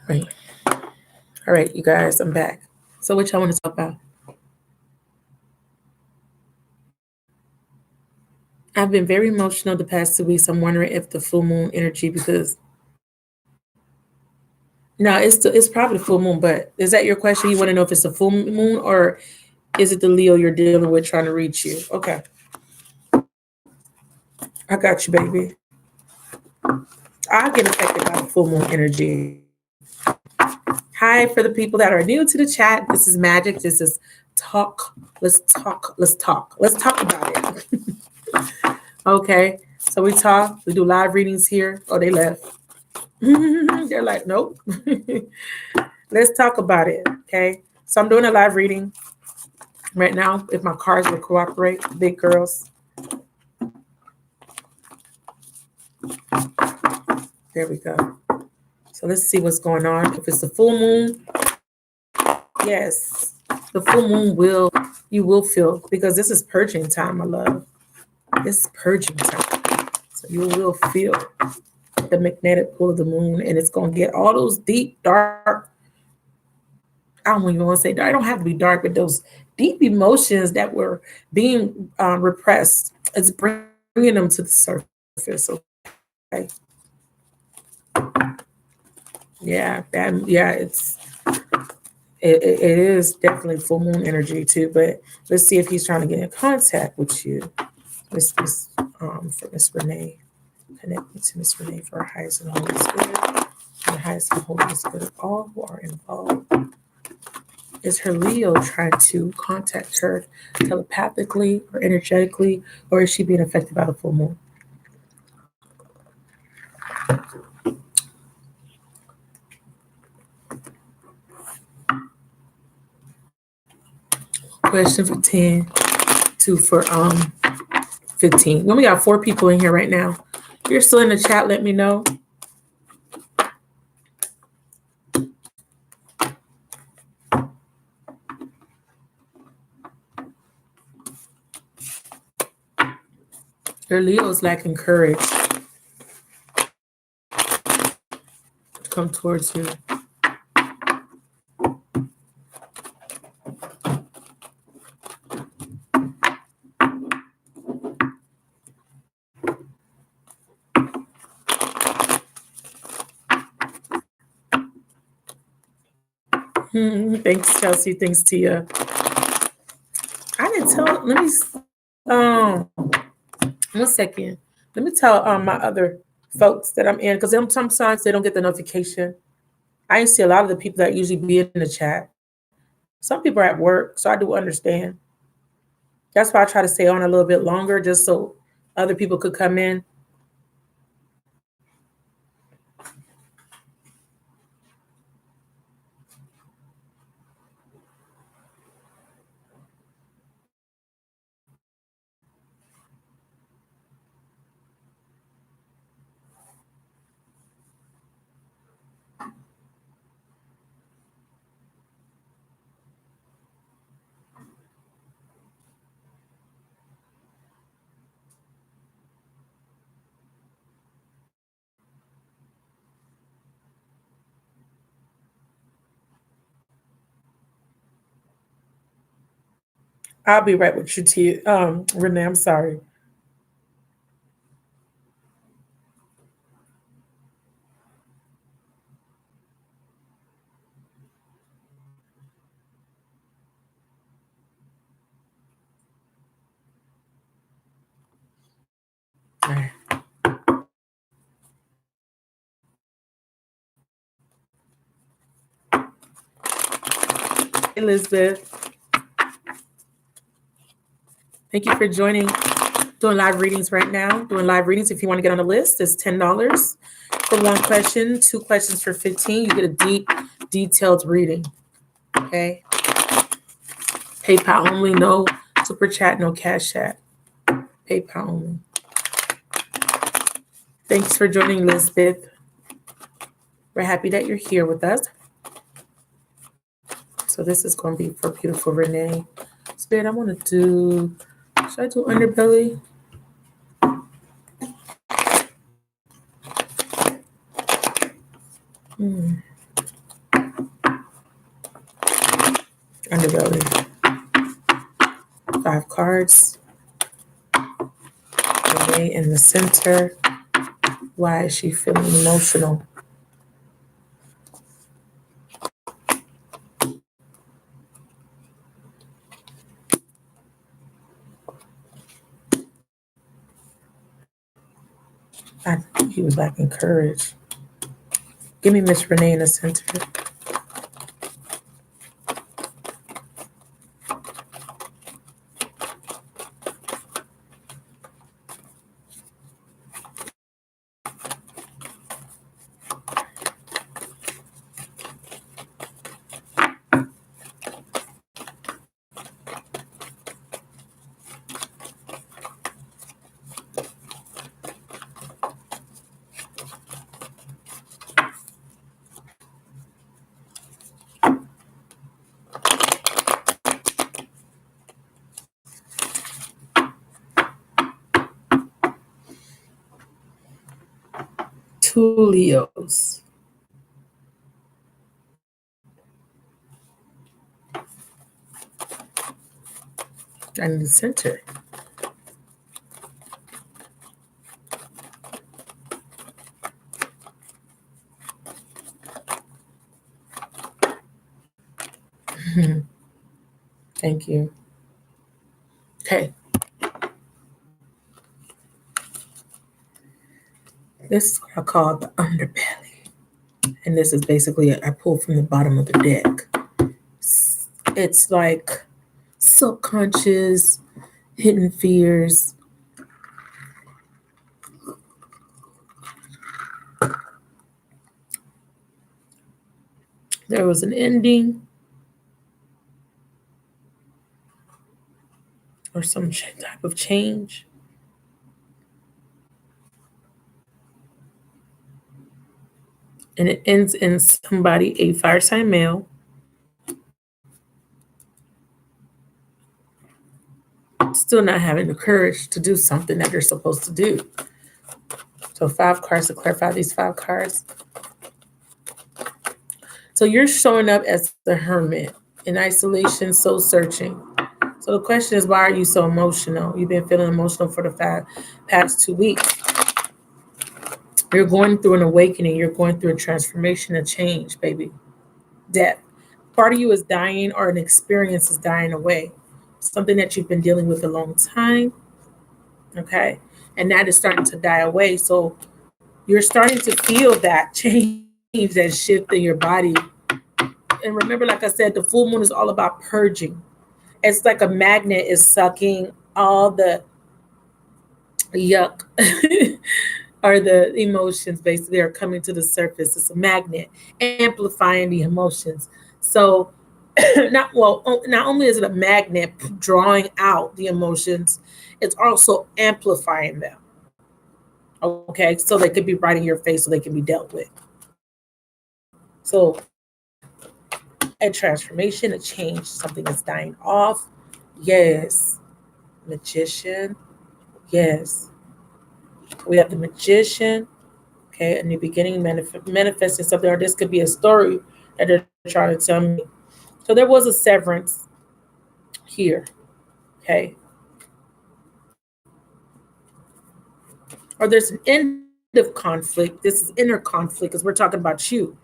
Right. All right, you guys, I'm back. So what y'all want to talk about? I've been very emotional the past 2 weeks. I'm wondering if the full moon energy, because no, it's probably the full moon, but is that your question? You want to know if it's a full moon or is it the Leo you're dealing with trying to reach you? Okay. I got you, baby. I get affected by the full moon energy. Hi, for the people that are new to the chat. This is Magic. This is talk. Let's talk. Let's talk. Let's talk about it. Okay. So we talk. We do live readings here. Oh, they left. They're like, nope. Let's talk about it. Okay. So I'm doing a live reading right now. If my cards will cooperate, big girls. There we go. So let's see what's going on. If it's a full moon, yes, the full moon you will feel, because this is purging time, my love. This is purging time. So you will feel the magnetic pull of the moon, and it's going to get all those deep, dark I don't even want to say dark. I don't have to be dark, but those deep emotions that were being repressed, it's bringing them to the surface. Okay. Yeah, it is definitely full moon energy too. But let's see if he's trying to get in contact with you, for Miss Renee. Connect me to Miss Renee for our highest and holy spirit, and the highest and holy spirit of all who are involved. Is her Leo trying to contact her telepathically or energetically, or is she being affected by the full moon? Question for 10, two for 15. We only got 4 people in here right now. If you're still in the chat, let me know. Your Leo's lacking courage to come towards you. Thanks, Chelsea. Thanks, Tia. I didn't tell. Let me. Um, 1 second. Let me tell my other folks that I'm in, because sometimes they don't get the notification. I see a lot of the people that usually be in the chat. Some people are at work, so I do understand. That's why I try to stay on a little bit longer, just so other people could come in. I'll be right with you, T. Renee. I'm sorry. All right. Elizabeth, thank you for joining. Doing live readings right now. Doing live readings. If you want to get on the list, it's $10 for 1 question. 2 questions for 15. You get a deep, detailed reading. Okay. PayPal only. No super chat. No cash chat. PayPal only. Thanks for joining, Elizabeth. We're happy that you're here with us. So this is going to be for beautiful Renee. Spirit, I want to do, should I do underbelly? Underbelly. 5 cards. Renee in the center. Why is she feeling emotional? I think he was lacking courage. Give me Miss Renee in the center. Two Leos. And the center. Thank you. Okay. This is what I call the underbelly. And this is basically, I pulled from the bottom of the deck. It's like subconscious, hidden fears. There was an ending or some type of change. And it ends in somebody, a fire sign male, still not having the courage to do something that they're supposed to do. So 5 cards to clarify these 5 cards. So you're showing up as the hermit in isolation, soul searching. So the question is, why are you so emotional? You've been feeling emotional for the past 2 weeks. You're going through an awakening. You're going through a transformation, a change, baby. Death. Part of you is dying, or an experience is dying away. Something that you've been dealing with a long time. Okay. And that is starting to die away. So you're starting to feel that change, that shift in your body. And remember, like I said, the full moon is all about purging. It's like a magnet is sucking all the yuck or the emotions basically are coming to the surface. It's a magnet amplifying the emotions. So not only is it a magnet drawing out the emotions, it's also amplifying them. Okay, so they could be right in your face, so they can be dealt with. So a transformation, a change, something is dying off. Yes. Magician. Yes. We have the magician. Okay, a new beginning, manifesting something, or this could be a story that they're trying to tell me. So there was a severance here. Okay. Or there's an end of conflict. This is inner conflict because we're talking about you.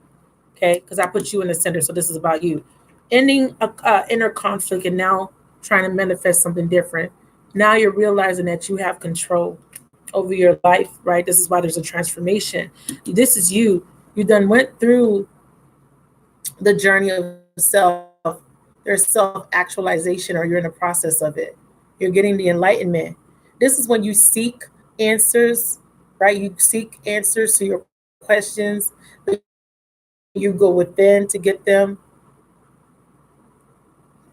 Okay, because I put you in the center, so this is about you. Ending a inner conflict and now trying to manifest something different. Now you're realizing that you have control over your life, right? This is why there's a transformation. This is you. You done went through the journey of self. There's self-actualization, or you're in the process of it. You're getting the enlightenment. This is when you seek answers, right? You seek answers to your questions. You go within to get them.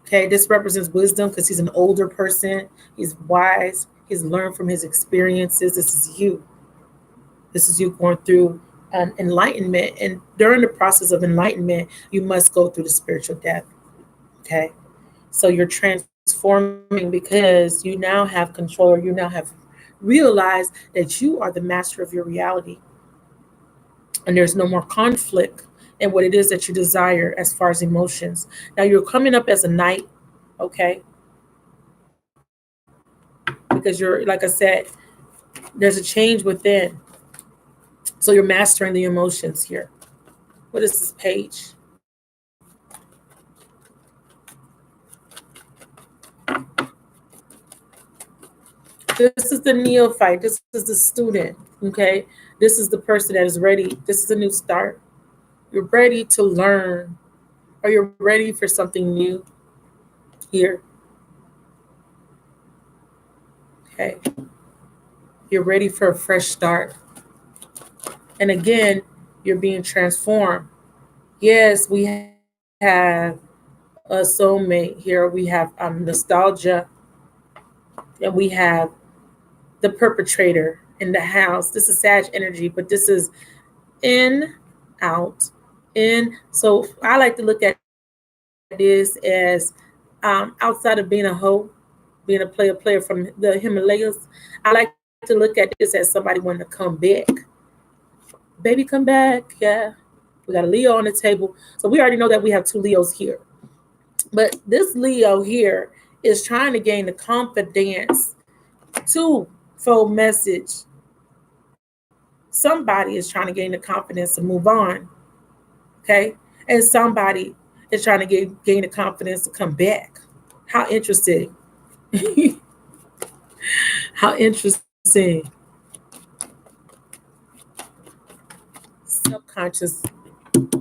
Okay, this represents wisdom because he's an older person. He's wise. He's learned from his experiences. This is you. This is you going through an enlightenment. And during the process of enlightenment, you must go through the spiritual death. Okay. So you're transforming because you now have control, or you now have realized that you are the master of your reality. And there's no more conflict in what it is that you desire as far as emotions. Now you're coming up as a knight, okay? Because you're, like I said, there's a change within. So you're mastering the emotions here. What is this page? This is the neophyte. This is the student, okay? This is the person that is ready. This is a new start. You're ready to learn, or you're ready for something new here. Okay. You're ready for a fresh start. And again, you're being transformed. Yes, we have a soulmate here. We have nostalgia, and we have the perpetrator in the house. This is Sag energy, but this is in, out, in. So I like to look at this as outside of being a hoe, being a player from the Himalayas. I like to look at this as somebody wanting to come back. Baby, come back. Yeah. We got a Leo on the table. So we already know that we have 2 Leos here. But this Leo here is trying to gain the confidence to fold message. Somebody is trying to gain the confidence to move on. Okay. And somebody is trying to gain the confidence to come back. How interesting. How interesting. Subconscious,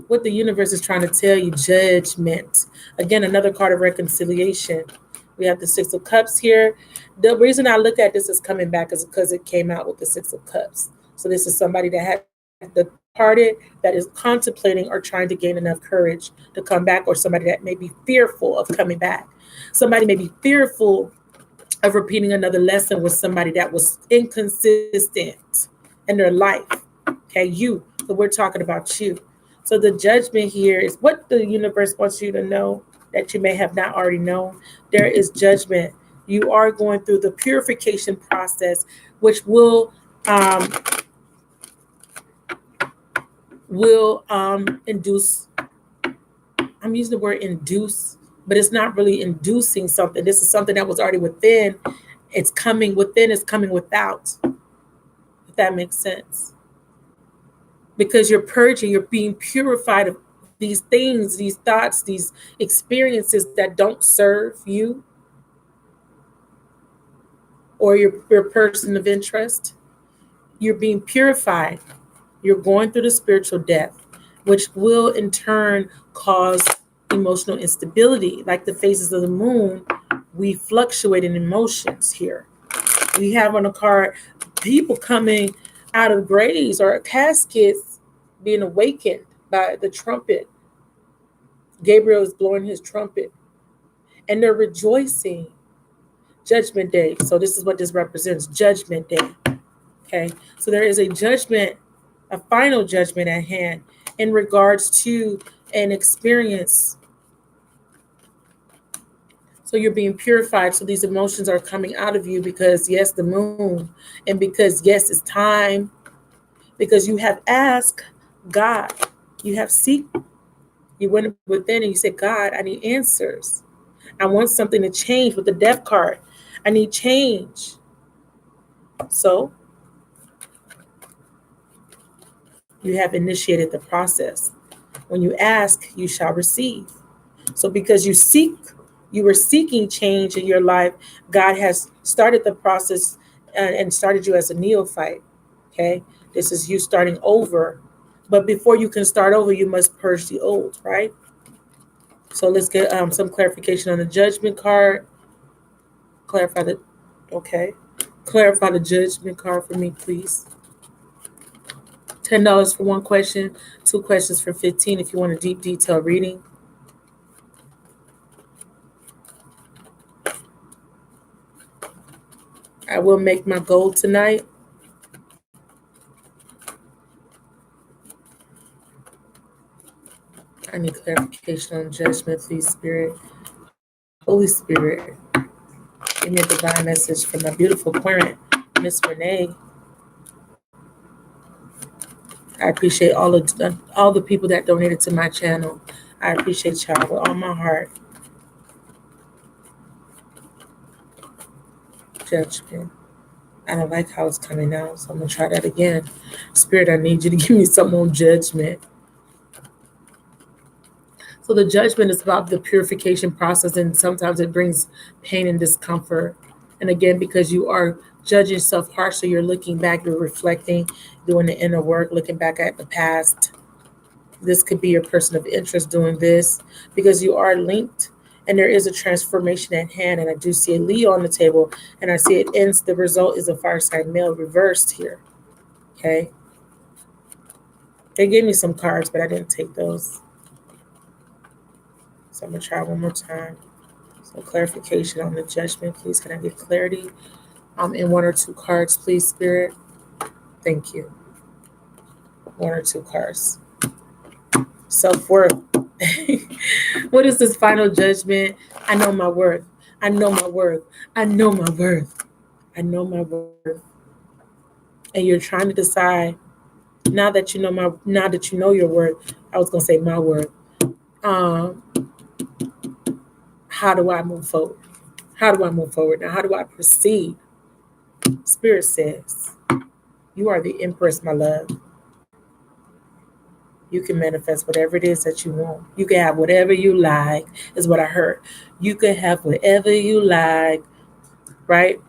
what the universe is trying to tell you, judgment. Again, another card of reconciliation. We have the Six of Cups here. The reason I look at this is coming back is because it came out with the Six of Cups. So this is somebody that had departed, that is contemplating or trying to gain enough courage to come back, or somebody that may be fearful of coming back. Somebody may be fearful of repeating another lesson with somebody that was inconsistent in their life. Okay, you. So we're talking about you. So the judgment here is what the universe wants you to know that you may have not already known. There is judgment. You are going through the purification process, which um, will induce. I'm using the word induce, but it's not really inducing something. This is something that was already within. It's coming within. It's coming without. If that makes sense. Because you're purging, you're being purified of these things, these thoughts, these experiences that don't serve you or your person of interest. You're being purified. You're going through the spiritual death, which will in turn cause emotional instability. Like the phases of the moon, we fluctuate in emotions here. We have on a card people coming out of graves or caskets being awakened by the trumpet. Gabriel is blowing his trumpet and they're rejoicing. Judgment Day. So this is what this represents, Judgment Day. Okay. So there is a judgment, a final judgment at hand in regards to an experience. So you're being purified. So these emotions are coming out of you because, yes, the moon, and because, yes, it's time, because you have asked God, you have seek, you went within and you said, God, I need answers. I want something to change with the death card. I need change. So you have initiated the process. When you ask, you shall receive. So because you were seeking change in your life, God has started the process and started you as a neophyte. Okay. This is you starting over. But before you can start over, you must purge the old, right? So let's get some clarification on the judgment card. Okay. Clarify the judgment card for me, please. $10 for one question, two questions for 15 if you want a deep detail reading. I will make my goal tonight. I need clarification on judgment, please, Spirit. Holy Spirit, give me a divine message from my beautiful parent, Miss Renee. I appreciate all the people that donated to my channel. I appreciate y'all with all my heart. Judgment. I don't like how it's coming out, so I'm going to try that again. Spirit, I need you to give me some more judgment. So the judgment is about the purification process, and sometimes it brings pain and discomfort. And again, because you are judging yourself harshly, you're looking back, you're reflecting, doing the inner work, looking back at the past. This could be your person of interest doing this because you are linked and there is a transformation at hand. And I do see a Leo on the table and I see it ends. The result is a fire sign male reversed here. Okay. They gave me some cards, but I didn't take those. So I'm going to try one more time. So clarification on the judgment, please. Can I get clarity in one or two cards, please, Spirit? Thank you. One or two cards. Self-worth. What is this final judgment? I know my worth. I know my worth. I know my worth. I know my worth. And you're trying to decide now that you know your worth. I was gonna say my worth. How do I move forward? How do I move forward now? How do I proceed? Spirit says, you are the empress, my love. You can manifest whatever it is that you want. You can have whatever you like, is what I heard. You can have whatever you like, right?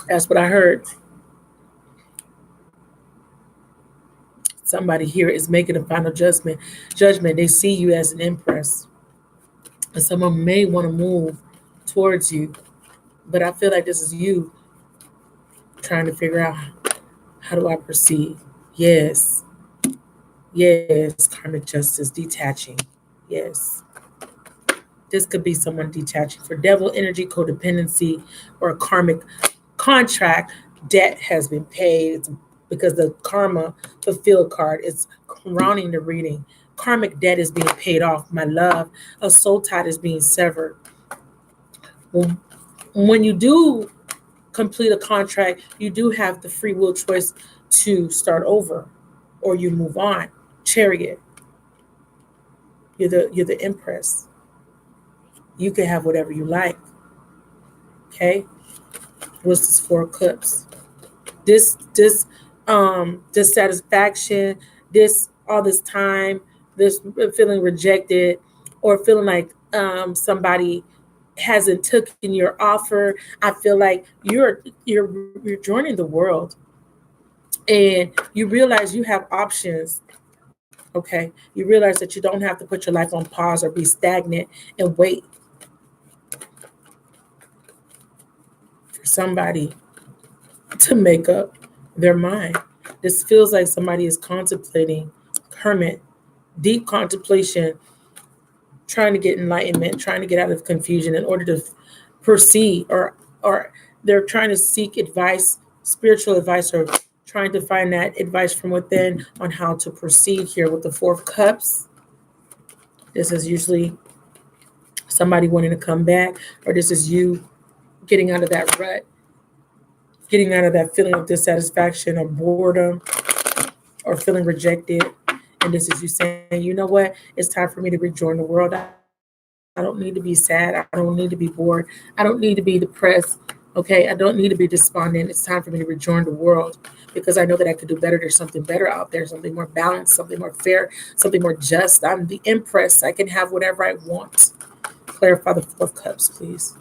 That's what I heard. Somebody here is making a final judgment. Judgment. They see you as an empress, and someone may want to move towards you, but I feel like this is you trying to figure out, how do I proceed? Yes, yes, karmic justice, detaching. Yes, this could be someone detaching for devil energy, codependency, or a karmic contract. Debt has been paid. It's because the karma fulfilled card is rounding the reading. Karmic debt is being paid off. My love, a soul tie is being severed. When you do complete a contract, you do have the free will choice to start over, or you move on. Chariot, you're the empress. You can have whatever you like. Okay, what's this Four of Cups? This dissatisfaction, this all this time, this feeling rejected, or feeling like somebody hasn't taken your offer. I feel like you're joining the world, and you realize you have options. Okay, you realize that you don't have to put your life on pause or be stagnant and wait for somebody to make up their mind. This feels like somebody is contemplating, hermit, deep contemplation, trying to get enlightenment, trying to get out of confusion in order to proceed, or they're trying to seek advice, spiritual advice, or trying to find that advice from within on how to proceed here with the Four of Cups. This is usually somebody wanting to come back, or this is you getting out of that rut, getting out of that feeling of dissatisfaction or boredom or feeling rejected. And this is you saying, you know what? It's time for me to rejoin the world. I don't need to be sad. I don't need to be bored. I don't need to be depressed. Okay. I don't need to be despondent. It's time for me to rejoin the world because I know that I could do better. There's something better out there, something more balanced, something more fair, something more just. I'm the empress. I can have whatever I want. Clarify the Four of Cups, please.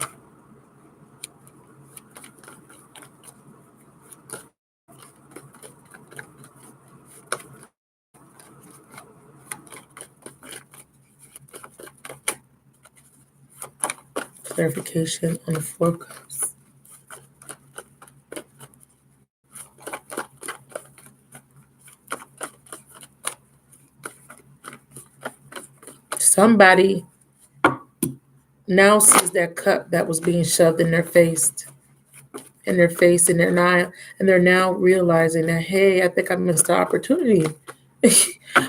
Clarification on the Four of Cups. Somebody now sees that cup that was being shoved in their eye, and they're now realizing that, hey, I think I missed the opportunity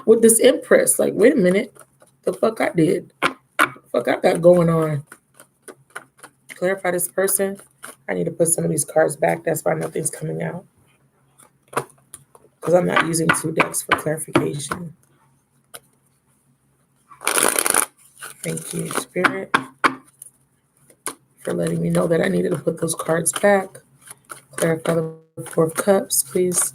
with this empress. Like, wait a minute, the fuck I did, the fuck I got going on. Clarify this person. I need to put some of these cards back. That's why nothing's coming out, because I'm not using two decks for clarification. Thank you, Spirit, for letting me know that I needed to put those cards back. Clarify the Four of Cups, please.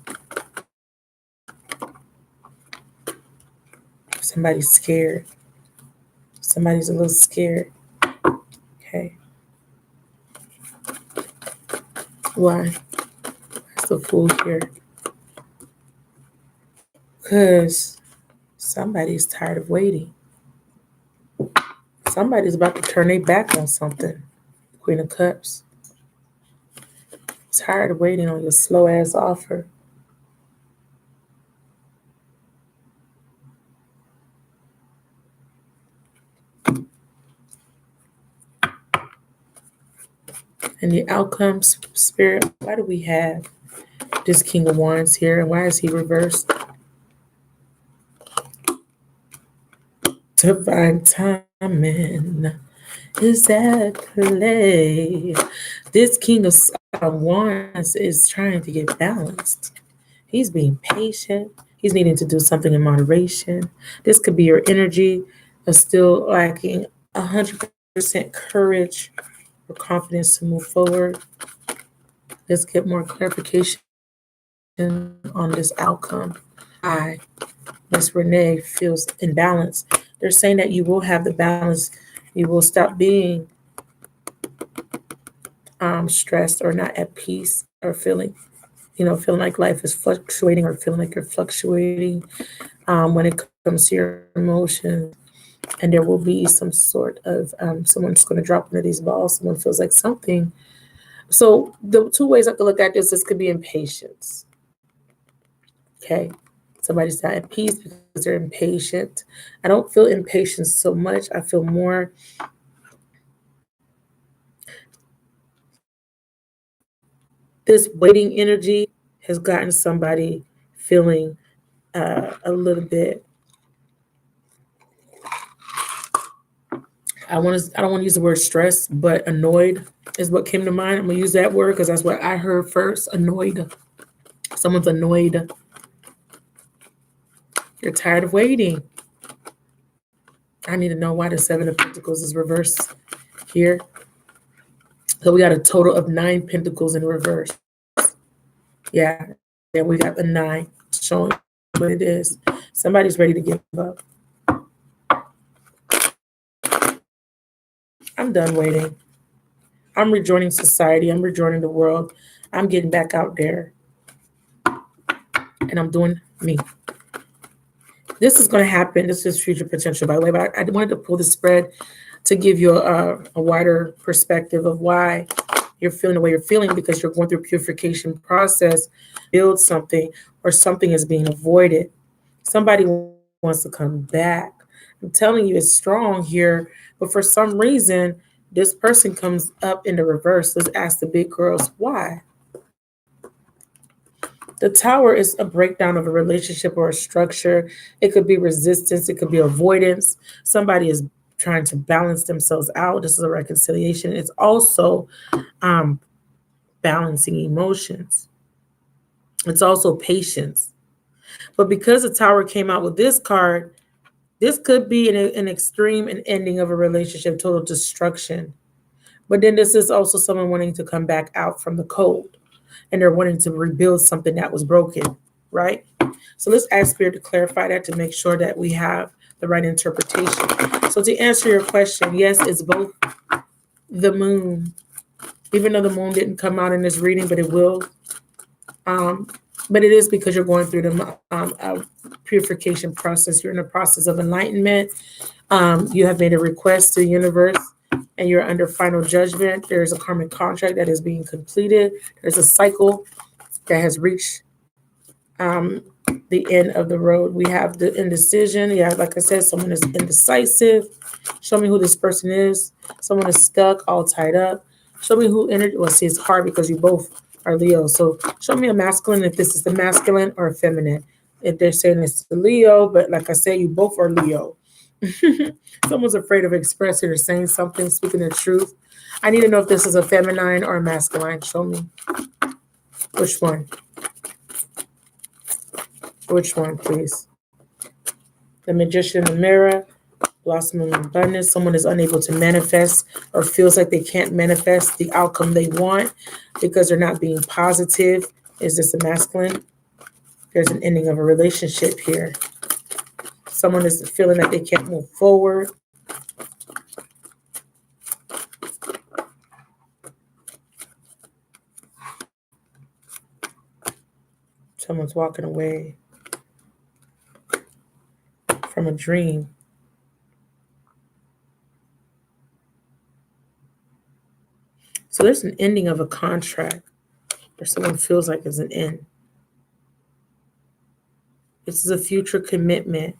Somebody's scared. Somebody's a little scared. Okay. Why? That's the Fool here. Because somebody's tired of waiting. Somebody's about to turn their back on something. Queen of Cups. Tired of waiting on your slow ass offer. And the outcomes, Spirit, why do we have this King of Wands here? And why is he reversed? Divine timing is at play. This King of Wands is trying to get balanced. He's being patient. He's needing to do something in moderation. This could be your energy of still lacking 100% courage or confidence to move forward. Let's get more clarification on this outcome. Why Miss Renee feels imbalanced. They're saying that you will have the balance. You will stop being stressed or not at peace or feeling like life is fluctuating or feeling like you're fluctuating when it comes to your emotions. And there will be some sort of someone's going to drop into these balls. Someone feels like something. So the two ways I could look at this could be impatience. Okay. Somebody's not at peace because they're impatient. I don't feel impatience so much. I feel more this waiting energy has gotten somebody feeling a little bit. I don't want to use the word stress, but annoyed is what came to mind. I'm gonna use that word because that's what I heard first. Annoyed. Someone's annoyed. You're tired of waiting. I need to know why the Seven of Pentacles is reversed here. So we got a total of 9 Pentacles in reverse. Yeah, yeah, we got the 9 showing what it is. Somebody's ready to give up. I'm done waiting. I'm rejoining society. I'm rejoining the world. I'm getting back out there. And I'm doing me. This is going to happen. This is future potential, by the way. But I wanted to pull the spread to give you a wider perspective of why you're feeling the way you're feeling, because you're going through a purification process, build something, or something is being avoided. Somebody wants to come back. I'm telling you, it's strong here, but for some reason, this person comes up in the reverse. Let's ask the big girls why. The Tower is a breakdown of a relationship or a structure. It could be resistance, it could be avoidance. Somebody is trying to balance themselves out. This is a reconciliation. It's also um, balancing emotions. It's also patience. But because the Tower came out with this card, this could be an extreme and ending of a relationship, total destruction. But then this is also someone wanting to come back out from the cold, and they're wanting to rebuild something that was broken, right? So let's ask Spirit to clarify that to make sure that we have the right interpretation. So to answer your question, yes, it's both the moon, even though the moon didn't come out in this reading, but it will. Um, but it is because you're going through the purification process. You're in the process of enlightenment. You have made a request to the universe and you're under final judgment. There's a karmic contract that is being completed. There's a cycle that has reached um, the end of the road. We have the indecision. Yeah, like I said, someone is indecisive. Show me who this person is. Someone is stuck, all tied up. Show me who entered. Well, see, it's hard because you both are Leo. So show me a masculine if this is the masculine or a feminine. If they're saying it's the Leo, but like I said, you both are Leo. Someone's afraid of expressing or saying something, speaking the truth. I need to know if this is a feminine or a masculine. Show me. Which one? Which one, please? The Magician in the Mirror, Blossoming in Abundance. Someone is unable to manifest or feels like they can't manifest the outcome they want because they're not being positive. Is this a masculine? There's an ending of a relationship here. Someone is feeling that they can't move forward. Someone's walking away from a dream. So there's an ending of a contract or someone feels like it's an end. This is a future commitment.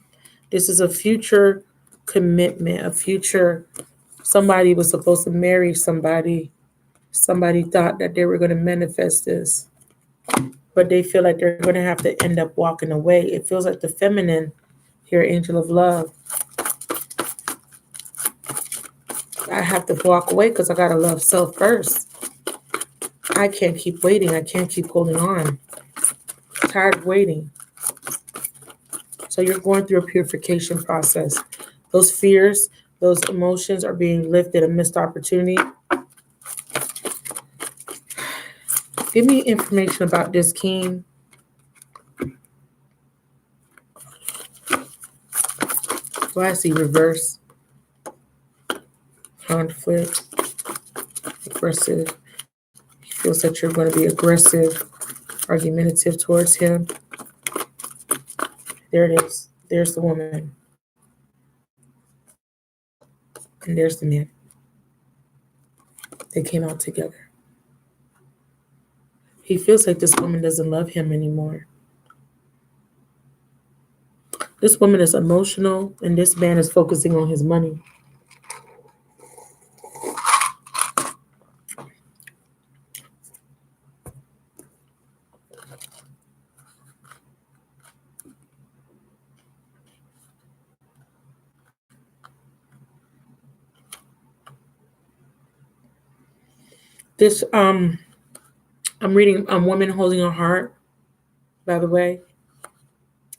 This is a future commitment, a future. Somebody was supposed to marry somebody. Somebody thought that they were going to manifest this, but they feel like they're going to have to end up walking away. It feels like the feminine here, Angel of Love. I have to walk away because I got to love self first. I can't keep waiting. I can't keep holding on. I'm tired of waiting. So you're going through a purification process. Those fears, Those emotions are being lifted, a missed opportunity. Give me information about this king. Why is he reverse? Conflict, aggressive. He feels that you're going to be aggressive, argumentative towards him. There it is. There's the woman. And there's the man. They came out together. He feels like this woman doesn't love him anymore. This woman is emotional, and this man is focusing on his money. This I'm reading a woman holding a heart, by the way.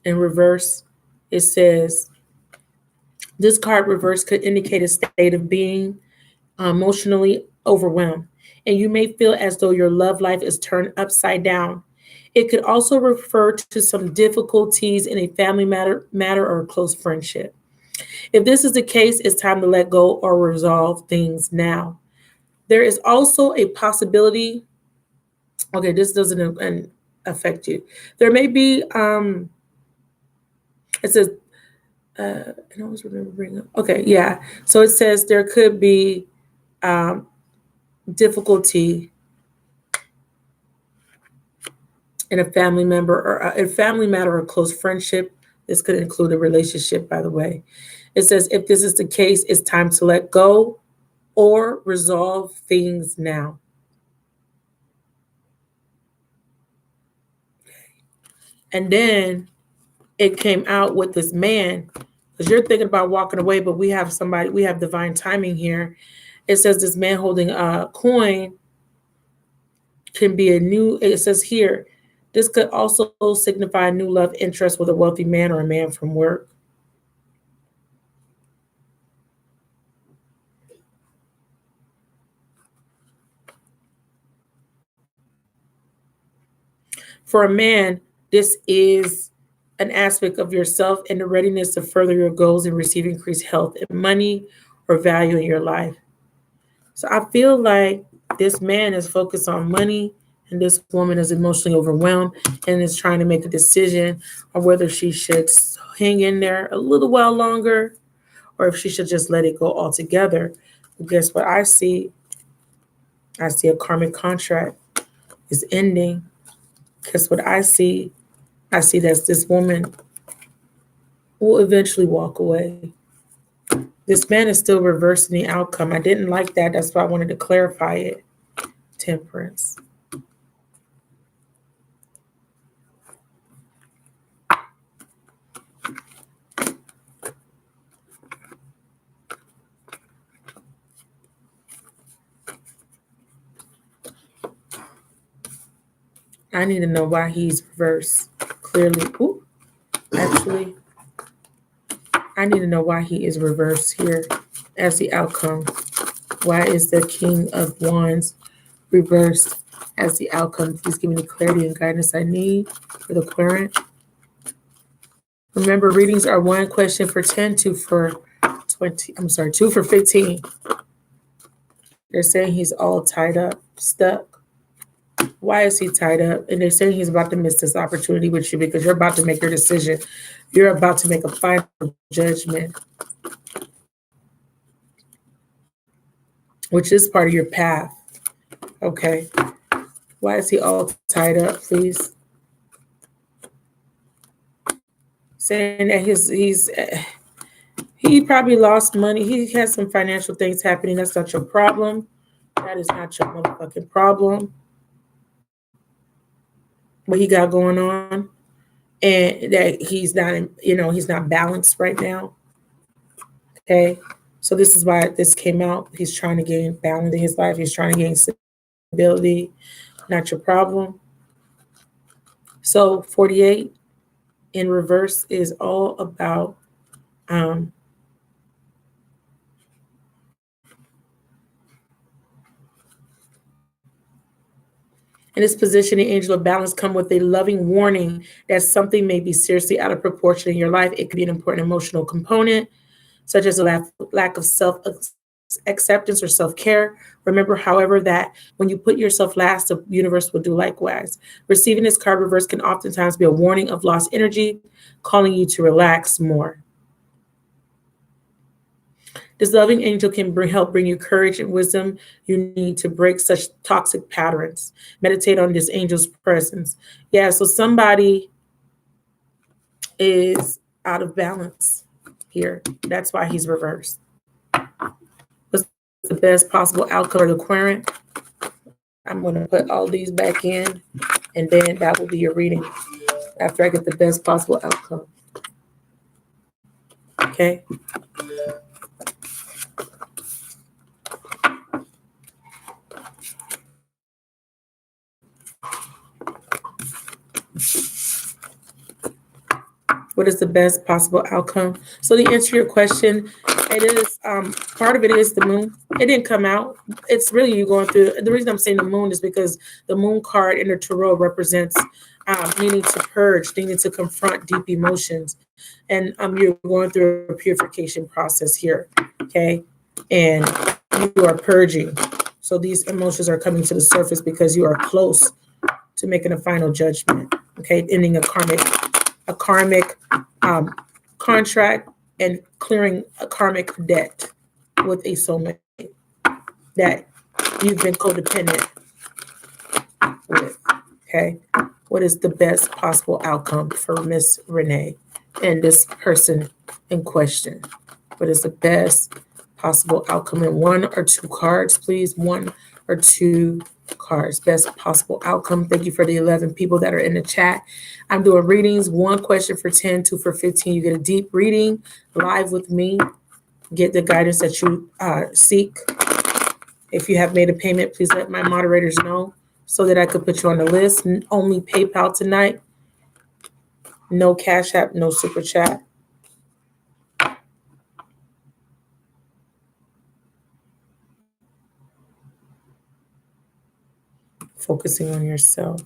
In reverse, it says this card reverse could indicate a state of being emotionally overwhelmed, and you may feel as though your love life is turned upside down. It could also refer to some difficulties in a family matter or a close friendship. If this is the case, it's time to let go or resolve things now. There is also a possibility. Okay, this doesn't affect you. There may be. It says. I always remember bringing up. Okay, yeah. So it says there could be difficulty in a family member or a family matter or close friendship. This could include a relationship, by the way. It says if this is the case, it's time to let go or resolve things now. And then it came out with this man, because you're thinking about walking away, but we have divine timing here. It says this man holding a coin can be it says here, this could also signify a new love interest with a wealthy man or a man from work. For a man, this is an aspect of yourself and the readiness to further your goals and receive increased health and money or value in your life. So I feel like this man is focused on money and this woman is emotionally overwhelmed and is trying to make a decision on whether she should hang in there a little while longer or if she should just let it go altogether. But guess what I see? I see a karmic contract is ending. Guess what I see? I see that this woman will eventually walk away. This man is still reversing the outcome. I didn't like that. That's why I wanted to clarify it. Temperance. I need to know why he's reversed. Clearly. Ooh, actually, I need to know why he is reversed here as the outcome. Why is the King of Wands reversed as the outcome? Please give me the clarity and guidance I need for the querent. Remember, readings are one question for 10, two for 20. I'm sorry, 2 for 15. They're saying he's all tied up, stuck. Why is he tied up? And they're saying he's about to miss this opportunity with you because you're about to make your decision. You're about to make a final judgment, which is part of your path. Okay. Why is he all tied up, please? Saying that he probably lost money. He has some financial things happening. That's not your problem. That is not your motherfucking problem. What he got going on, and that he's not balanced right now. Okay, so this is why this came out. He's trying to gain balance in his life. He's trying to gain stability. Not your problem. So 48 in reverse is all about In this position, the angel of balance come with a loving warning that something may be seriously out of proportion in your life. It could be an important emotional component, such as a lack of self acceptance or self care. Remember, however, that when you put yourself last, the universe will do likewise. Receiving this card reverse can oftentimes be a warning of lost energy, calling you to relax more. This loving angel can help bring you courage and wisdom you need to break such toxic patterns. Meditate on this angel's presence. Yeah, so somebody is out of balance here. That's why he's reversed. What's the best possible outcome for the querent? I'm going to put all these back in, and then that will be your reading after I get the best possible outcome. Okay? What is the best possible outcome? So to answer your question, it is part of it is the moon. It didn't come out. It's really you going through. The reason I'm saying the moon is because the moon card in the tarot represents needing to purge, needing to confront deep emotions, and you're going through a purification process here. Okay, and you are purging. So these emotions are coming to the surface because you are close to making a final judgment. Okay, ending a karmic contract and clearing a karmic debt with a soulmate that you've been codependent with. Okay, what is the best possible outcome for Miss Renee and this person in question? What is the best possible outcome in one or two cards, please? One or two cards. Best possible outcome. Thank you for the 11 people that are in the chat. I'm doing readings. One question for 10, two for 15. You get a deep reading live with me. Get the guidance that you seek. If you have made a payment, please let my moderators know so that I could put you on the list. Only PayPal tonight. No Cash App, no Super Chat. Focusing on yourself.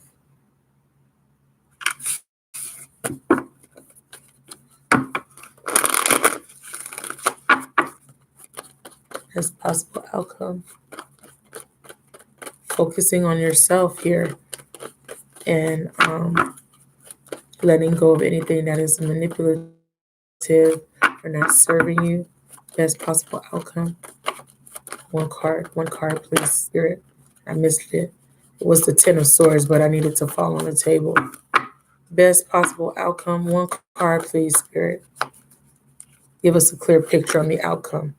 Best possible outcome. Focusing on yourself here and letting go of anything that is manipulative or not serving you. Best possible outcome. One card, please, Spirit. I missed it. It was the 10 of Swords, but I needed to fall on the table. Best possible outcome. One card, please, Spirit. Give us a clear picture on the outcome.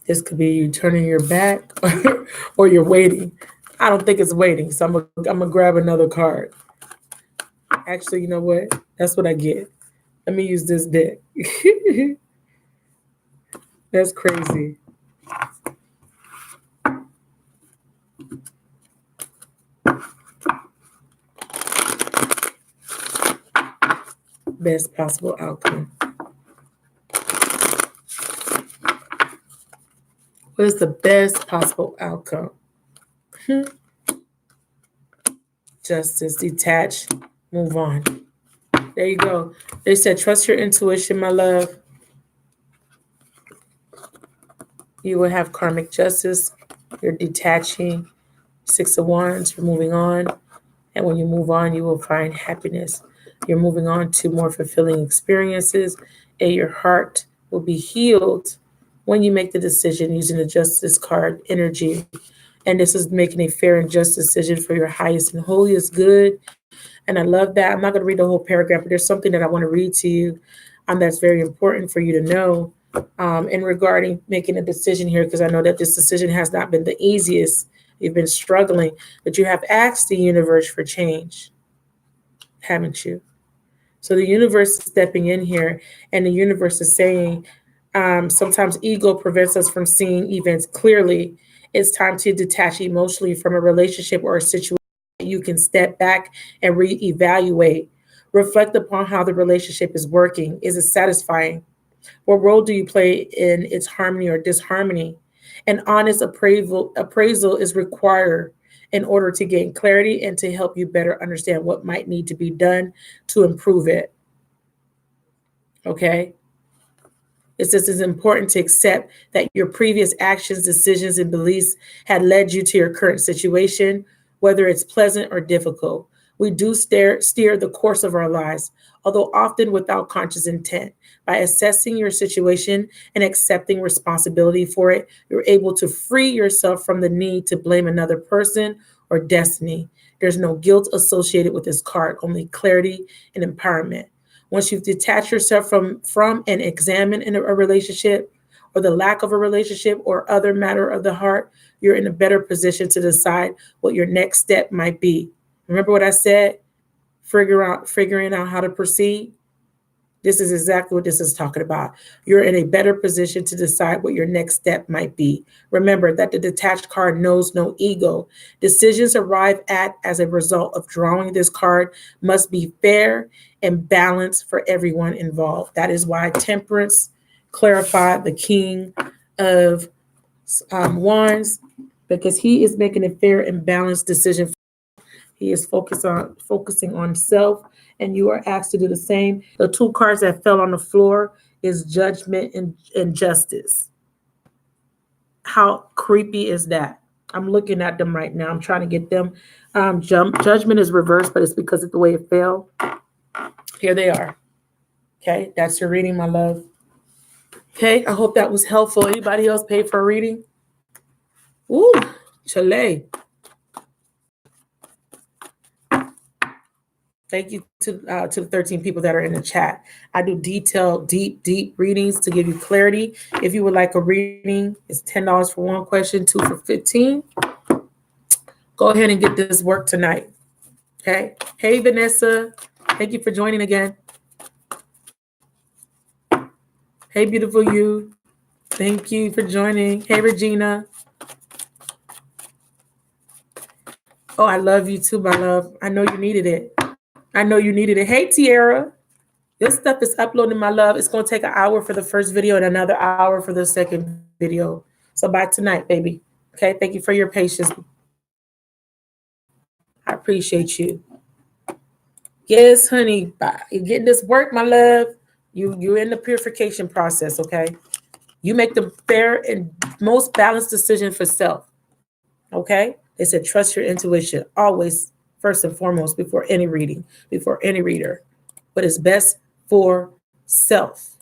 This could be you turning your back or you're waiting. I don't think it's waiting, so I'm gonna grab another card. Actually, you know what? That's what I get. Let me use this deck. That's crazy. Best possible outcome. What is the best possible outcome? Justice, detach, move on. There you go. They said, trust your intuition, my love. You will have karmic justice. You're detaching. 6 of Wands, you're moving on. And when you move on, you will find happiness. You're moving on to more fulfilling experiences, and your heart will be healed when you make the decision using the Justice card energy. And this is making a fair and just decision for your highest and holiest good. And I love that. I'm not going to read the whole paragraph, but there's something that I want to read to you that's very important for you to know in regarding making a decision here, because I know that this decision has not been the easiest. You've been struggling, but you have asked the universe for change, haven't you? So the universe is stepping in here, and the universe is saying, sometimes ego prevents us from seeing events clearly. It's time to detach emotionally from a relationship or a situation. You can step back and reevaluate. Reflect upon how the relationship is working. Is it satisfying? What role do you play in its harmony or disharmony? An honest appraisal is required in order to gain clarity and to help you better understand what might need to be done to improve it. Okay? It's just as important to accept that your previous actions, decisions, and beliefs had led you to your current situation, whether it's pleasant or difficult. We do steer the course of our lives, although often without conscious intent. By assessing your situation and accepting responsibility for it, you're able to free yourself from the need to blame another person or destiny. There's no guilt associated with this card, only clarity and empowerment. Once you've detached yourself from and examined in a relationship or the lack of a relationship or other matter of the heart, you're in a better position to decide what your next step might be. Remember what I said? Figuring out how to proceed. This is exactly what this is talking about. You're in a better position to decide what your next step might be. Remember that the detached card knows no ego. Decisions arrived at as a result of drawing this card must be fair and balanced for everyone involved. That is why Temperance clarified the King of Wands, because he is making a fair and balanced decision. He is focusing on self, and you are asked to do the same. The two cards that fell on the floor is judgment and justice. How creepy is that? I'm looking at them right now. I'm trying to get them. Judgment is reversed, but it's because of the way it fell. Here they are. Okay, that's your reading, my love. Okay, I hope that was helpful. Anybody else paid for a reading? Ooh, Chile. Thank you to the 13 people that are in the chat. I do detailed, deep readings to give you clarity. If you would like a reading, it's $10 for one question, 2 for 15. Go ahead and get this work tonight. Okay. Hey, Vanessa. Thank you for joining again. Hey, beautiful you. Thank you for joining. Hey, Regina. Oh, I love you too, my love. I know you needed it. Hey, Tiara. This stuff is uploading, my love. It's going to take an hour for the first video and another hour for the second video. So by tonight, baby. Okay, thank you for your patience. I appreciate you. Yes, honey. Bye. You're getting this work, my love. You're in the purification process, okay? You make the fair and most balanced decision for self, okay? They said trust your intuition, always, first and foremost, before any reading, before any reader. What is best for self.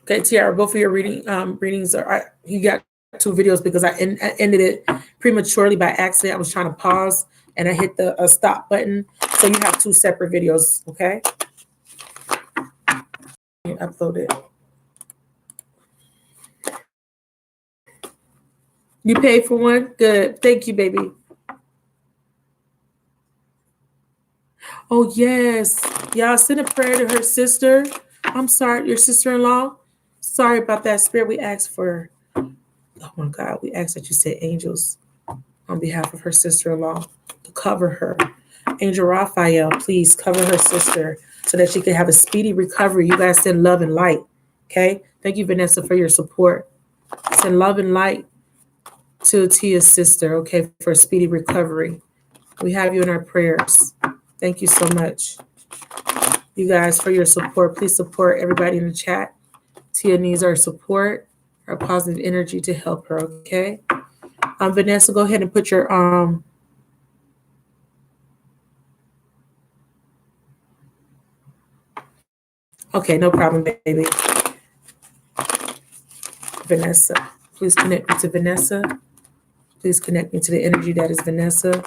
Okay, Tiara, both of your readings are, you got 2 videos because I ended it prematurely by accident. I was trying to pause and I hit the stop button. So you have 2 separate videos, okay? You upload it. You paid for one? Good. Thank you, baby. Oh, yes. Y'all send a prayer to her sister. I'm sorry, your sister-in-law. Sorry about that, Spirit. We asked for, oh my God, we asked that you say angels on behalf of her sister-in-law to cover her. Angel Raphael, please cover her sister so that she can have a speedy recovery. You guys send love and light, okay? Thank you, Vanessa, for your support. Send love and light to Tia's sister, okay, for a speedy recovery. We have you in our prayers. Thank you so much, you guys, for your support. Please support everybody in the chat. Tia needs our support, our positive energy to help her, okay? Vanessa, go ahead and put your okay, no problem, baby. Vanessa, please connect me to Vanessa. Please connect me to the energy that is Vanessa.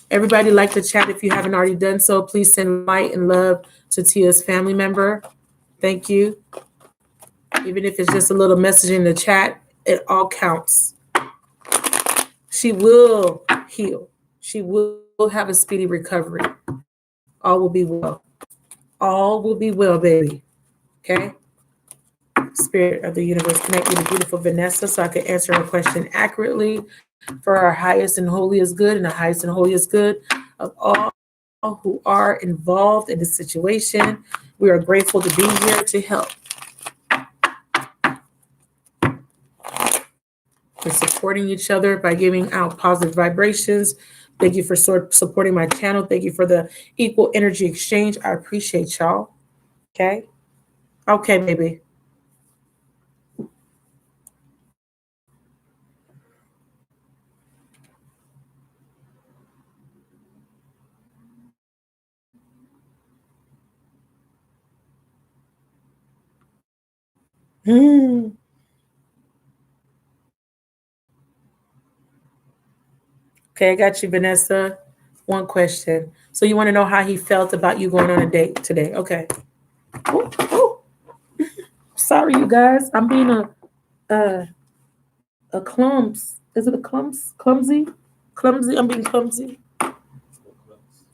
Everybody like the chat if you haven't already done so. Please send light and love to Tia's family member. Thank you. Even if it's just a little message in the chat, it all counts. She will heal. She will have a speedy recovery. All will be well. All will be well, baby. Okay? Spirit of the universe, connect me to beautiful Vanessa so I can answer her question accurately. for our highest and holiest good and the highest and holiest good of all who are involved in this situation. We are grateful to be here to help. We're supporting each other by giving out positive vibrations. Thank you for supporting my channel. Thank you for the equal energy exchange. I appreciate y'all. Okay. Okay, baby. Hmm. Okay, I got you, Vanessa. One question. So you want to know how he felt about you going on a date today? Okay. Ooh, ooh. Sorry, you guys. I'm being a a clumps. Is it a clumps? Clumsy? Clumsy. I'm being clumsy.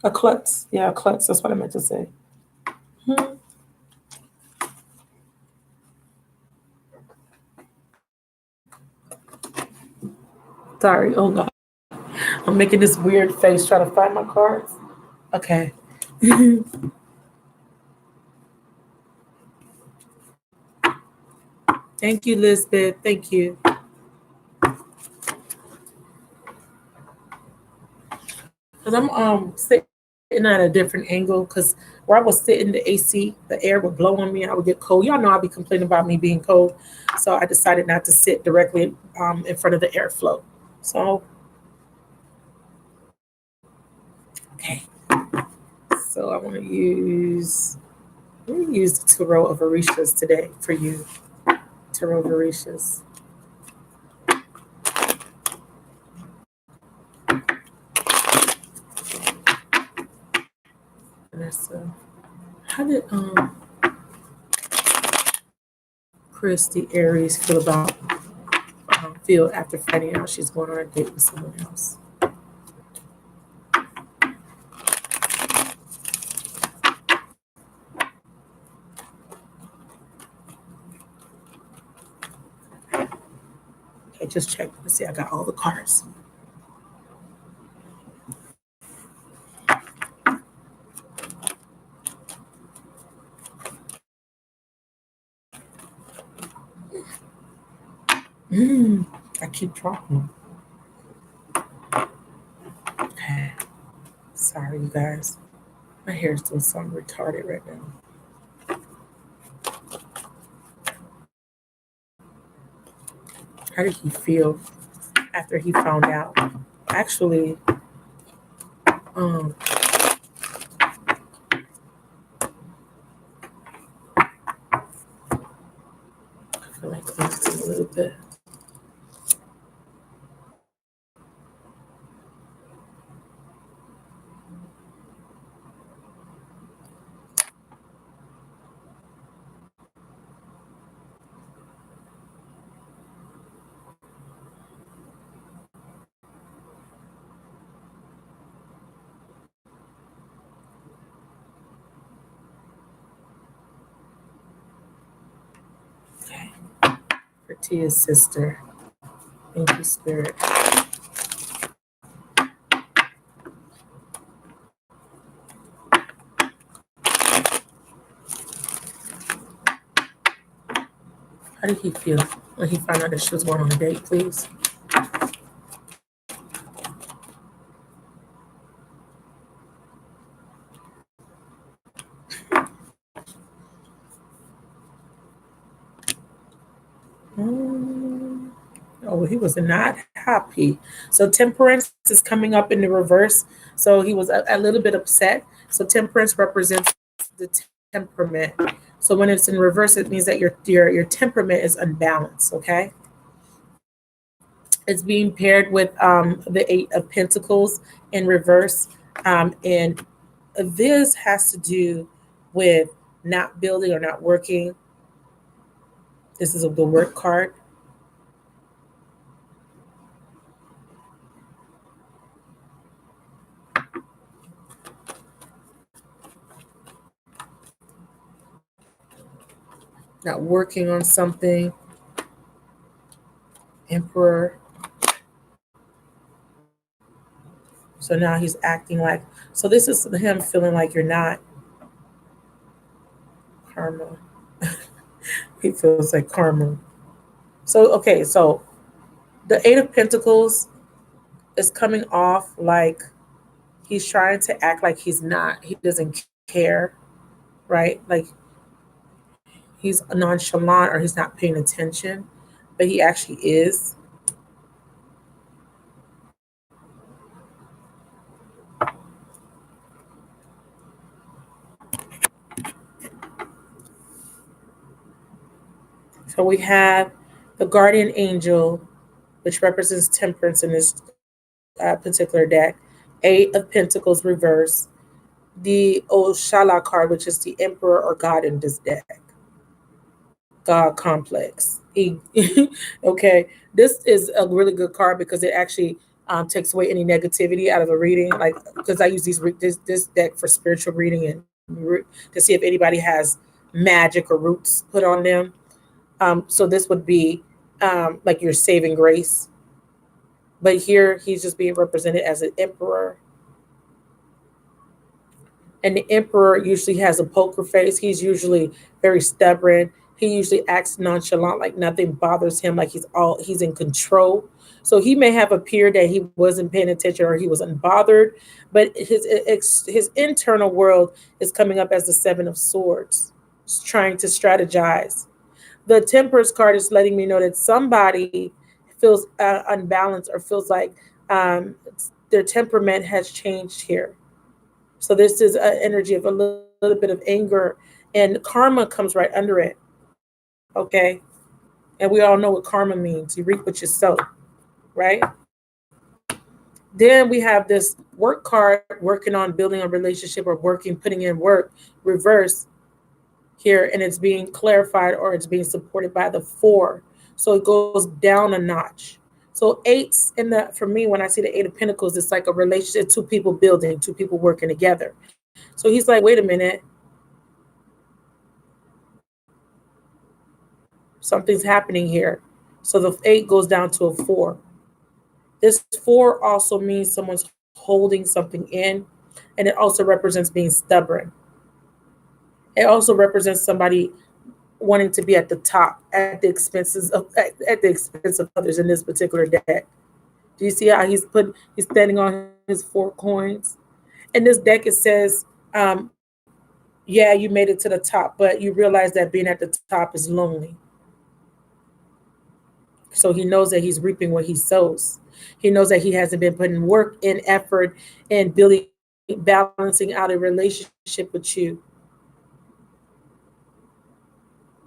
A klutz. Yeah, a klutz. That's what I meant to say. Hmm. Sorry. Oh God. I'm making this weird face trying to find my cards. Okay. Thank you, Lisbeth. Thank you. Because I'm sitting at a different angle because where I was sitting, the AC, the air would blow on me and I would get cold. Y'all know I'll be complaining about me being cold. So I decided not to sit directly in front of the airflow. So, okay. So I want to use, let me use the Tarot of Orishas today for you. Tarot of Orishas. Vanessa. How did Christy Aries feel after finding out she's going on a date with someone else? Okay, just check. Let's see, I got all the cards. I keep dropping. Okay. Sorry, you guys. My hair is doing something retarded right now. How did he feel after he found out? Actually, um, I feel like cleansing a little bit. Okay. For Tia's sister. Thank you, Spirit. How did he feel when he found out that she was going on a date, please? Mm. Oh, he was not happy. So temperance is coming up in the reverse. So he was a little bit upset. So temperance represents the temperament. So when it's in reverse, it means that your temperament is unbalanced. Okay, it's being paired with the Eight of Pentacles in reverse, and this has to do with not building or not working. This is the work card. Not working on something. Emperor. So now he's acting like, so this is him feeling like you're not karma. He feels like karma. So, okay, so the Eight of Pentacles is coming off like he's trying to act like he's not, he doesn't care, right? Like he's nonchalant or he's not paying attention, but he actually is. So we have the guardian angel, which represents temperance in this particular deck, Eight of Pentacles reverse, the Oshala card, which is the Emperor or God in this deck, God complex. Okay, this is a really good card because it actually takes away any negativity out of a reading. Like, because I use this deck for spiritual reading and to see if anybody has magic or roots put on them. So this would be like your saving grace. But here he's just being represented as an emperor. And the emperor usually has a poker face. He's usually very stubborn. He usually acts nonchalant, like nothing bothers him, like he's in control. So he may have appeared that he wasn't paying attention or he was unbothered, but his internal world is coming up as the Seven of Swords, trying to strategize. The Temperance card is letting me know that somebody feels unbalanced or feels like their temperament has changed here. So this is an energy of a little bit of anger, and karma comes right under it. Okay, and we all know what karma means. You reap what you sow, right? Then we have this work card, working on building a relationship or working, putting in work, reverse here, and it's being clarified or it's being supported by the four. So it goes down a notch. So eights in the for me, when I see the Eight of Pentacles, it's like a relationship, two people building, two people working together. So he's like, wait a minute, something's happening here. So the eight goes down to a four. This four also means someone's holding something in, and it also represents being stubborn. It also represents somebody wanting to be at the top at the expense of others in this particular deck. Do you see how he's standing on his four coins? In this deck it says, yeah, you made it to the top, but you realize that being at the top is lonely. So he knows that he's reaping what he sows. He knows that he hasn't been putting work and effort and building, balancing out a relationship with you.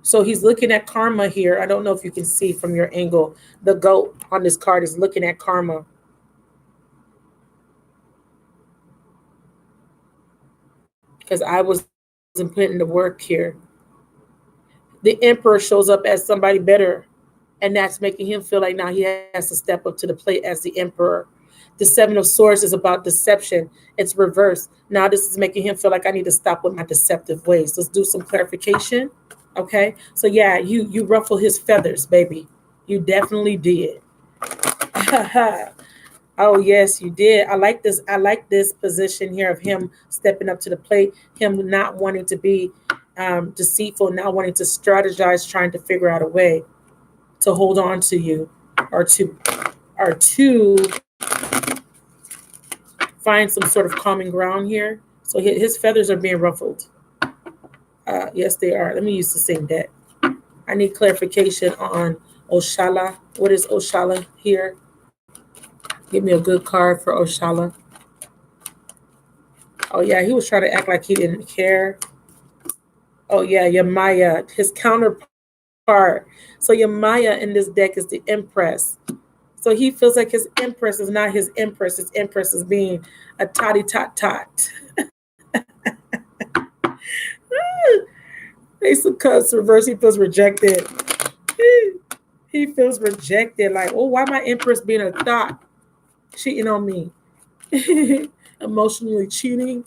So he's looking at karma here. I don't know if you can see from your angle. The goat on this card is looking at karma. Because I wasn't putting the work here. The emperor shows up as somebody better, and that's making him feel like now he has to step up to the plate as the emperor. The Seven of Swords is about deception. It's reversed. Now this is making him feel like I need to stop with my deceptive ways. Let's do some clarification. Okay. So yeah, you ruffle his feathers, baby. You definitely did. Oh yes, you did. I like this. I like this position here of him stepping up to the plate, him not wanting to be deceitful, not wanting to strategize, trying to figure out a way to hold on to you, or to find some sort of common ground here. So his feathers are being ruffled. Yes, they are. Let me use the same deck. I need clarification on Oshala. What is Oshala here? Give me a good card for Oshala. Oh yeah, he was trying to act like he didn't care. Oh yeah, Yamaya, his counterpart. So Yamaya in this deck is the Empress. So he feels like his Empress is not his Empress. His Empress is being a totty tot tot. Ace of Cups reverse. He feels rejected. He feels rejected. Like, oh, why my Empress being a thought, cheating on me, emotionally cheating.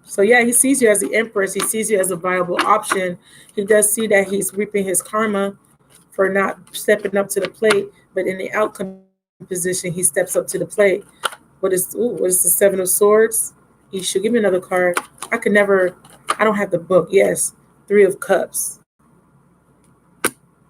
So yeah, he sees you as the Empress. He sees you as a viable option. He does see that he's reaping his karma for not stepping up to the plate, but in the outcome, position, he steps up to the plate. What is the Seven of Swords? You should give me another card. I could never. I don't have the book. Yes, Three of Cups.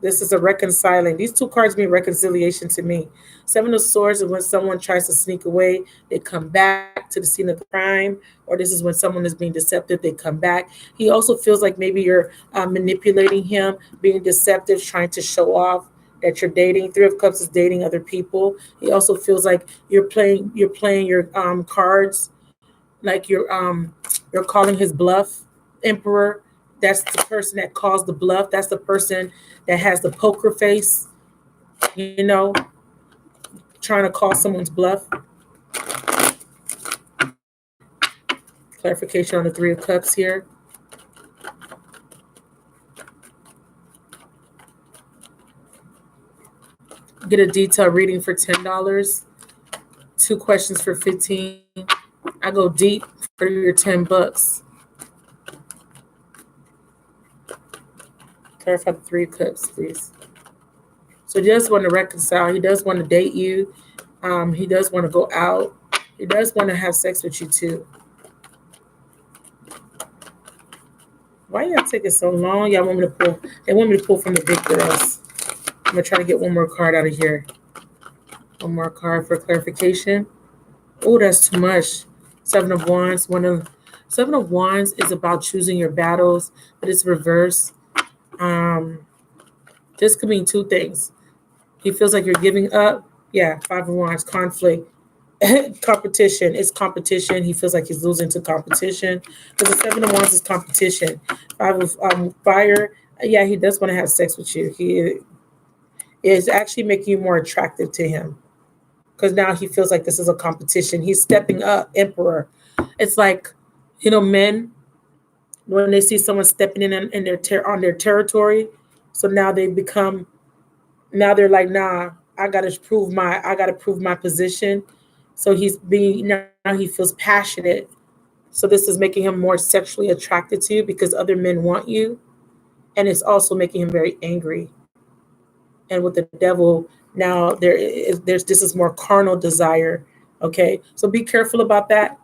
This is a reconciling. These two cards mean reconciliation to me. Seven of Swords is when someone tries to sneak away, they come back to the scene of the crime, or this is when someone is being deceptive, they come back. He also feels like maybe you're manipulating him, being deceptive, trying to show off that you're dating. Three of Cups is dating other people. He also feels like you're playing your cards, like you're calling his bluff. Emperor, that's the person that calls the bluff. That's the person that has the poker face, you know, trying to call someone's bluff. Clarification on the Three of Cups here. Get a detailed reading for $10. Two questions for 15. I go deep for your $10. Clarify the Three of Cups, please. So he does want to reconcile. He does want to date you. He does want to go out. He does want to have sex with you too. Why y'all taking so long? Y'all want me to pull? They want me to pull from the big girls. I'm gonna try to get one more card out of here. One more card for clarification. Oh, that's too much. Seven of Wands. Seven of Wands is about choosing your battles, but it's reverse. Um, this could mean two things. He feels like you're giving up. Yeah, Five of Wands, conflict. Competition. It's competition. He feels like he's losing to competition because the Seven of Wands is competition. Five of fire. Yeah, he does want to have sex with you. He is actually making you more attractive to him because now he feels like this is a competition. He's stepping up. Emperor. It's like, men when they see someone stepping in on their territory. So now they become. Now they're like, nah. I gotta prove my position. So now he feels passionate. So this is making him more sexually attracted to you because other men want you, and it's also making him very angry. And with the devil, now there's this is more carnal desire. Okay, so be careful about that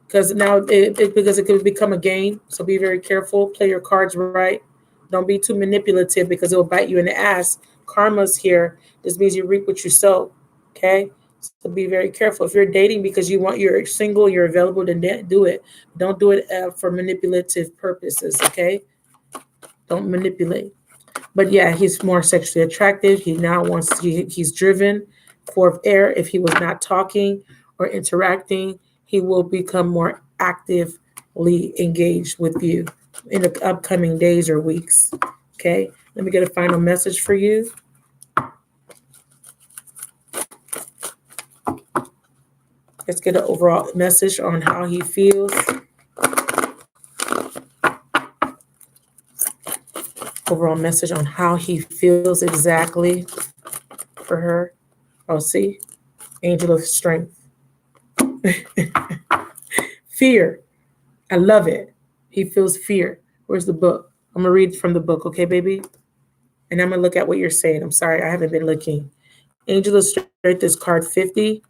because now because it could become a game. So be very careful. Play your cards right. Don't be too manipulative because it will bite you in the ass. Karma's here. This means you reap what you sow. Okay. So be very careful. If you're dating because you're single, you're available, then do it. Don't do it for manipulative purposes. Okay. Don't manipulate. But yeah, he's more sexually attractive. He now he's driven. Four of air. If he was not talking or interacting, he will become more actively engaged with you in the upcoming days or weeks. Okay, let me get a final message for you. Let's get an overall message on how he feels. Overall message on how he feels exactly for her. Oh, see, Angel of Strength. Fear. I love it. He feels fear. Where's the book? I'm gonna read from the book, okay, baby? And I'm gonna look at what you're saying. I'm sorry, I haven't been looking. Angel of Strength is card 50,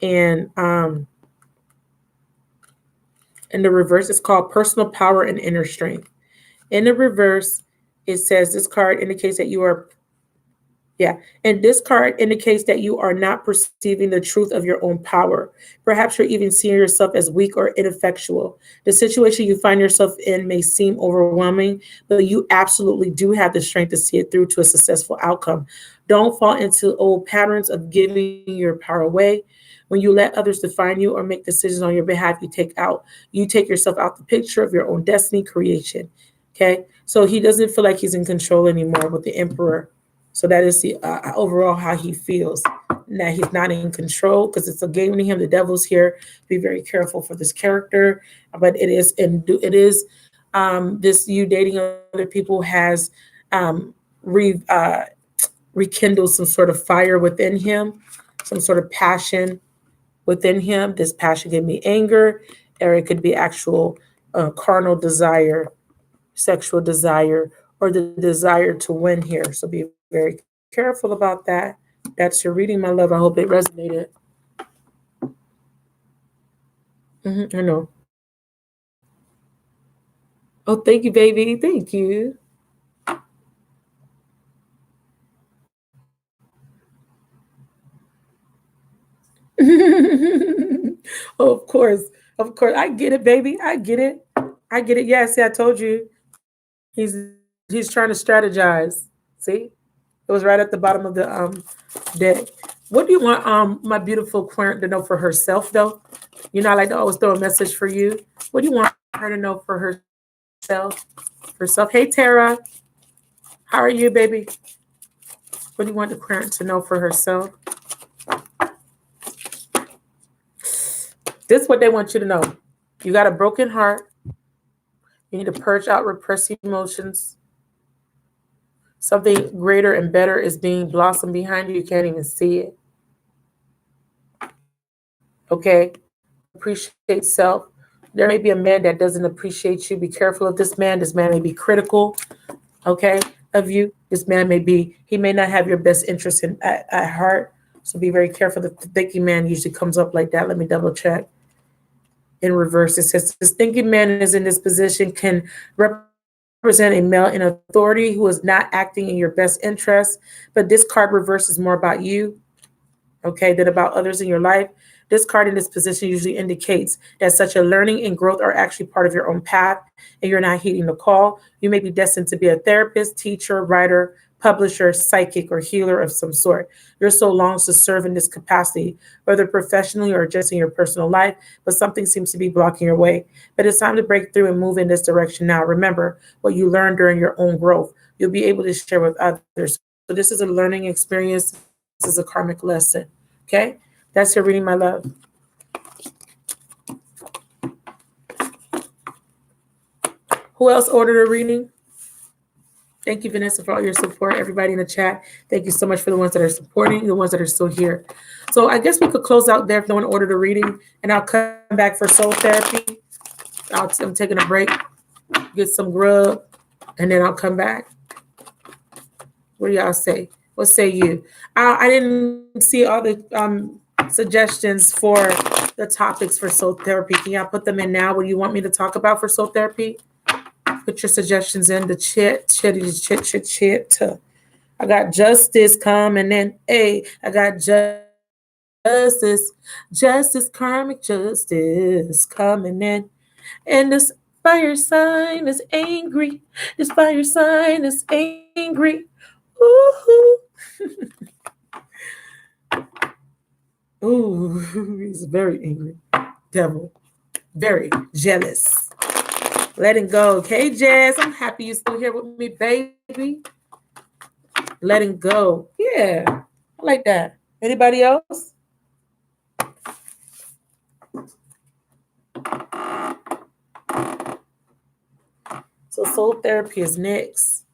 and in the reverse, it's called Personal Power and Inner Strength. In the reverse, it says this card indicates that you are Yeah. And this card indicates that you are not perceiving the truth of your own power. Perhaps you're even seeing yourself as weak or ineffectual. The situation you find yourself in may seem overwhelming, but you absolutely do have the strength to see it through to a successful outcome. Don't fall into old patterns of giving your power away. When you let others define you or make decisions on your behalf, you take yourself out the picture of your own destiny creation. Okay. So he doesn't feel like he's in control anymore with the emperor. So that is the overall how he feels. That he's not in control because it's a game to him. The devil's here. Be very careful for this character. But this you dating other people has rekindled some sort of fire within him, some sort of passion within him. This passion can be anger, or it could be actual carnal desire, sexual desire, or the desire to win here. So be very careful about that. That's your reading, my love. I hope it resonated. I know. Oh, thank you, baby. Thank you. Oh, of course. Of course. I get it, baby. I get it. I get it. Yes, yeah, I told you. He's he's trying to strategize. See? It was right at the bottom of the deck. What do you want my beautiful querent to know for herself though? You know, I like to always throw a message for you. What do you want her to know for herself? Herself. Hey Tara, how are you, baby? What do you want the querent to know for herself? This is what they want you to know. You got a broken heart. You need to purge out repressed emotions. Something greater and better is being blossomed behind you. You can't even see it. Okay? Appreciate self. There may be a man that doesn't appreciate you. Be careful of this man. This man may be critical, okay, of you. This man may be, he may not have your best interest at heart. So be very careful. The thinking man usually comes up like that. Let me double check. In reverse, it says this thinking man is in this position can represent a male in authority who is not acting in your best interest. But this card reverse is more about you, okay, than about others in your life. This card in this position usually indicates that such a learning and growth are actually part of your own path and you're not heeding the call. You may be destined to be a therapist, teacher, writer, publisher, psychic, or healer of some sort. Your soul longs to serve in this capacity, whether professionally or just in your personal life, but something seems to be blocking your way. But it's time to break through and move in this direction now. Remember what you learned during your own growth. You'll be able to share with others. So this is a learning experience. This is a karmic lesson. Okay? That's your reading, my love. Who else ordered a reading? Thank you, Vanessa, for all your support. Everybody in the chat, thank you so much for the ones that are supporting, the ones that are still here. So I guess we could close out there if no one ordered a reading, and I'll come back for soul therapy. I'm taking a break, get some grub, and then I'll come back. What do y'all say? What say you? I didn't see all the suggestions for the topics for soul therapy. Can y'all put them in now? What do you want me to talk about for soul therapy? Put your suggestions in the chit. I got justice coming in. Hey, I got justice, karmic justice coming in. And this fire sign is angry. This fire sign is angry. Ooh. Ooh, he's very angry. Devil. Very jealous. Letting go. Okay, Jazz. I'm happy you're still here with me, baby. Letting go. Yeah. I like that. Anybody else? So soul therapy is next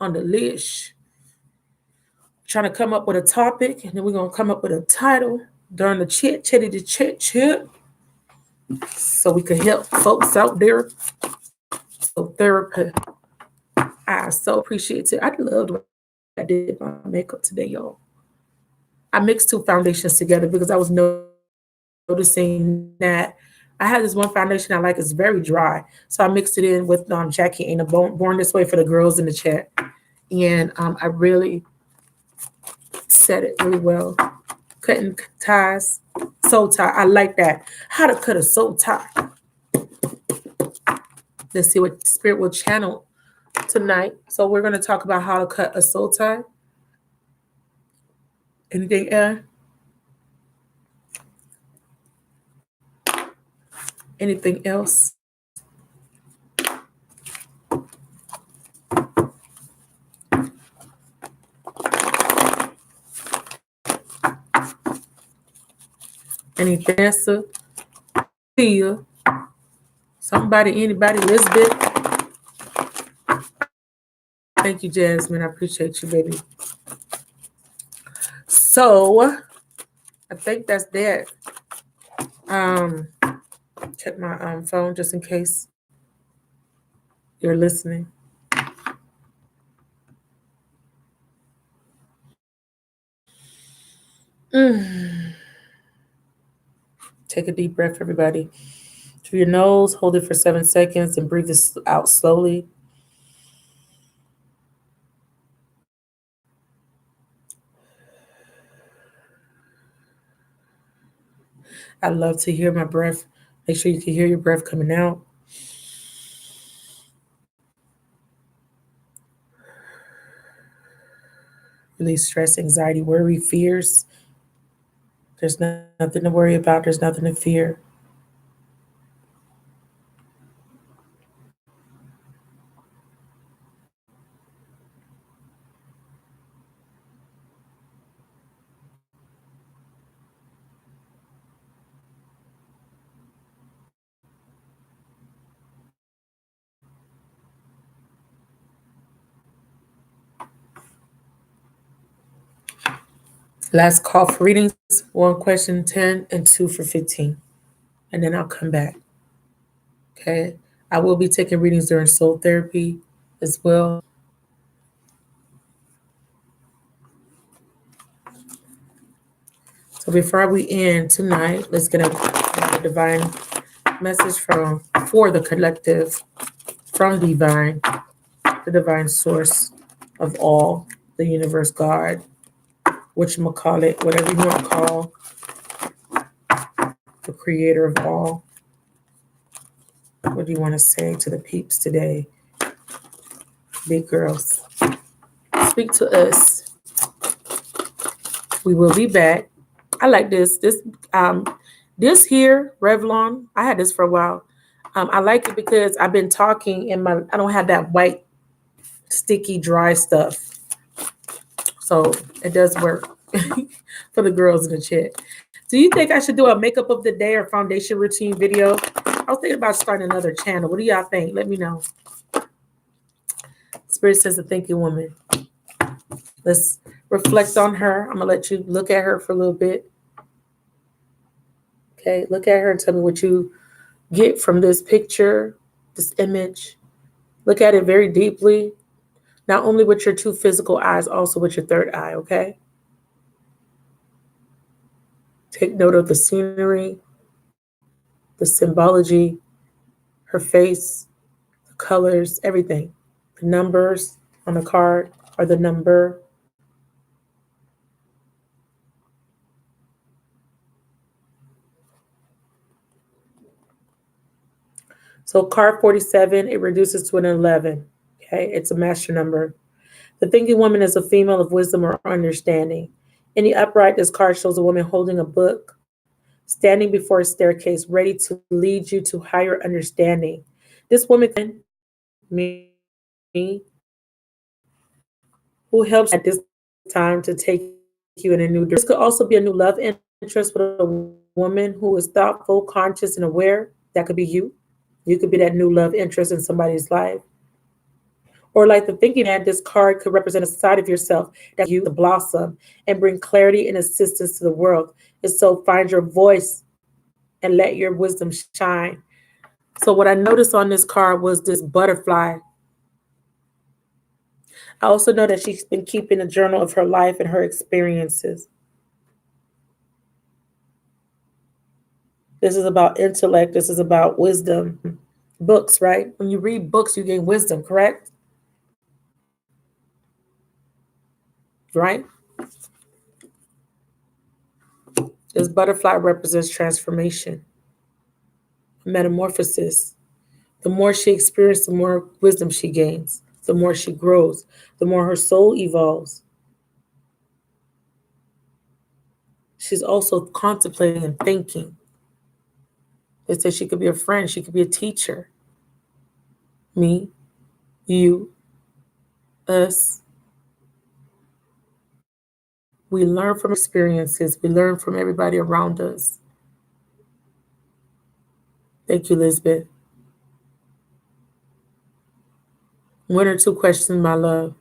on the list. Trying to come up with a topic, and then we're gonna come up with a title during the chit, so we can help folks out there. So therapy. I so appreciate it. I loved what I did my makeup today, y'all. I mixed two foundations together because I was noticing that I had this one foundation I like. It's very dry, so I mixed it in with Jackie Ain't a Born This Way for the girls in the chat, and I really said it really well. Cutting ties, soul tie. I like that. How to cut a soul tie. Let's see what spirit will channel tonight. So we're going to talk about how to cut a soul tie. Anything else? Anything else? Anything else? Tia? Somebody, anybody? Elizabeth? Thank you, Jasmine. I appreciate you, baby. So I think that's that. Check my phone just in case you're listening. Mm. Take a deep breath, everybody. Through your nose, hold it for 7 seconds, and breathe this out slowly. I love to hear my breath. Make sure you can hear your breath coming out. Release stress, anxiety, worry, fears. There's nothing to worry about. There's nothing to fear. Last call for readings. One question, 10, and two for 15. And then I'll come back. Okay. I will be taking readings during soul therapy as well. So before we end tonight, let's get a divine message from for the collective from divine, the divine source of all, the universe, God, whatchamacallit, whatever you want to call the creator of all. What do you want to say to the peeps today? Big girls. Speak to us. We will be back. I like this. This here, Revlon, I had this for a while. I like it because I've been talking and I don't have that white, sticky, dry stuff. So it does work for the girls in the chat. Do you think I should do a makeup of the day or foundation routine video? I was thinking about starting another channel. What do y'all think? Let me know. Spirit says the thinking woman. Let's reflect on her. I'm going to let you look at her for a little bit. Okay, look at her and tell me what you get from this picture, this image. Look at it very deeply, not only with your two physical eyes, also with your third eye, okay? Take note of the scenery, the symbology, her face, the colors, everything. The numbers on the card are the number. So card 47, it reduces to an 11. Okay, it's a master number. The thinking woman is a female of wisdom or understanding. In the upright, this card shows a woman holding a book, standing before a staircase, ready to lead you to higher understanding. This woman, me, who helps at this time to take you in a new direction. This could also be a new love interest with a woman who is thoughtful, conscious, and aware. That could be you. You could be that new love interest in somebody's life. Or like the thinking man, this card could represent a side of yourself that you to blossom and bring clarity and assistance to the world. And so find your voice and let your wisdom shine. So what I noticed on this card was this butterfly. I also know that she's been keeping a journal of her life and her experiences. This is about intellect. This is about wisdom. Books, right? When you read books, you gain wisdom, correct? Right? This butterfly represents transformation, metamorphosis. The more she experiences, the more wisdom she gains, the more she grows, the more her soul evolves. She's also contemplating and thinking. They say she could be a friend, she could be a teacher. Me, you, us. We learn from experiences, we learn from everybody around us. Thank you, Lisbeth. One or two questions, my love.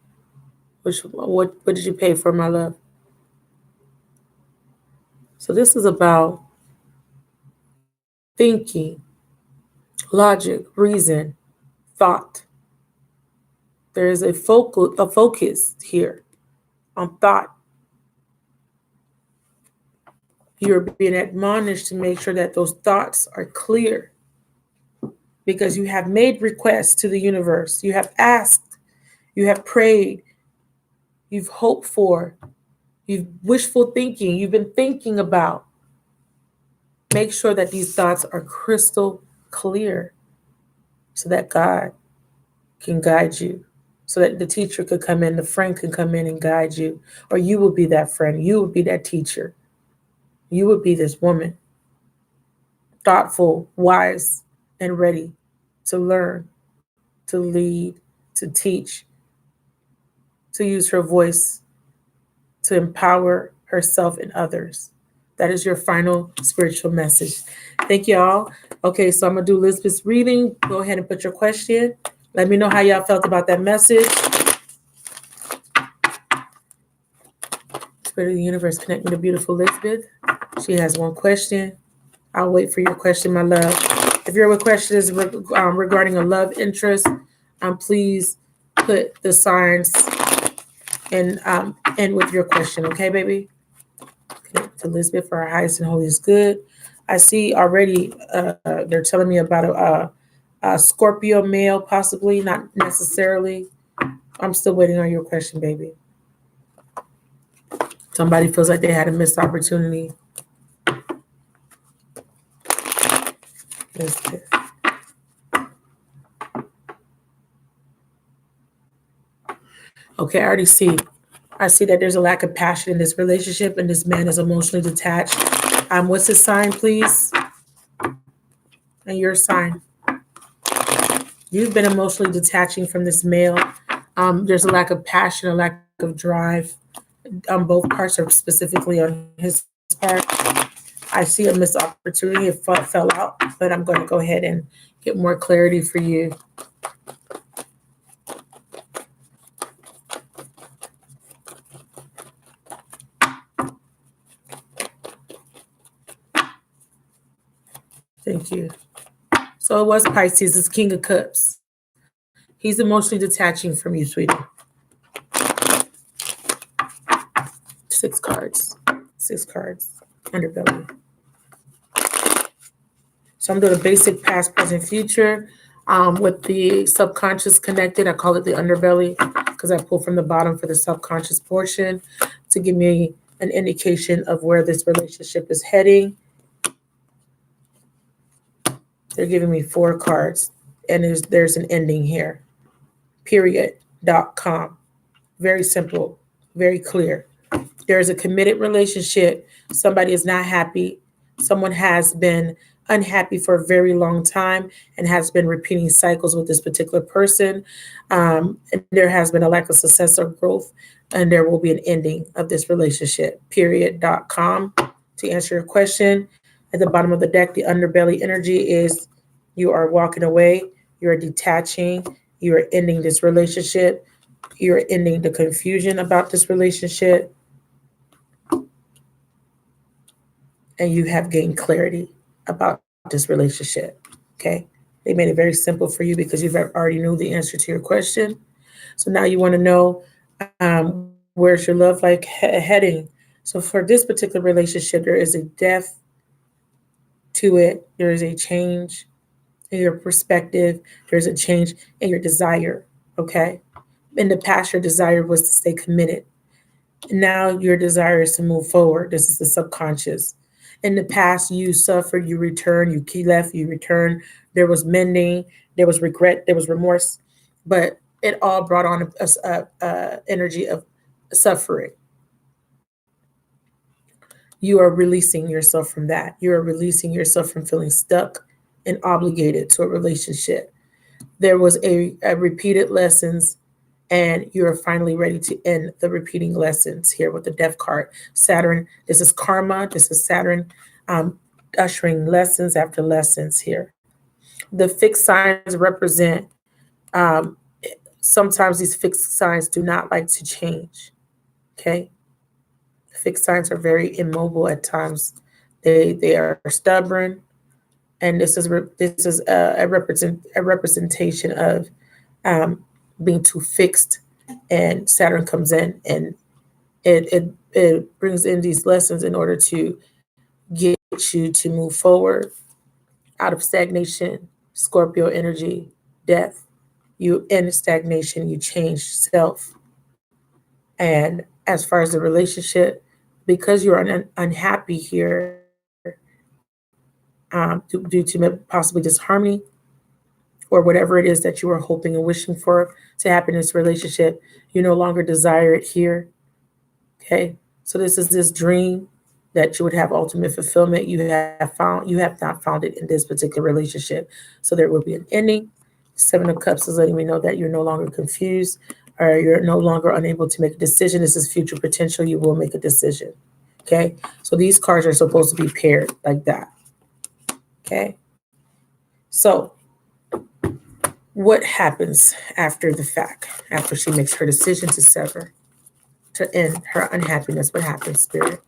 What did you pay for, my love? So this is about thinking, logic, reason, thought. There is a focus here on thought. You're being admonished to make sure that those thoughts are clear because you have made requests to the universe. You have asked, you have prayed, you've hoped for, you've wishful thinking, you've been thinking about. Make sure that these thoughts are crystal clear so that God can guide you, so that the teacher could come in, the friend can come in and guide you, or you will be that friend, you will be that teacher, you will be this woman, thoughtful, wise, and ready to learn, to lead, to teach, to use her voice to empower herself and others. That is your final spiritual message. Thank y'all. Okay, so I'm gonna do Elizabeth's reading. Go ahead and put your question. Let me know how y'all felt about that message. Spirit of the universe, connect me to beautiful Elizabeth. She has one question. I'll wait for your question, my love. If your question is regarding a love interest, please put the signs in with your question, okay, baby? Connect to Elizabeth for our highest and holiest good. I see already they're telling me about a Scorpio male, possibly, not necessarily. I'm still waiting on your question, baby. Somebody feels like they had a missed opportunity. Okay, I already see. I see that there's a lack of passion in this relationship, and this man is emotionally detached. What's his sign, please? And your sign. You've been emotionally detaching from this male. There's a lack of passion, a lack of drive on both parts, or specifically on his part. I see a missed opportunity. It fell out, but I'm going to go ahead and get more clarity for you. Thank you. So it was Pisces. It's King of Cups. He's emotionally detaching from you, sweetie. 6 cards. 6 cards. Underbelly. So I'm doing a basic past, present, future. With the subconscious connected, I call it the underbelly because I pull from the bottom for the subconscious portion to give me an indication of where this relationship is heading. They're giving me 4 cards, and there's an ending here. Period.com. Very simple, very clear. There is a committed relationship. Somebody is not happy. Someone has been unhappy for a very long time and has been repeating cycles with this particular person. And there has been a lack of success or growth, and there will be an ending of this relationship. Period.com. To answer your question, at the bottom of the deck, the underbelly energy is you are walking away, you're detaching, you're ending this relationship, you're ending the confusion about this relationship, and you have gained clarity about this relationship. Okay. They made it very simple for you because you've already knew the answer to your question. So now you want to know where's your love like heading. So for this particular relationship, there is a depth to it. There is a change in your perspective. There's a change in your desire. Okay. In the past, your desire was to stay committed. Now your desire is to move forward. This is the subconscious. In the past, you suffered, you returned, you left, you returned. There was mending, there was regret, there was remorse, but it all brought on a energy of suffering. You are releasing yourself from that. You are releasing yourself from feeling stuck and obligated to a relationship. There was a repeated lessons, and you're finally ready to end the repeating lessons here with the death card. Saturn, this is karma. This is Saturn ushering lessons after lessons here. The fixed signs represent, sometimes these fixed signs do not like to change. Okay. Fixed signs are very immobile at times. They are stubborn, and this is a representation of being too fixed, and Saturn comes in and it brings in these lessons in order to get you to move forward out of stagnation. Scorpio energy, death. You end stagnation, you change self. And as far as the relationship, because you're unhappy here, due to possibly disharmony or whatever it is that you were hoping and wishing for to happen in this relationship, you no longer desire it here. Okay. So this is this dream that you would have ultimate fulfillment. You have not found it in this particular relationship. So there will be an ending. Seven of Cups is letting me know that you're no longer confused or you're no longer unable to make a decision. This is future potential. You will make a decision. Okay. So these cards are supposed to be paired like that. Okay. So what happens after the fact? After she makes her decision to sever, to end her unhappiness, what happens, Spirit?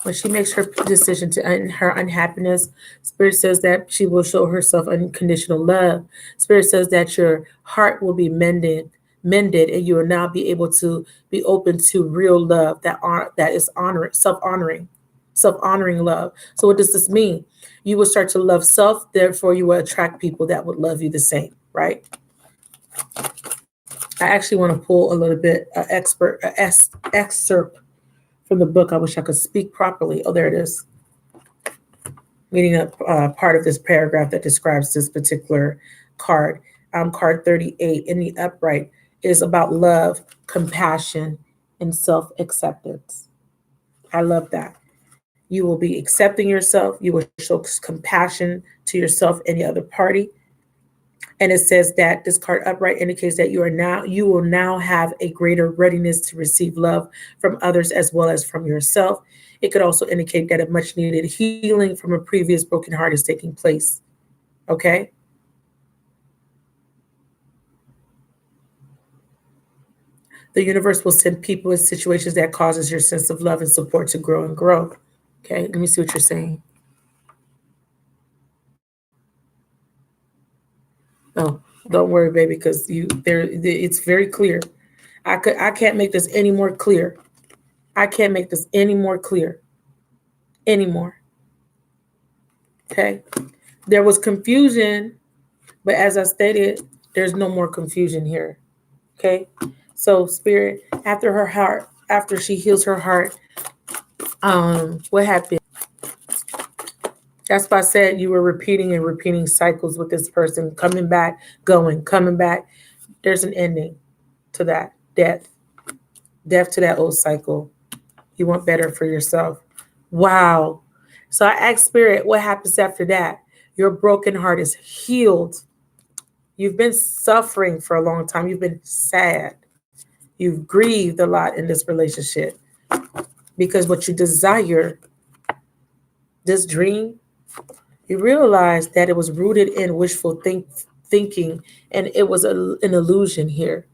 When she makes her decision to end her unhappiness, Spirit says that she will show herself unconditional love. Spirit says that your heart will be mended, and you will now be able to be open to real love that is honoring, self-honoring love. So what does this mean? You will start to love self, therefore you will attract people that would love you the same, right? I actually want to pull a little bit excerpt from the book. I wish I could speak properly. Oh, there it is. Reading a part of this paragraph that describes this particular card. Card 38 in the upright is about love, compassion, and self-acceptance. I love that. You will be accepting yourself. You will show compassion to yourself and the other party. And it says that this card upright indicates that you will now have a greater readiness to receive love from others as well as from yourself. It could also indicate that a much needed healing from a previous broken heart is taking place. Okay? The universe will send people in situations that causes your sense of love and support to grow and grow. Okay, let me see what you're saying. Oh, don't worry, baby, because it's very clear. I can't make this any more clear. I can't make this any more clear anymore. Okay. There was confusion, but as I stated, there's no more confusion here. Okay. So Spirit, after she heals her heart, what happened? That's why I said you were repeating and repeating cycles with this person, coming back, going, coming back. There's an ending to that. Death to that old cycle. You want better for yourself. Wow. So I asked Spirit, what happens after that? Your broken heart is healed. You've been suffering for a long time. You've been sad. You've grieved a lot in this relationship because what you desire, this dream, you realize that it was rooted in wishful thinking, and it was an illusion here.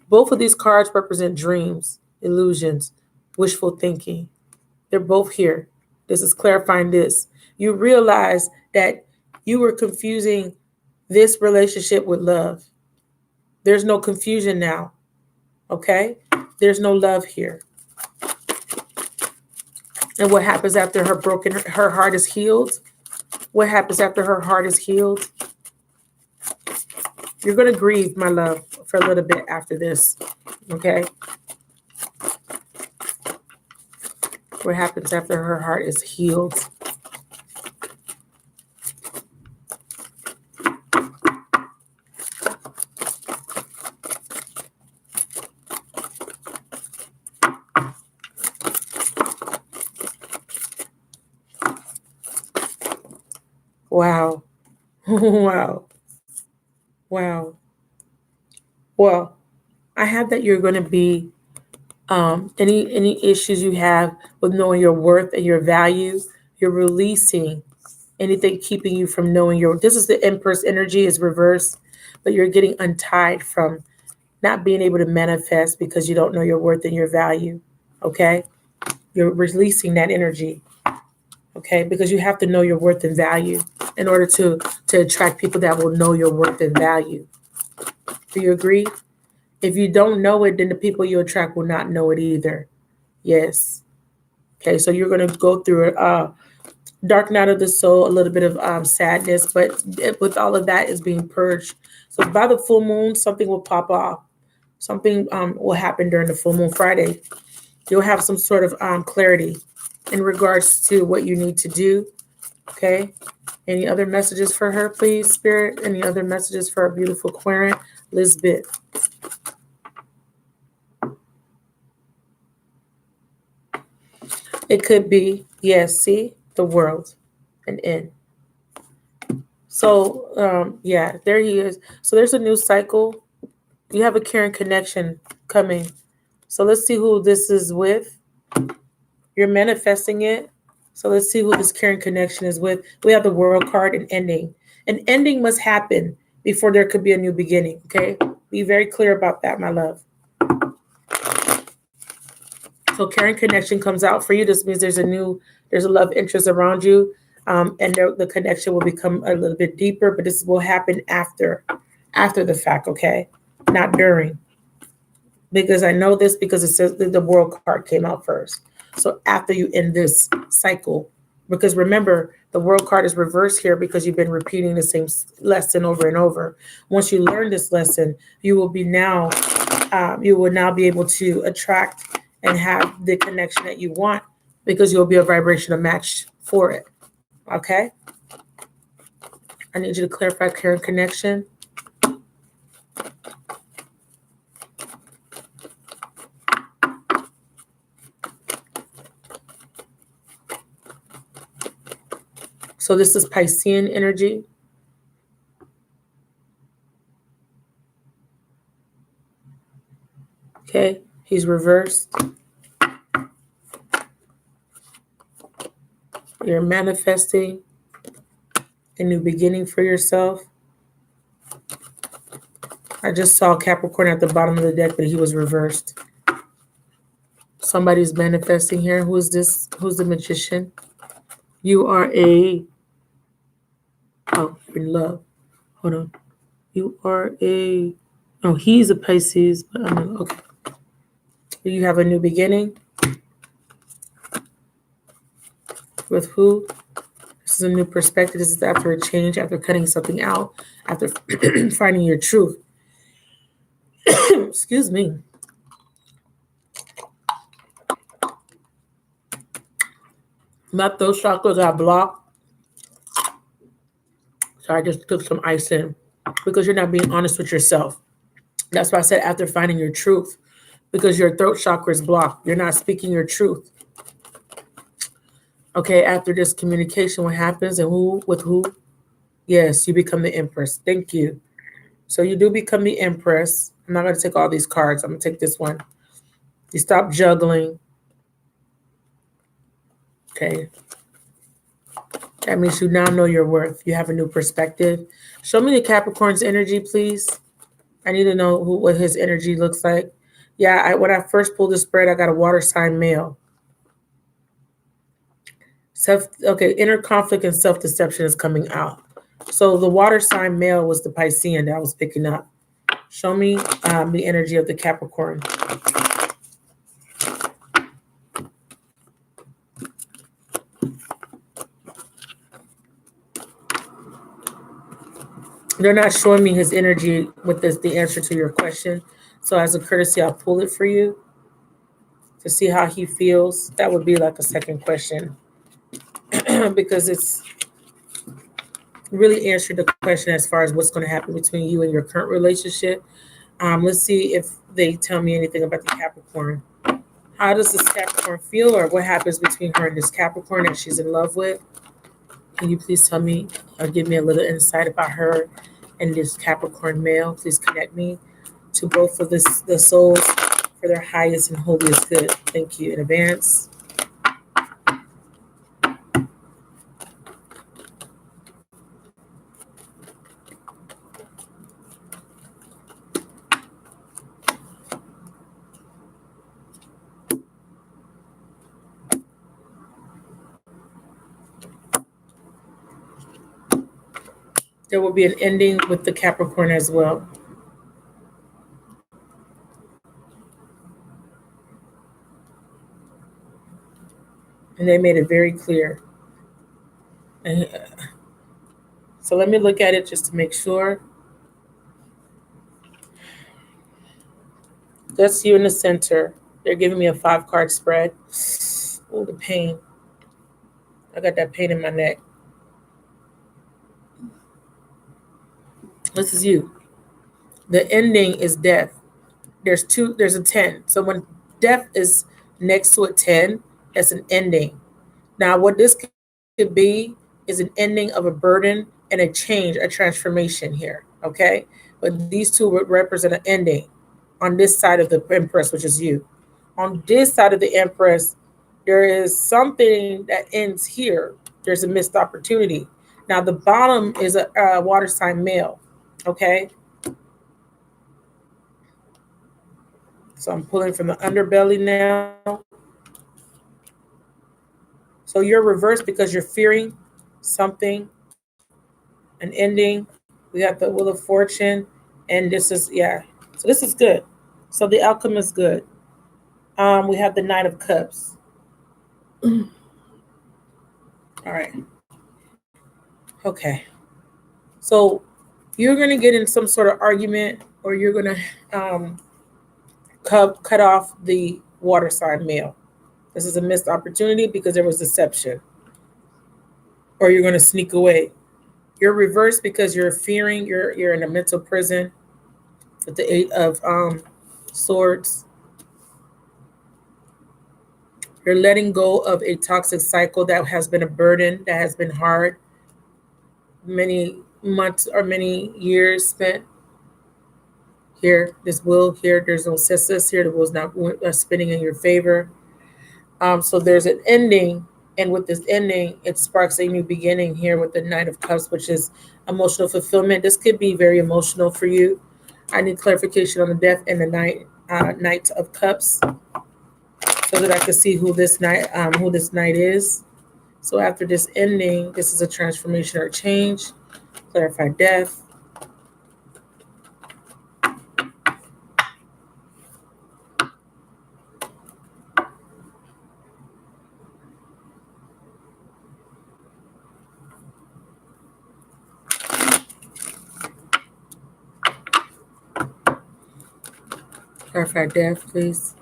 Both of these cards represent dreams, illusions, wishful thinking. They're both here. This is clarifying this. You realize that you were confusing this relationship with love. There's no confusion now. Okay? There's no love here. And what happens after her heart is healed? What happens after her heart is healed? You're going to grieve, my love, for a little bit after this. Okay? What happens after her heart is healed? Wow. Wow. Wow. Well, I have that you're going to be any issues you have with knowing your worth and your value. You're releasing anything keeping you from knowing your. This is the Empress energy is reversed, but you're getting untied from not being able to manifest because you don't know your worth and your value. Okay, you're releasing that energy. Okay, because you have to know your worth and value in order to attract people that will know your worth and value. Do you agree? If you don't know it, then the people you attract will not know it either. Yes. Okay, so you're going to go through a dark night of the soul, a little bit of sadness, but with all of that is being purged. So by the full moon, something will pop off. Something will happen during the full moon Friday. You'll have some sort of clarity in regards to what you need to do. Okay. Any other messages for her, please, Spirit? Any other messages for our beautiful Aquarian, Lisbeth? It could be, yes, see, the world, an end. So, yeah, there he is. So there's a new cycle. You have a caring connection coming. So let's see who this is with. You're manifesting it. So let's see who this caring connection is with. We have the world card and ending. An ending must happen before there could be a new beginning. Okay. Be very clear about that, my love. So caring connection comes out for you. This means there's a love interest around you. And the connection will become a little bit deeper, but this will happen after the fact, okay? Not during. Because I know this because it says that the world card came out first. So after you end this cycle, because remember, the world card is reversed here because you've been repeating the same lesson over and over. Once you learn this lesson, you will now be able to attract and have the connection that you want because you'll be a vibrational match for it. Okay? I need you to clarify current connection. So this is Piscean energy. Okay, he's reversed. You're manifesting a new beginning for yourself. I just saw Capricorn at the bottom of the deck, but he was reversed. Somebody's manifesting here. Who is this? Who's the magician? You are in love. Hold on. You are he's a Pisces, but I'm okay. You have a new beginning. With who? This is a new perspective. This is after a change, after cutting something out, after finding your truth. Excuse me. My throat chakras are blocked. So I just took some ice in because you're not being honest with yourself. That's why I said after finding your truth, because your throat chakra is blocked. You're not speaking your truth. Okay, after this communication, what happens and who with who? Yes, you become the Empress. Thank you. So you do become the Empress. I'm not going to take all these cards. I'm going to take this one. You stop juggling. Okay. That means you now know your worth. You have a new perspective. Show me the Capricorn's energy, please. I need to know what his energy looks like. Yeah, when I first pulled the spread, I got a water sign male. Inner conflict and self-deception is coming out. So the water sign male was the Piscean that I was picking up. Show me the energy of the Capricorn. They're not showing me his energy with the answer to your question. So as a courtesy, I'll pull it for you to see how he feels. That would be like a second question because it's really answered the question as far as what's going to happen between you and your current relationship. Let's see if they tell me anything about the Capricorn. How does this Capricorn feel, or what happens between her and this Capricorn that she's in love with? Can you please tell me or give me a little insight about her and this Capricorn male? Please connect me to both of the souls for their highest and holiest good. Thank you in advance. There will be an ending with the Capricorn as well. And they made it very clear. And, so let me look at it just to make sure. That's you in the center. They're giving me a 5-card spread. Oh, the pain. I got that pain in my neck. This is you. The ending is death. There's a 10. So when death is next to a 10, that's an ending. Now, what this could be is an ending of a burden and a change, a transformation here. Okay. But these two would represent an ending on this side of the Empress, which is you. On this side of the Empress, there is something that ends here. There's a missed opportunity. Now, the bottom is a water sign male. Okay. So I'm pulling from the underbelly now. So you're reversed because you're fearing something, an ending. We got the Wheel of Fortune, and this is, yeah. So this is good. So the outcome is good. We have the Knight of Cups. All right. Okay. So you're going to get in some sort of argument, or you're going to cut off the water sign male. This is a missed opportunity because there was deception. Or you're going to sneak away. You're reversed because you're fearing, you're in a mental prison with the 8 of Swords. You're letting go of a toxic cycle that has been a burden, that has been hard. Many months or many years spent here. This wheel here, there's no success here. The wheel's not spinning in your favor. So there's an ending. And with this ending, it sparks a new beginning here with the Knight of Cups, which is emotional fulfillment. This could be very emotional for you. I need clarification on the death and the Knight of Cups, so that I can see who this knight is. So after this ending, this is a transformation or change. Clarify death. Clarify death, please.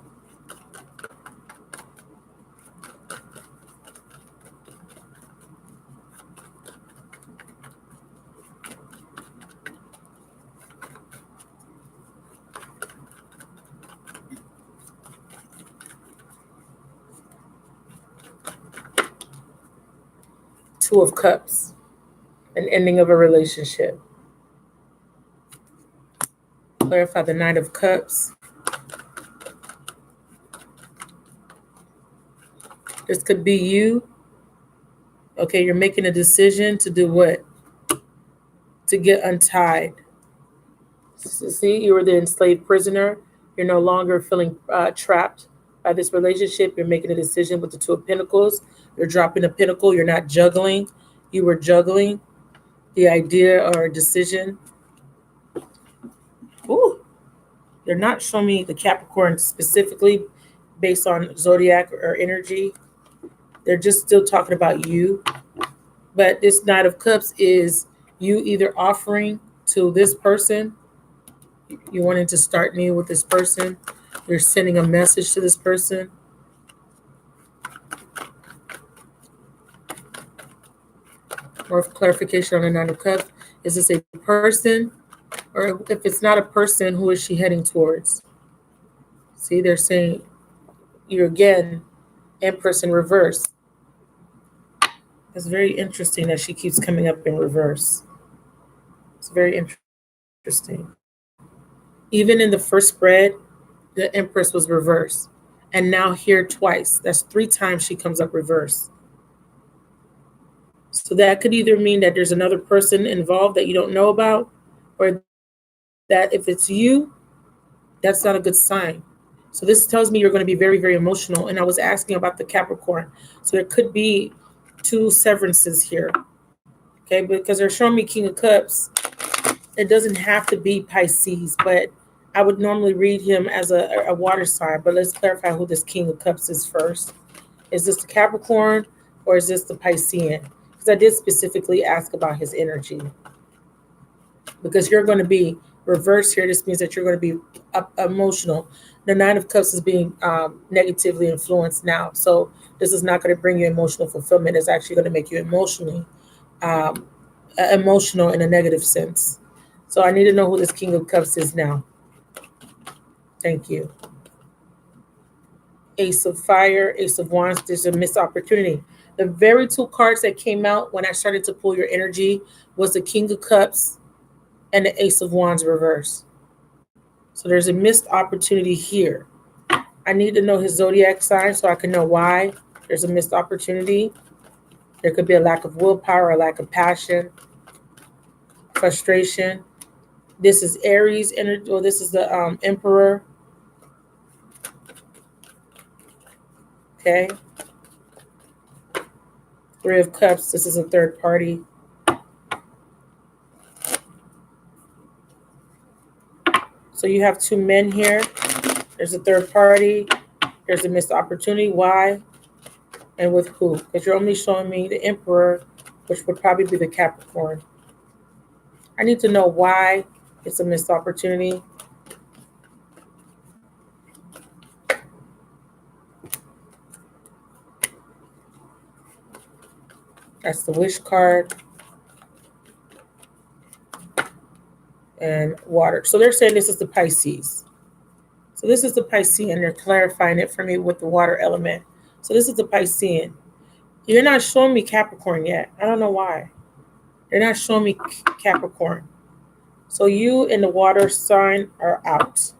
Two of Cups, an ending of a relationship. Clarify the Knight of Cups. This could be you. Okay, you're making a decision to do what? To get untied. So see, you were the enslaved prisoner. You're no longer feeling trapped by this relationship. You're making a decision with the Two of Pentacles. You're dropping a pentacle. You're not juggling. You were juggling the idea or decision. Ooh, they're not showing me the Capricorn specifically based on zodiac or energy. They're just still talking about you. But this Knight of Cups is you either offering to this person, you wanting to start new with this person, you're sending a message to this person. More clarification on the Nine of Cups. Is this a person? Or if it's not a person, who is she heading towards? See, they're saying you're again Empress in reverse. It's very interesting that she keeps coming up in reverse. It's very interesting. Even in the first spread, the Empress was reversed. And now here twice. That's 3 times she comes up reverse. So that could either mean that there's another person involved that you don't know about, or that if it's you, that's not a good sign. So this tells me you're going to be very, very emotional. And I was asking about the Capricorn. So there could be 2 severances here. Okay, because they're showing me King of Cups. It doesn't have to be Pisces, but I would normally read him as a water sign. But let's clarify who this King of Cups is first. Is this the Capricorn or is this the Piscean? Because I did specifically ask about his energy. Because you're going to be reversed here. This means that you're going to be emotional. The Nine of Cups is being negatively influenced now. So this is not going to bring you emotional fulfillment. It's actually going to make you um, emotional in a negative sense. So I need to know who this King of Cups is now. Thank you. Ace of Fire, Ace of Wands. There's a missed opportunity. The very two cards that came out when I started to pull your energy was the King of Cups and the Ace of Wands reverse. So there's a missed opportunity here. I need to know his zodiac sign so I can know why there's a missed opportunity. There could be a lack of willpower, a lack of passion, frustration. This is Aries energy, or this is the Emperor. Okay. Three of Cups. This is a third party. So you have two men here. There's a third party. There's a missed opportunity. Why? And with who? Because you're only showing me the Emperor, which would probably be the Capricorn. I need to know why it's a missed opportunity. That's the Wish card. And water. So they're saying this is the Pisces. So this is the Piscean. They're clarifying it for me with the water element. So this is the Piscean. You're not showing me Capricorn yet. I don't know why. They're not showing me Capricorn. So you and the water sign are out.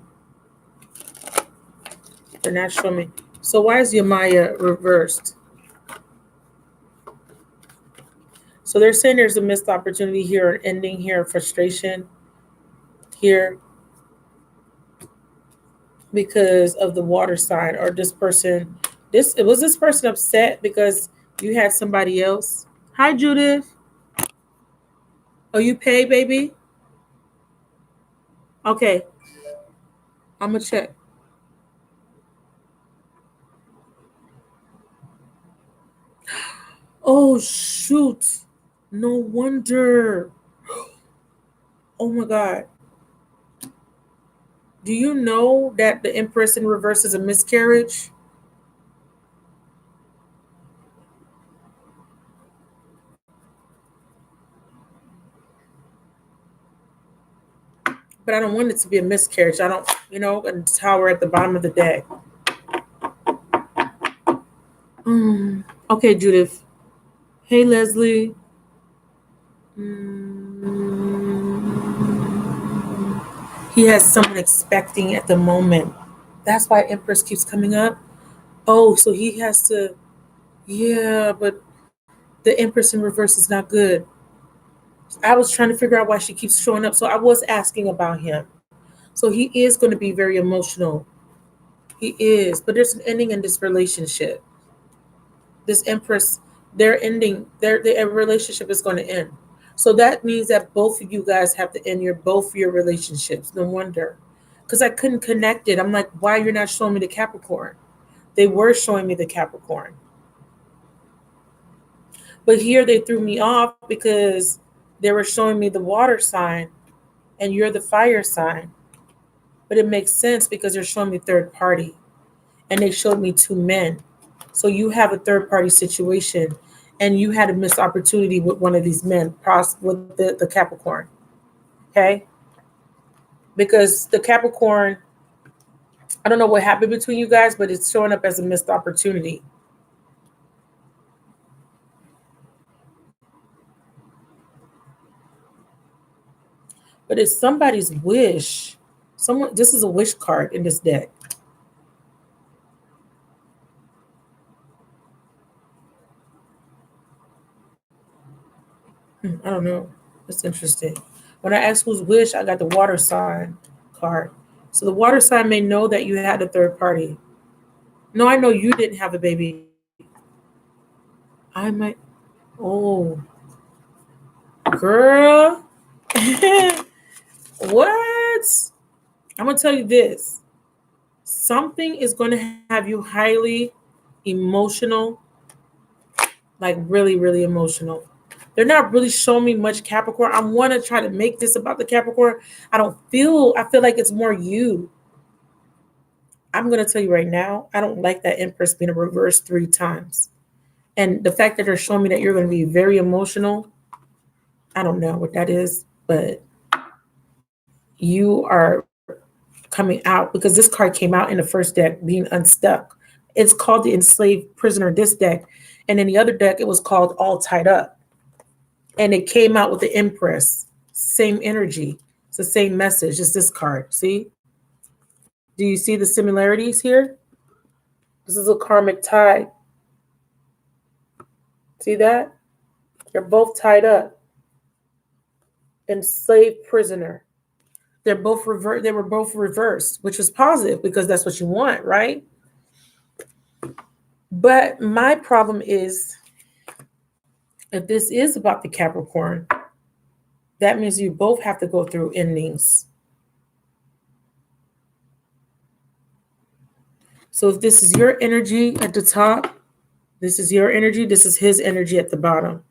They're not showing me. So why is Yamaya reversed? So they're saying there's a missed opportunity here, an ending here, frustration here because of the water sign or this person. Was this person upset because you had somebody else? Hi, Judith. Oh, you pay, baby? Okay, I'm gonna check. Oh shoot! No wonder. Oh my God. Do you know that the Empress in reverse is a miscarriage? But I don't want it to be a miscarriage. I don't, and Tower at the bottom of the deck. Okay, Judith. Hey, Leslie. He has someone expecting at the moment. That's why Empress keeps coming up. Oh, so he has to. Yeah, but the Empress in reverse is not good. I was trying to figure out why she keeps showing up. So I was asking about him. So he is going to be very emotional. He is. But there's an ending in this relationship. This Empress, they're ending, their relationship is going to end. So that means that both of you guys have to end both your relationships. No wonder. Because I couldn't connect it. I'm like, why you're not showing me the Capricorn? They were showing me the Capricorn. But here they threw me off because they were showing me the water sign and you're the fire sign. But it makes sense because they're showing me third party. And they showed me two men. So you have a third party situation and you had a missed opportunity with one of these men, with the Capricorn. Okay? Because the Capricorn, I don't know what happened between you guys, but it's showing up as a missed opportunity. But it's somebody's wish. This is a wish card in this deck. I don't know. It's interesting. When I asked whose wish, I got the water sign card. So the water sign may know that you had a third party. No, I know you didn't have a baby. I might. Oh, girl. What? I'm going to tell you this. Something is going to have you highly emotional, like really, really emotional. They're not really showing me much Capricorn. I want to try to make this about the Capricorn. I feel like it's more you. I'm going to tell you right now, I don't like that Empress being reversed 3 times. And the fact that they're showing me that you're going to be very emotional, I don't know what that is, but you are coming out because this card came out in the first deck, being unstuck. It's called the enslaved prisoner, this deck. And in the other deck, it was called all tied up. And it came out with the Empress, same energy. It's the same message as this card. See? Do you see the similarities here? This is a karmic tie. See that? They're both tied up. Enslaved prisoner. They were both reversed, which was positive because that's what you want, right? But my problem is, if this is about the Capricorn, that means you both have to go through endings. So if this is your energy at the top, this is your energy, this is his energy at the bottom.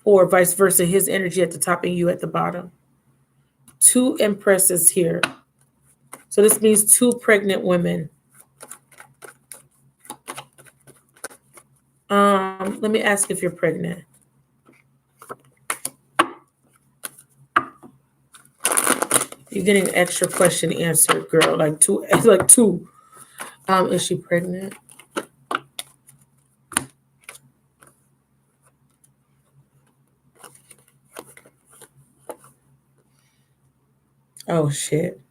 Or vice versa, his energy at the top and you at the bottom. 2 empresses here. So this means 2 pregnant women. Let me ask if you're pregnant. You're getting an extra question answered, girl. Like two. Is she pregnant? Oh shit.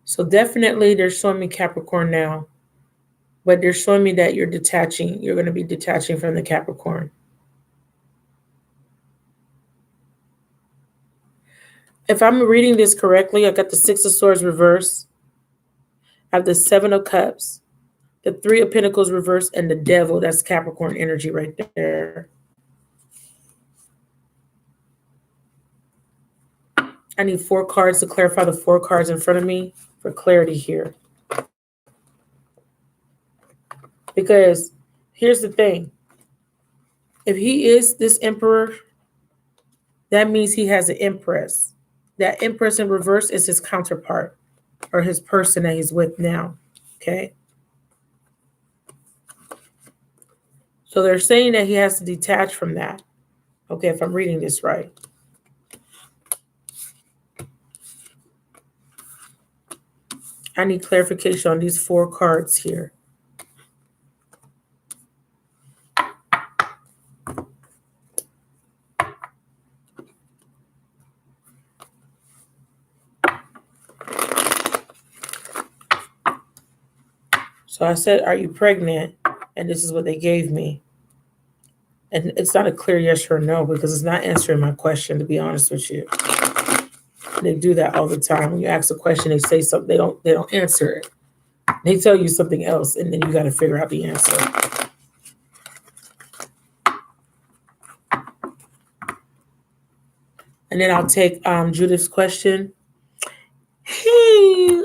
So definitely they're showing me Capricorn now. But they're showing me that you're detaching. You're going to be detaching from the Capricorn. If I'm reading this correctly, I got the 6 of Swords reversed. I have the 7 of Cups, the 3 of Pentacles reversed, and the Devil. That's Capricorn energy right there. I need 4 cards to clarify the 4 cards in front of me for clarity here. Because here's the thing. If he is this Emperor, that means he has an Empress. That Empress in reverse is his counterpart or his person that he's with now. Okay. So they're saying that he has to detach from that. Okay, if I'm reading this right. I need clarification on these 4 cards here. So I said, are you pregnant? And this is what they gave me. And it's not a clear yes or no because it's not answering my question, to be honest with you. They do that all the time. When you ask a question, they say something, they don't answer it. They tell you something else, and then you got to figure out the answer. And then I'll take Judith's question. Hey,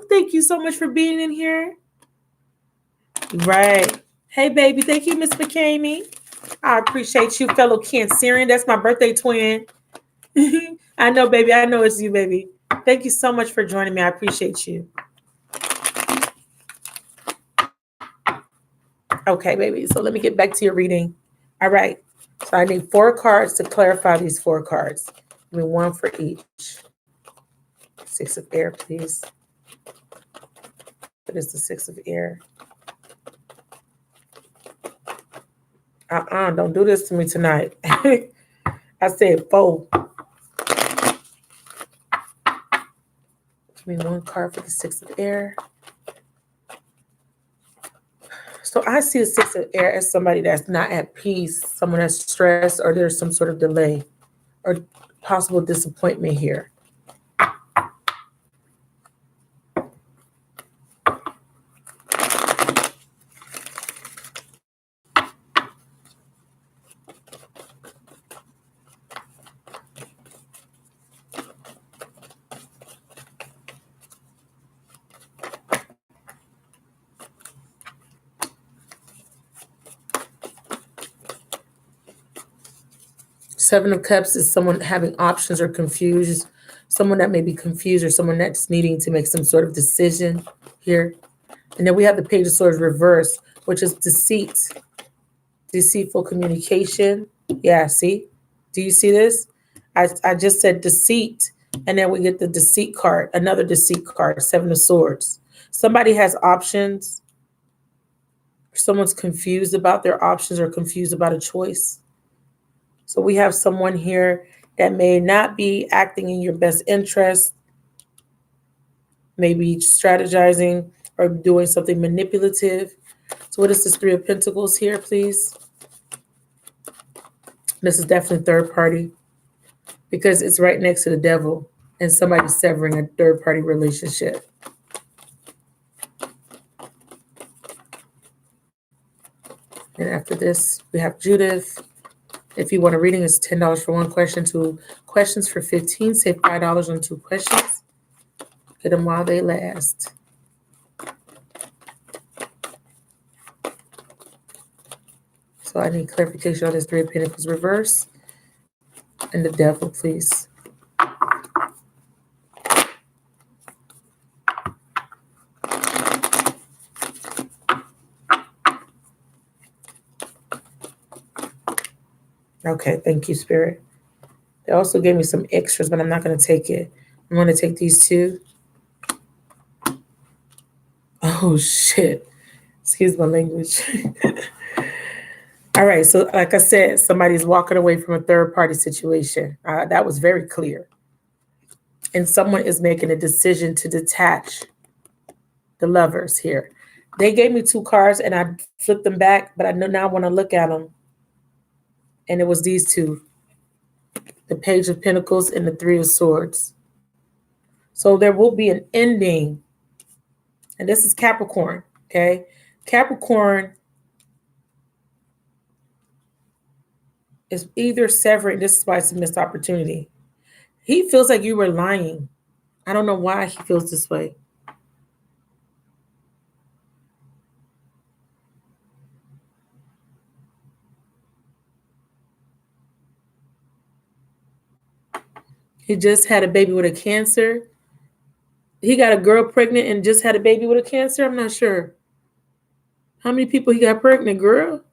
thank you so much for being in here. Right. Hey, baby. Thank you, Miss McCamey. I appreciate you, fellow Cancerian. That's my birthday twin. I know, baby. I know it's you, baby. Thank you so much for joining me. I appreciate you. Okay, baby. So let me get back to your reading. All right. So I need 4 cards to clarify these 4 cards. Give me 1 for each. 6 of air, please. What is the 6 of air? Don't do this to me tonight. I said 4. Give me 1 card for the 6 of air. So I see a 6 of air as somebody that's not at peace, someone that's stressed, or there's some sort of delay or possible disappointment here. Seven of Cups is someone having options or confused, someone that may be confused or someone that's needing to make some sort of decision here. And then we have the Page of Swords reverse, which is deceit, deceitful communication. Yeah, see? Do you see this? I just said deceit, and then we get the deceit card, another deceit card, Seven of Swords. Somebody has options. Someone's confused about their options or confused about a choice. So we have someone here that may not be acting in your best interest, maybe strategizing or doing something manipulative. So what is this Three of Pentacles here, please? This is definitely third party because it's right next to the Devil and somebody severing a third party relationship. And after this, we have Judith. If you want a reading, it's $10 for one question, 2 questions for 15. Save $5 on 2 questions. Get them while they last. So I need clarification on this Three of Pentacles reverse and the Devil, please. Okay, thank you, Spirit. They also gave me some extras, but I'm not going to take it. I'm going to take these 2. Oh, shit. Excuse my language. All right, so like I said, somebody's walking away from a third-party situation. That was very clear. And someone is making a decision to detach the Lovers here. They gave me 2 cards, and I flipped them back, but I know now I want to look at them. And it was these 2. The Page of Pentacles and the Three of Swords. So there will be an ending. And this is Capricorn, okay? Capricorn is either severing. This is why it's a missed opportunity. He feels like you were lying. I don't know why he feels this way. He just had a baby with a cancer. He got a girl pregnant and just had a baby with a cancer. I'm not sure. How many people he got pregnant, girl?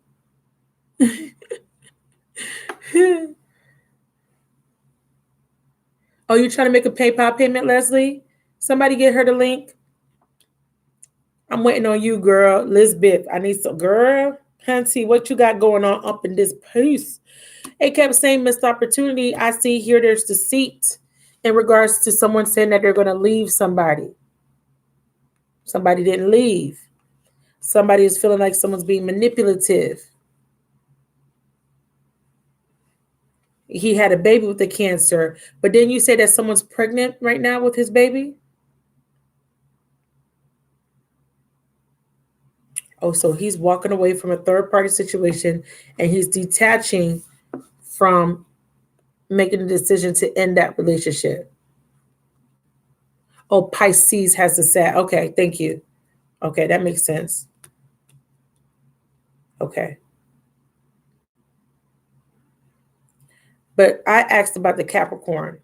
Oh, you trying to make a PayPal payment, Leslie? Somebody get her the link. I'm waiting on you, girl. Lisbeth, I need some, girl. Hansi, what you got going on up in this piece? It kept saying missed opportunity. I see here there's deceit in regards to someone saying that they're going to leave somebody. Somebody didn't leave. Somebody is feeling like someone's being manipulative. He had a baby with the cancer, but then you say that someone's pregnant right now with his baby? Oh, so he's walking away from a third-party situation and he's detaching from making a decision to end that relationship. Oh, Pisces has the sad. Okay, thank you. Okay, that makes sense. Okay. But I asked about the Capricorn,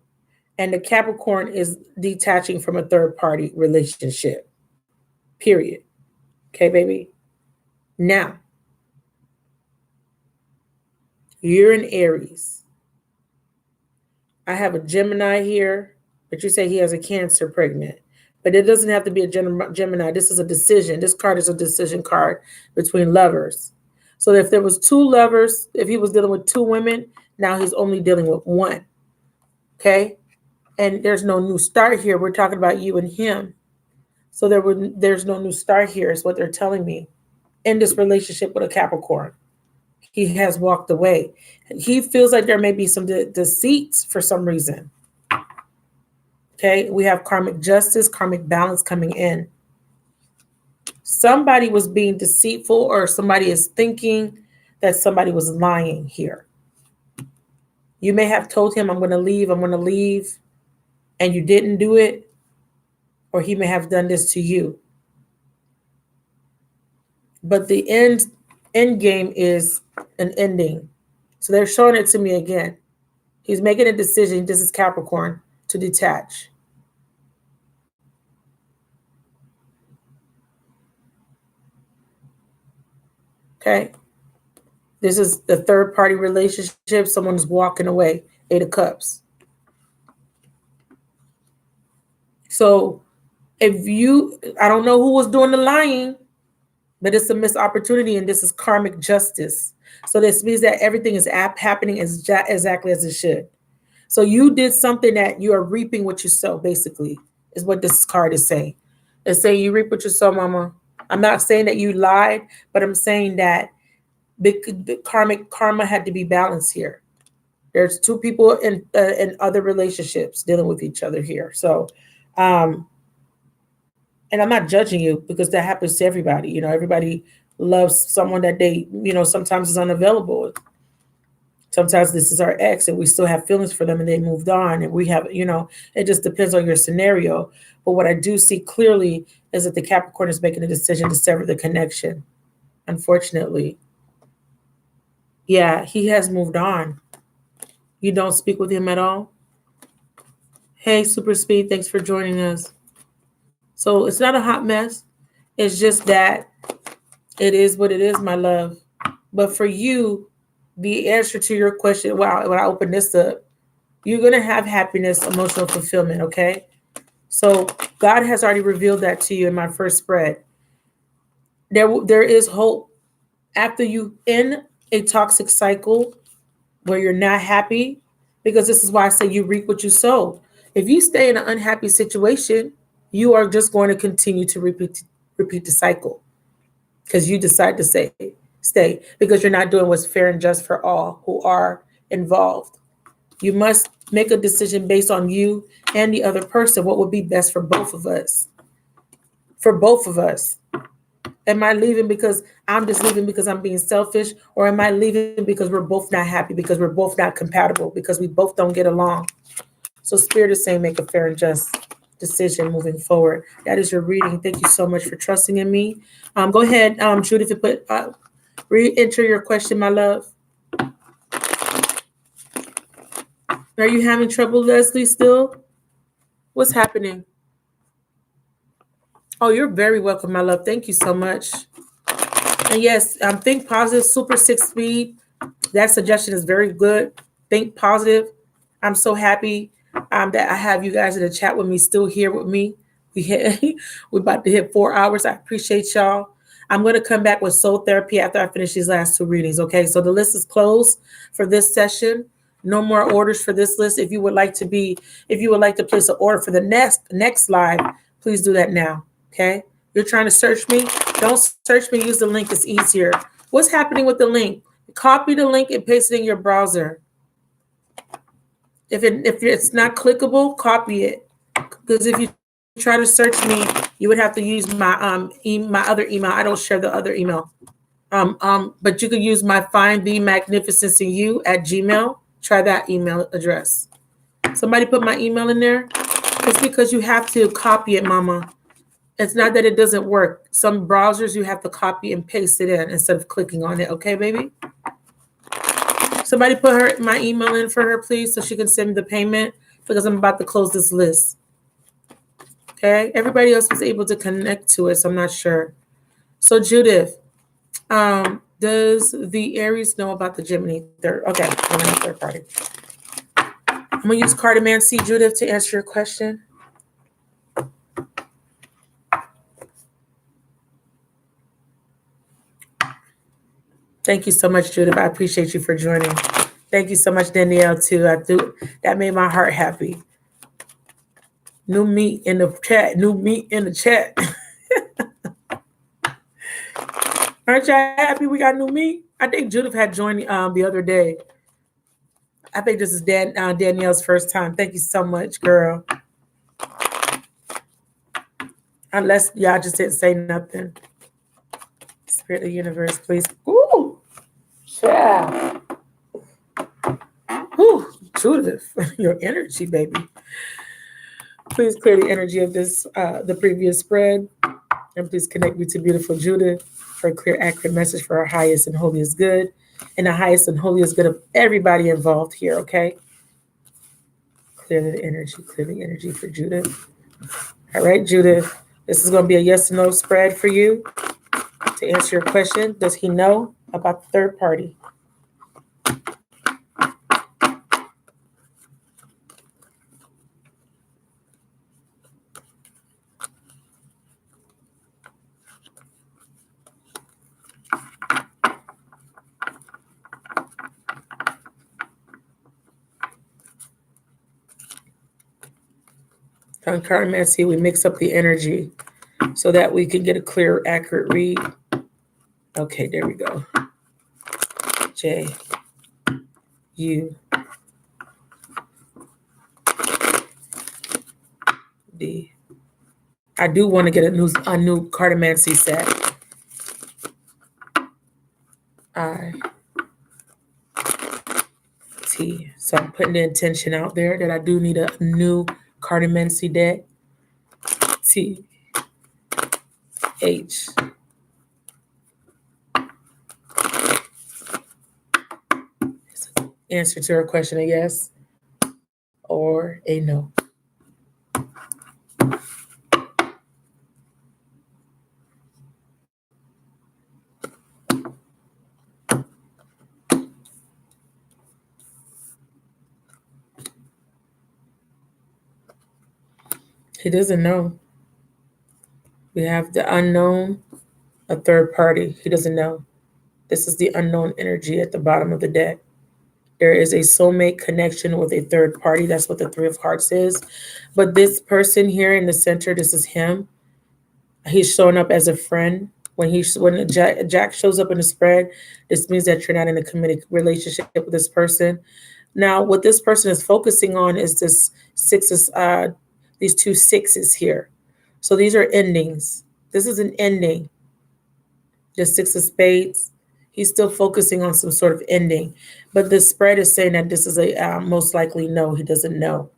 and the Capricorn is detaching from a third-party relationship. Period. Okay, baby? Now, you're in Aries. I have a Gemini here, but you say he has a Cancer pregnant. But it doesn't have to be a Gemini. This is a decision. This card is a decision card between lovers. So if there was 2 lovers, if he was dealing with 2 women, now he's only dealing with 1. Okay? And there's no new start here. We're talking about you and him. So there's no new start here is what they're telling me in this relationship with a Capricorn. He has walked away. He feels like there may be some deceits for some reason. Okay, we have karmic justice, karmic balance coming in. Somebody was being deceitful or somebody is thinking that somebody was lying here. You may have told him, I'm going to leave, and you didn't do it, or he may have done this to you. But the end game is an ending. So they're showing it to me again. He's making a decision. This is Capricorn, to detach. Okay. This is the third party relationship. Someone's walking away. 8 of Cups. So if you, I don't know who was doing the lying, but it's a missed opportunity, and this is karmic justice. So this means that everything is happening exactly as it should. So you did something that you are reaping what you sow, basically, is what this card is saying. It's saying you reap what you sow, mama. I'm not saying that you lied, but I'm saying that the karma had to be balanced here. There's two people in other relationships dealing with each other here. So, um, and I'm not judging you because that happens to everybody. Everybody loves someone that they, sometimes is unavailable. Sometimes this is our ex and we still have feelings for them and they moved on and we have, it just depends on your scenario. But what I do see clearly is that the Capricorn is making a decision to sever the connection. Unfortunately. Yeah, he has moved on. You don't speak with him at all? Hey, Super Speed, thanks for joining us. So it's not a hot mess. It's just that it is what it is, my love. But for you, the answer to your question, wow, when I open this up, you're going to have happiness, emotional fulfillment, okay? So God has already revealed that to you in my first spread. There is hope after you in a toxic cycle where you're not happy, because this is why I say you reap what you sow. If you stay in an unhappy situation, you are just going to continue to repeat the cycle because you decide to stay because you're not doing what's fair and just for all who are involved. You must make a decision based on you and the other person, what would be best for both of us. For both of us. Am I leaving because I'm just leaving because I'm being selfish? Or am I leaving because we're both not happy, because we're both not compatible, because we both don't get along? So Spirit is saying make a fair and just decision moving forward. That is your reading. Thank you so much for trusting in me. Go ahead, Judith, if you put re-enter your question, my love. Are you having trouble, Leslie, still? What's happening? Oh, you're very welcome, my love. Thank you so much. And yes, think positive, super 6 speed. That suggestion is very good. Think positive. I'm so happy that I have you guys in the chat with me, still here with me. We're about to hit 4 hours. I appreciate y'all. I'm going to come back with soul therapy after I finish these last 2 readings. Okay, so the list is closed for this session. No more orders for this list. If you would like to place an order for the next live, please do that now. Okay, you're trying to search me. Don't search me. Use the link. It's easier. What's happening with the link? Copy the link and paste it in your browser. If it's not clickable, copy it. Because if you try to search me, you would have to use my my other email. I don't share the other email. But you could use my findthemagnificencein@gmail. Try that email address. Somebody put my email in there. It's because you have to copy it, mama. It's not that it doesn't work. Some browsers you have to copy and paste it in instead of clicking on it. Okay, baby? Somebody put my email in for her, please, so she can send me the payment because I'm about to close this list. Okay? Everybody else was able to connect to it, so I'm not sure. So Judith, does the Aries know about the Gemini third? Okay, Gemini third party. I'm going to use Cartomancy, Judith, to answer your question. Thank you so much, Judith. I appreciate you for joining. Thank you so much, Danielle, too. That made my heart happy. New meat in the chat. New meat in the chat. Aren't you happy we got new meat? I think Judith had joined the other day. I think this is Danielle's first time. Thank you so much, girl. Unless y'all just didn't say nothing. Spirit of the universe, please. Ooh, yeah. Ooh, Judith, your energy, baby. Please clear the energy of this, the previous spread, and please connect me to beautiful Judith for a clear, accurate message for our highest and holiest good, and the highest and holiest good of everybody involved here. Okay. Clear the energy for Judith. All right, Judith, this is going to be a yes or no spread for you to answer your question. Does he know about the third party? Concurrency, we mix up the energy so that we can get a clear, accurate read. Okay, there we go. J, U, D. I do want to get a new cartomancy set. I, T. So I'm putting the intention out there that I do need a new cartomancy deck. T, H. Answer to her question a yes or a no. He doesn't know. We have the unknown, a third party. He doesn't know. This is the unknown energy at the bottom of the deck. There is a soulmate connection with a third party. That's what the Three of Hearts is. But this person here in the center, this is him. He's showing up as a friend. When the Jack shows up in the spread, this means that you're not in a committed relationship with this person. Now, what this person is focusing on is this sixes, these two sixes here. So these are endings. This is an ending. The Six of Spades. He's still focusing on some sort of ending. But the spread is saying that this is a most likely no, he doesn't know.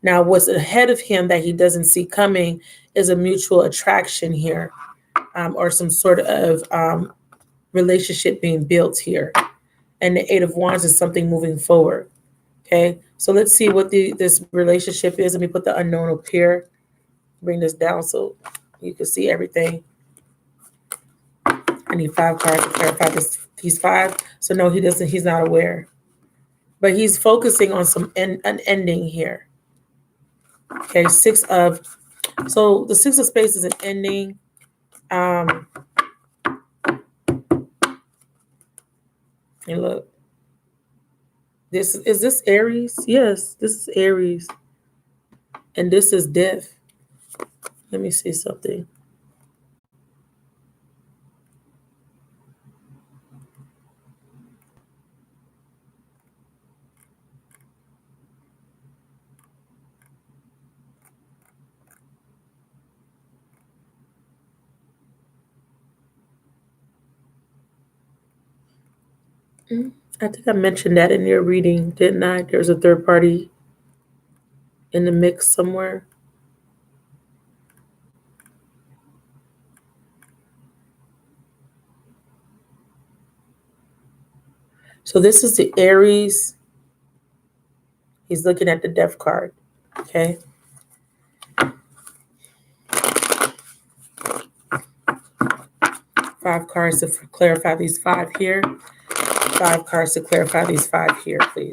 Now, what's ahead of him that he doesn't see coming is a mutual attraction here, or some sort of relationship being built here. And the Eight of Wands is something moving forward. Okay, so let's see what this relationship is. Let me put the unknown up here. Bring this down so you can see everything. I need 5 cards to clarify this. He's 5, so no, he doesn't. He's not aware, but he's focusing on an ending here. Okay, so the Six of Spades is an ending. And look, this Aries? Yes, this is Aries, and this is death. Let me see something. I think I mentioned that in your reading, didn't I? There's a third party in the mix somewhere. So this is the Aries. He's looking at the Death card. Okay. Five cards to clarify these 5 here. 5 cards to clarify these 5 here, please.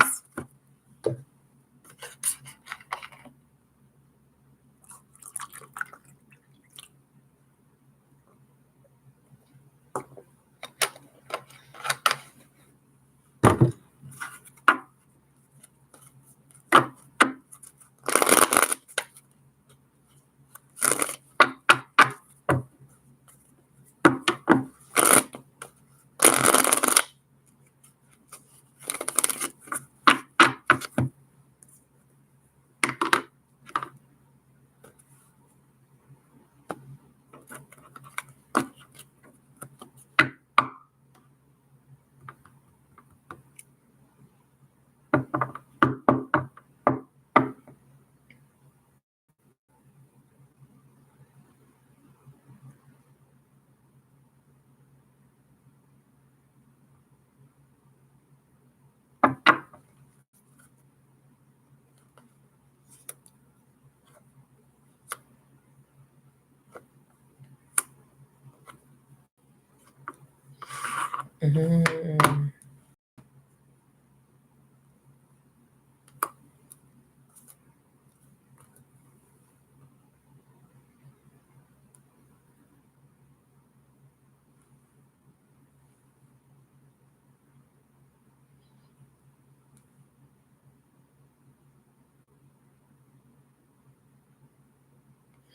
Mhm.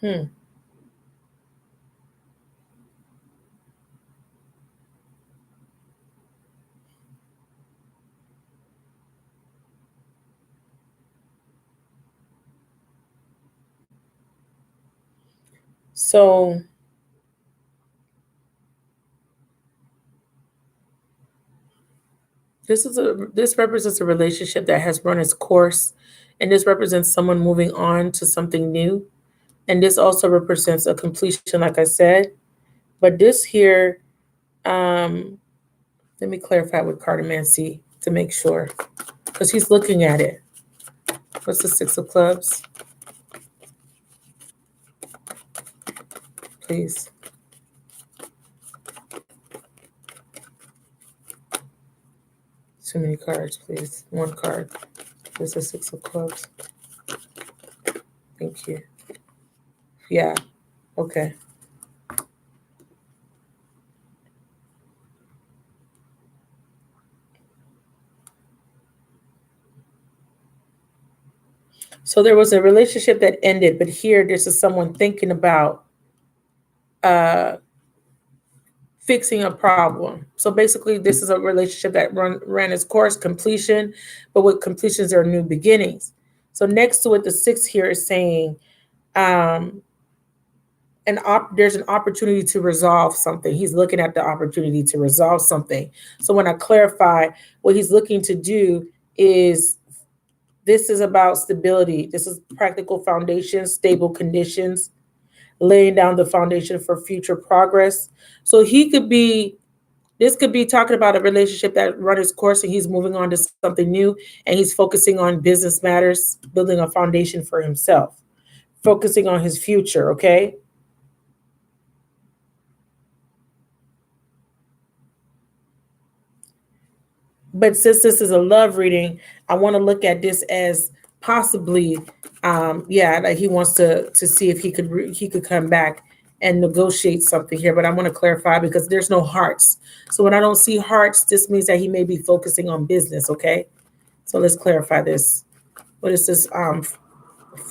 Hmm. So this represents a relationship that has run its course, and this represents someone moving on to something new. And this also represents a completion, like I said. But this here, um, let me clarify with Cartomancy to make sure, because he's looking at it. What's the Six of Clubs? Please. Too many cards, please. One card. There's a Six of Clubs. Thank you. Yeah. Okay. So there was a relationship that ended, but here this is someone thinking about uh, fixing a problem. So basically, this is a relationship that ran its course, completion, but with completions there are new beginnings. So next to it, the six here is saying um, there's an opportunity to resolve something. He's looking at the opportunity to resolve something. So when I clarify, what he's looking to do is this is about stability. This is practical foundation, stable conditions, laying down the foundation for future progress. So this could be talking about a relationship that run its course and he's moving on to something new and he's focusing on business matters, building a foundation for himself, focusing on his future, okay? But since this is a love reading, I want to look at this as possibly, yeah, like he wants to see if he could come back and negotiate something here. But I want to clarify because there's no hearts. So when I don't see hearts, this means that he may be focusing on business. Okay, so let's clarify this. What is this?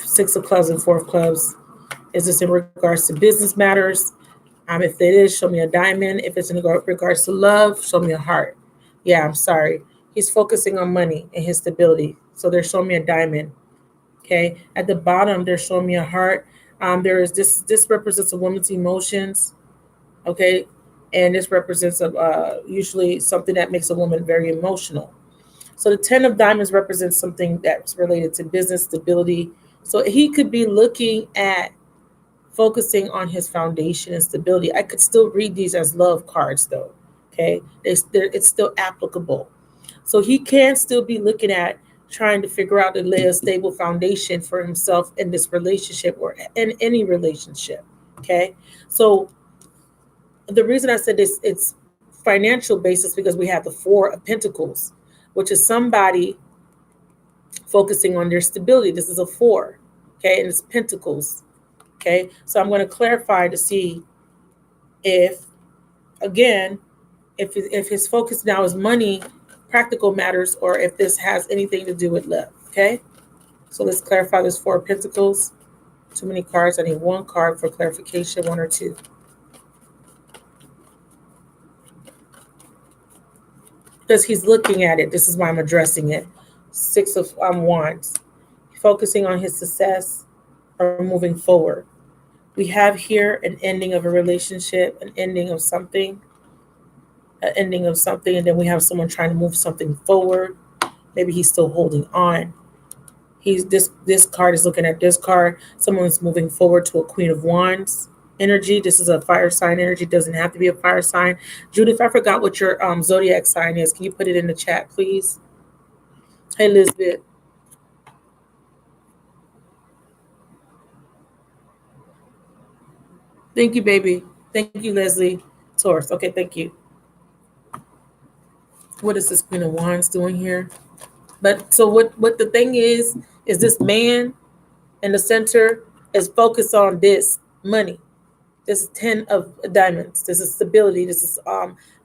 Six of clubs and four of clubs. Is this in regards to business matters? If it is, show me a diamond. If it's in regards to love, show me a heart. Yeah, I'm sorry. He's focusing on money and his stability. So they're showing me a diamond. Okay. At the bottom, they're showing me a heart. There is this represents a woman's emotions. Okay. And this represents usually something that makes a woman very emotional. So the 10 of diamonds represents something that's related to business stability. So he could be looking at focusing on his foundation and stability. I could still read these as love cards, though. Okay, it's still applicable. So he can still be looking at trying to figure out to lay a stable foundation for himself in this relationship or in any relationship. Okay, so the reason I said this, it's financial basis because we have the Four of Pentacles, which is somebody focusing on their stability. This is a four, okay, and it's Pentacles. Okay, so I'm going to clarify to see if again if his focus now is money, practical matters, or if this has anything to do with love. Okay, so let's clarify this Four of Pentacles. Too many cards. I need one card for clarification, one or two, because he's looking at it. This is why I'm addressing it. Six of Wands, focusing on his success or moving forward. We have here an ending of a relationship, an ending of something, an ending of something, and then we have someone trying to move something forward. Maybe he's still holding on. He's this card is looking at this card. Someone's moving forward to a Queen of Wands energy. This is a fire sign energy. Doesn't have to be a fire sign. Judith, I forgot what your zodiac sign is. Can you put it in the chat, please? Hey, Elizabeth. Thank you, baby. Thank you, Leslie. Taurus. Okay, thank you. What is this Queen of Wands doing here? But so what the thing is this man in the center is focused on this money. This is 10 of diamonds. This is stability. This is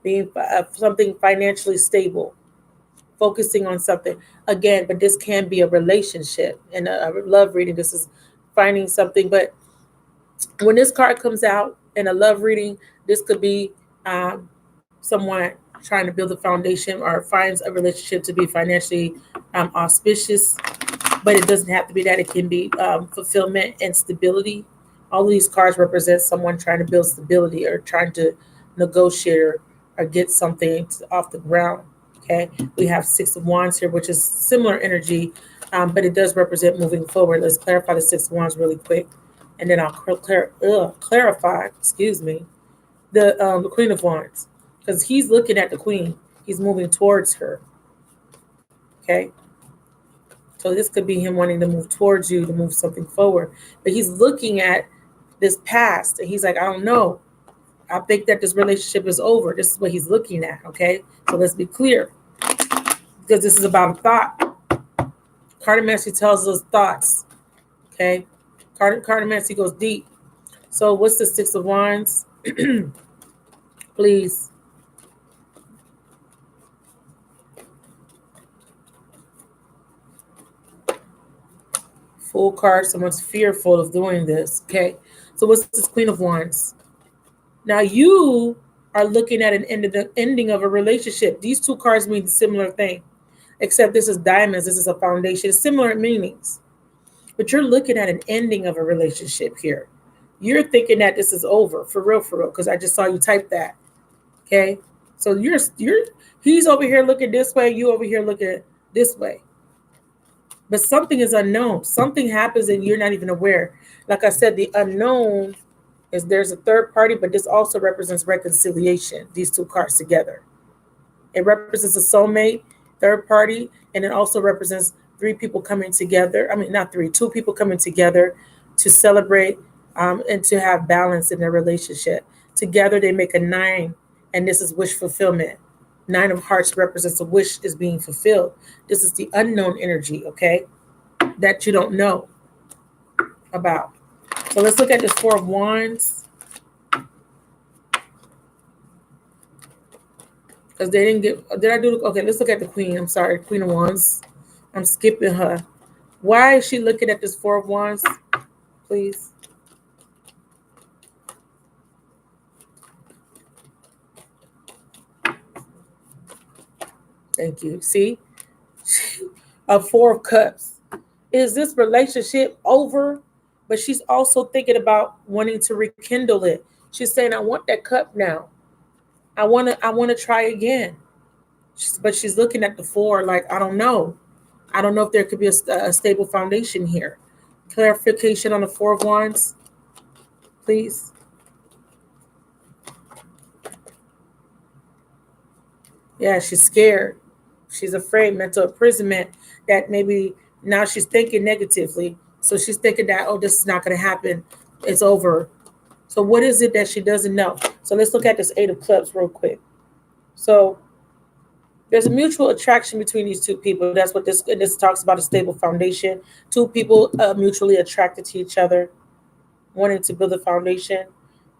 being something financially stable, focusing on something again. But this can be a relationship and a love reading. This is finding something. But when this card comes out in a love reading, this could be someone trying to build a foundation or finds a relationship to be financially auspicious, but it doesn't have to be that. It can be fulfillment and stability. All of these cards represent someone trying to build stability or trying to negotiate or get something off the ground. Okay, we have Six of Wands here, which is similar energy, but it does represent moving forward. Let's clarify the Six of Wands really quick, and then I'll clarify. Excuse me, the Queen of Wands, because he's looking at the Queen. He's moving towards her. Okay, so this could be him wanting to move towards you, to move something forward. But he's looking at this past and he's like, I don't know. I think that this relationship is over. This is what he's looking at. Okay. So let's be clear. Because this is about a thought. Cartomancy tells us thoughts. Okay. Cartomancy goes deep. So what's the Six of Wands? Please. Full card. Someone's fearful of doing this. Okay. So what's this Queen of Wands? Now you are looking at an ending of a relationship. These two cards mean a similar thing, except this is diamonds. This is a foundation. Similar meanings, but you're looking at an ending of a relationship here. You're thinking that this is over for real, because I just saw you type that. Okay, so he's over here looking this way. You over here looking this way. But something is unknown. Something happens and you're not even aware. Like I said, the unknown is there's a third party, but this also represents reconciliation, these two cards together. It represents a soulmate, third party, and it also represents three people coming together. I mean, not three, two people coming together to celebrate and to have balance in their relationship. Together, they make a nine, and this is wish fulfillment. Nine of Hearts represents a wish is being fulfilled. This is the unknown energy, okay, that you don't know about. So let's look at this Four of Wands. Because they didn't get, did I do, okay, let's look at the Queen. I'm sorry, Queen of Wands. I'm skipping her. Why is she looking at this Four of Wands, please? Thank you. See? A Four of Cups. Is this relationship over? But she's also thinking about wanting to rekindle it. She's saying, I want that cup now. I want to try again. But she's looking at the four like, I don't know. I don't know if there could be a stable foundation here. Clarification on the Four of Wands, please. Yeah, she's scared. She's afraid, mental imprisonment, that maybe now she's thinking negatively. So she's thinking that, oh, this is not going to happen. It's over. So what is it that she doesn't know? So let's look at this Eight of Clubs real quick. So there's a mutual attraction between these two people. That's what this talks about, a stable foundation. Two people mutually attracted to each other, wanting to build a foundation.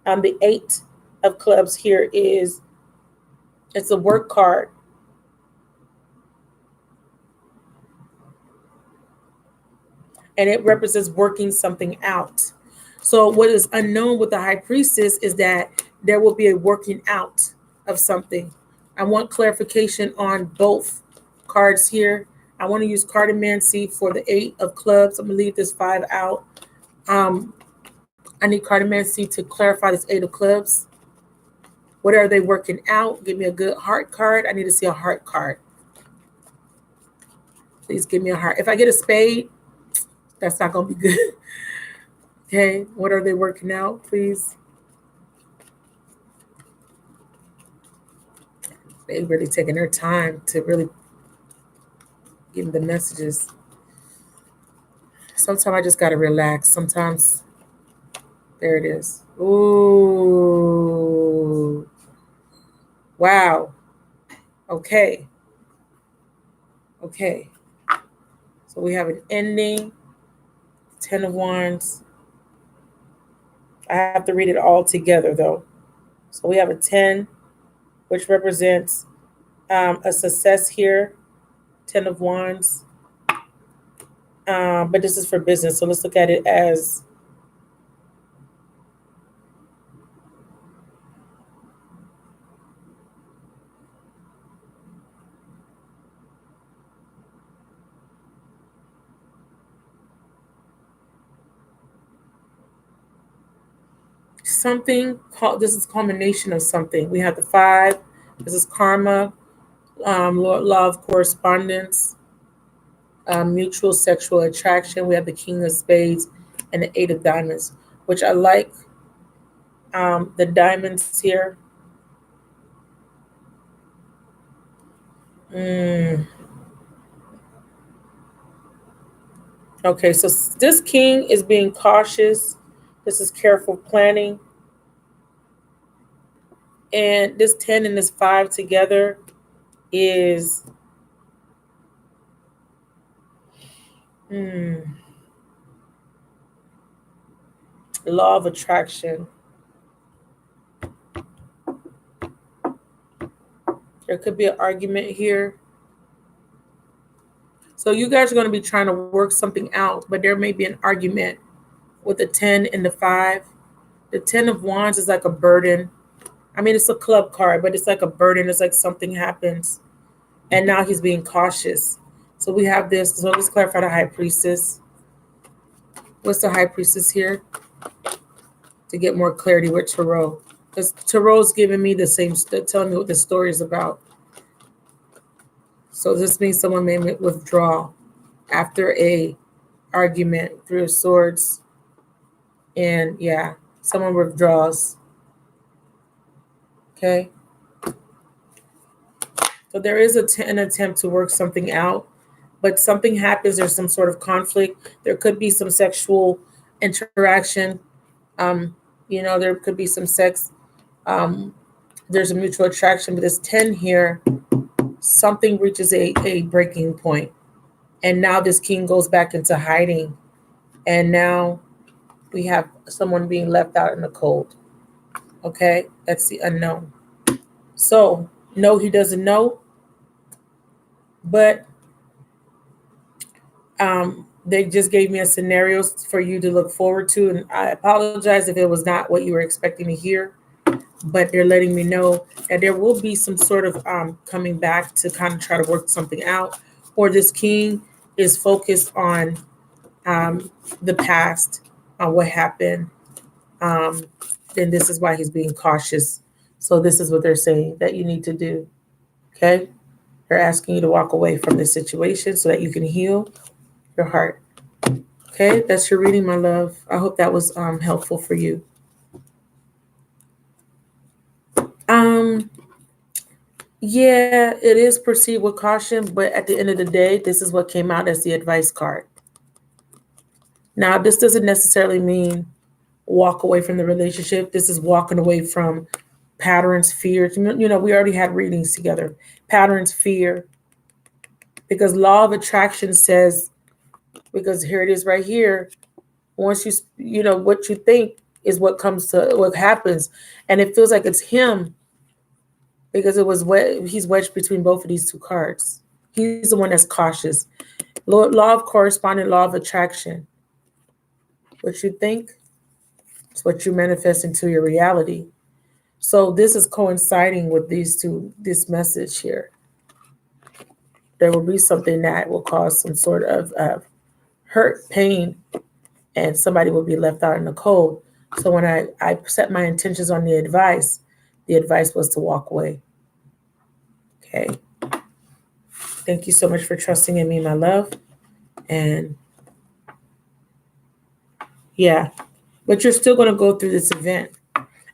The Eight of Clubs here it's a work card. And it represents working something out. So what is unknown with the High Priestess is that there will be a working out of something. I want clarification on both cards here. I want to use cartomancy for the Eight of Clubs. I'm going to leave this 5 out. I need cartomancy to clarify this Eight of Clubs. What are they working out? Give me a good heart card. I need to see a heart card. Please give me a heart. If I get a spade, that's not going to be good. Okay, what are they working out, please? They really taking their time to really give the messages. Sometimes I just got to relax. Sometimes, there it is. Ooh. Wow. Okay. Okay. So we have an ending, 10 of Wands. I have to read it all together though. So we have a 10, which represents a success here, 10 of Wands. But this is for business. So let's look at it as something called, this is culmination of something. We have the 5. This is karma, law of correspondence, mutual sexual attraction. We have the King of Spades and the 8 of Diamonds, which I like the diamonds here. Mm. Okay, so this king is being cautious. This is careful planning. And this 10 and this 5 together is law of attraction. There could be an argument here. So you guys are going to be trying to work something out, but there may be an argument with the 10 and the 5. The 10 of Wands is like a burden. I mean, it's a club card, but it's like a burden. It's like something happens. And now he's being cautious. So we have this. So let's clarify the High Priestess. What's the High Priestess here? To get more clarity with Tarot. Because Tarot's giving me the same, telling me what the story is about. So this means someone may withdraw after a argument, 3 of Swords. And yeah, someone withdraws. Okay. So there is an attempt to work something out, but something happens. There's some sort of conflict. There could be some sexual interaction. There could be some sex. There's a mutual attraction, but this 10 here, something reaches a breaking point. And now this king goes back into hiding. And now we have someone being left out in the cold. Okay, that's the unknown. So, no, he doesn't know, but they just gave me a scenario for you to look forward to. And I apologize if it was not what you were expecting to hear, but they're letting me know that there will be some sort of coming back to kind of try to work something out, or this king is focused on the past, on what happened. Then this is why he's being cautious. So this is what they're saying that you need to do. Okay? They're asking you to walk away from this situation so that you can heal your heart. Okay? That's your reading, my love. I hope that was helpful for you. Yeah, it is proceed with caution, but at the end of the day, this is what came out as the advice card. Now, this doesn't necessarily mean walk away from the relationship. This is walking away from patterns, fears. We already had readings together. Patterns, fear. Because law of attraction says, because here it is right here, once what you think is what happens. And it feels like it's him because he's wedged between both of these 2 cards. He's the one that's cautious. Law of correspondent, law of attraction. What you think is what you manifest into your reality. So this is coinciding with this message here. There will be something that will cause some sort of hurt, pain, and somebody will be left out in the cold. So when I set my intentions on the advice was to walk away. Okay. Thank you so much for trusting in me, my love. And yeah, but you're still going to go through this event.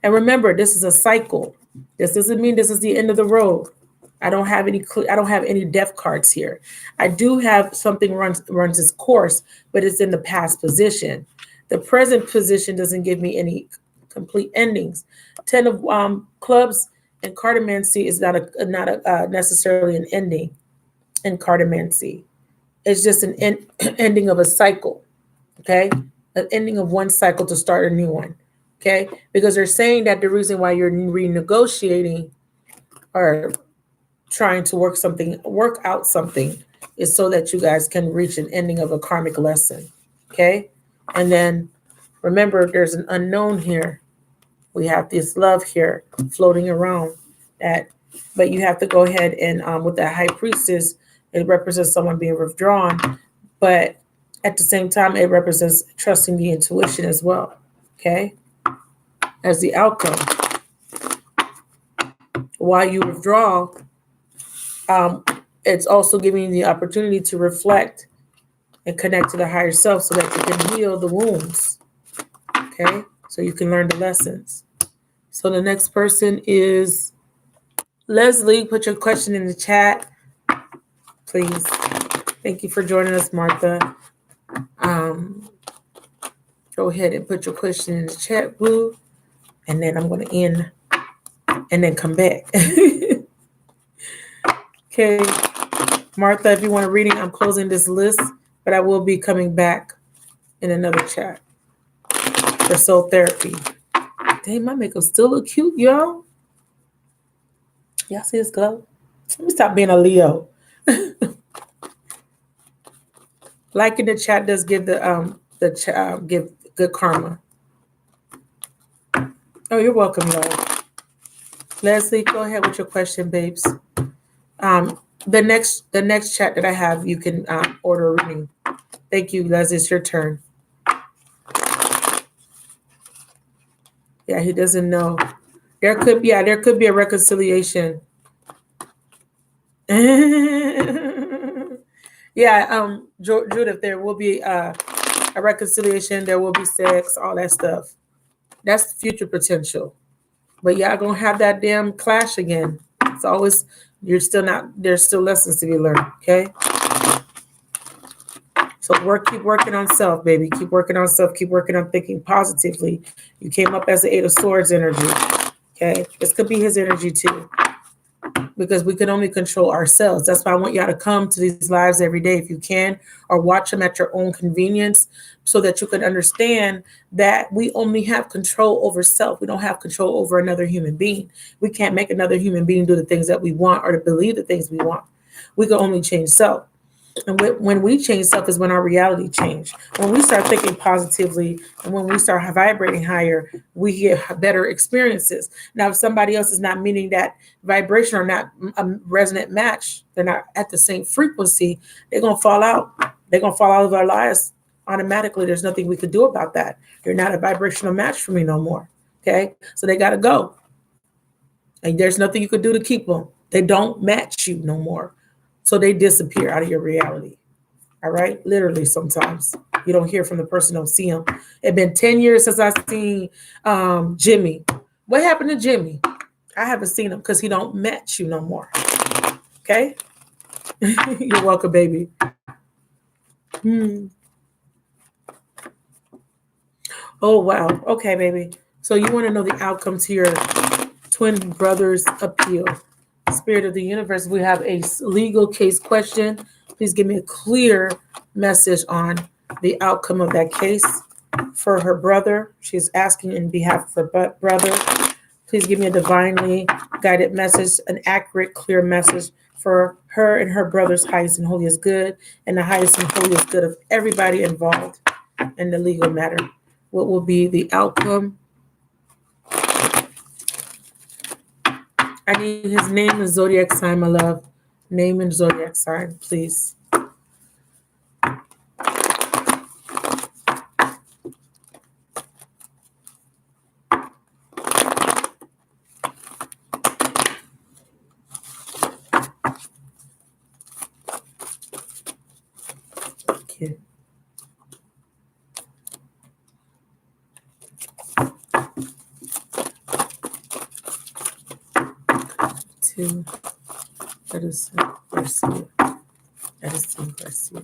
And remember, this is a cycle. This doesn't mean this is the end of the road. I don't have any death cards here. I do have something runs its course, but it's in the past position. The present position doesn't give me any complete endings. 10 of clubs And cartomancy is not necessarily an ending in cartomancy. It's just an ending of a cycle. Okay, an ending of one cycle to start a new one. Okay, because they're saying that the reason why you're renegotiating or trying to work out something, is so that you guys can reach an ending of a karmic lesson. Okay, and then remember, there's an unknown here. We have this love here floating around that, but you have to go ahead and with that high priestess, it represents someone being withdrawn, but at the same time, it represents trusting the intuition as well. Okay, as the outcome. While you withdraw, um, it's also giving you the opportunity to reflect and connect to the higher self so that you can heal the wounds. Okay, so you can learn the lessons. So the next person is Leslie. Put your question in the chat, please. Thank you for joining us, Martha. Go ahead and put your question in the chat, boo. And then I'm going to end and then come back. Okay, Martha, if you want a reading, I'm closing this list, but I will be coming back in another chat for soul therapy. Dang, my makeup still look cute, y'all. Y'all see this glow? Let me stop being a Leo. Liking the chat does give give good karma. Oh, you're welcome, love. Leslie, go ahead with your question, babes. The next chat that I have, you can order a reading. Thank you, Leslie. It's your turn. Yeah, he doesn't know. There could be a reconciliation. Yeah, Judith, there will be a reconciliation. There will be sex, all that stuff. That's future potential. But y'all gonna have that damn clash again. It's always, you're still not, there's still lessons to be learned. Okay. So keep working on self, baby. Keep working on self. Keep working on thinking positively. You came up as the Eight of Swords energy. Okay. This could be his energy too, because we can only control ourselves. That's why I want y'all to come to these lives every day if you can, or watch them at your own convenience, so that you can understand that we only have control over self. We don't have control over another human being. We can't make another human being do the things that we want or to believe the things we want. We can only change self. And when we change self is when our reality change. When we start thinking positively and when we start vibrating higher, we get better experiences. Now, if somebody else is not meeting that vibration or not a resonant match, they're not at the same frequency, they're going to fall out. They're going to fall out of our lives automatically. There's nothing we could do about that. You're not a vibrational match for me no more. Okay? So they got to go. And there's nothing you could do to keep them. They don't match you no more. So they disappear out of your reality. All right? Literally, sometimes you don't hear from the person, don't see them. It's been 10 years since I've seen Jimmy. What happened to Jimmy? I haven't seen him because he don't match you no more. Okay? You're welcome, baby. Oh, wow. Okay, baby. So you want to know the outcome to your twin brother's appeal. Spirit of the universe, we have a legal case question. Please give me a clear message on the outcome of that case for her brother. She's asking in behalf of her brother. Please give me a divinely guided message, an accurate, clear message for her and her brother's highest and holiest good, and the highest and holiest good of everybody involved in the legal matter. What will be the outcome? I need his name and zodiac sign, my love. Name and zodiac sign, please. Thank you. Two. Edison Garcia. Edison Garcia.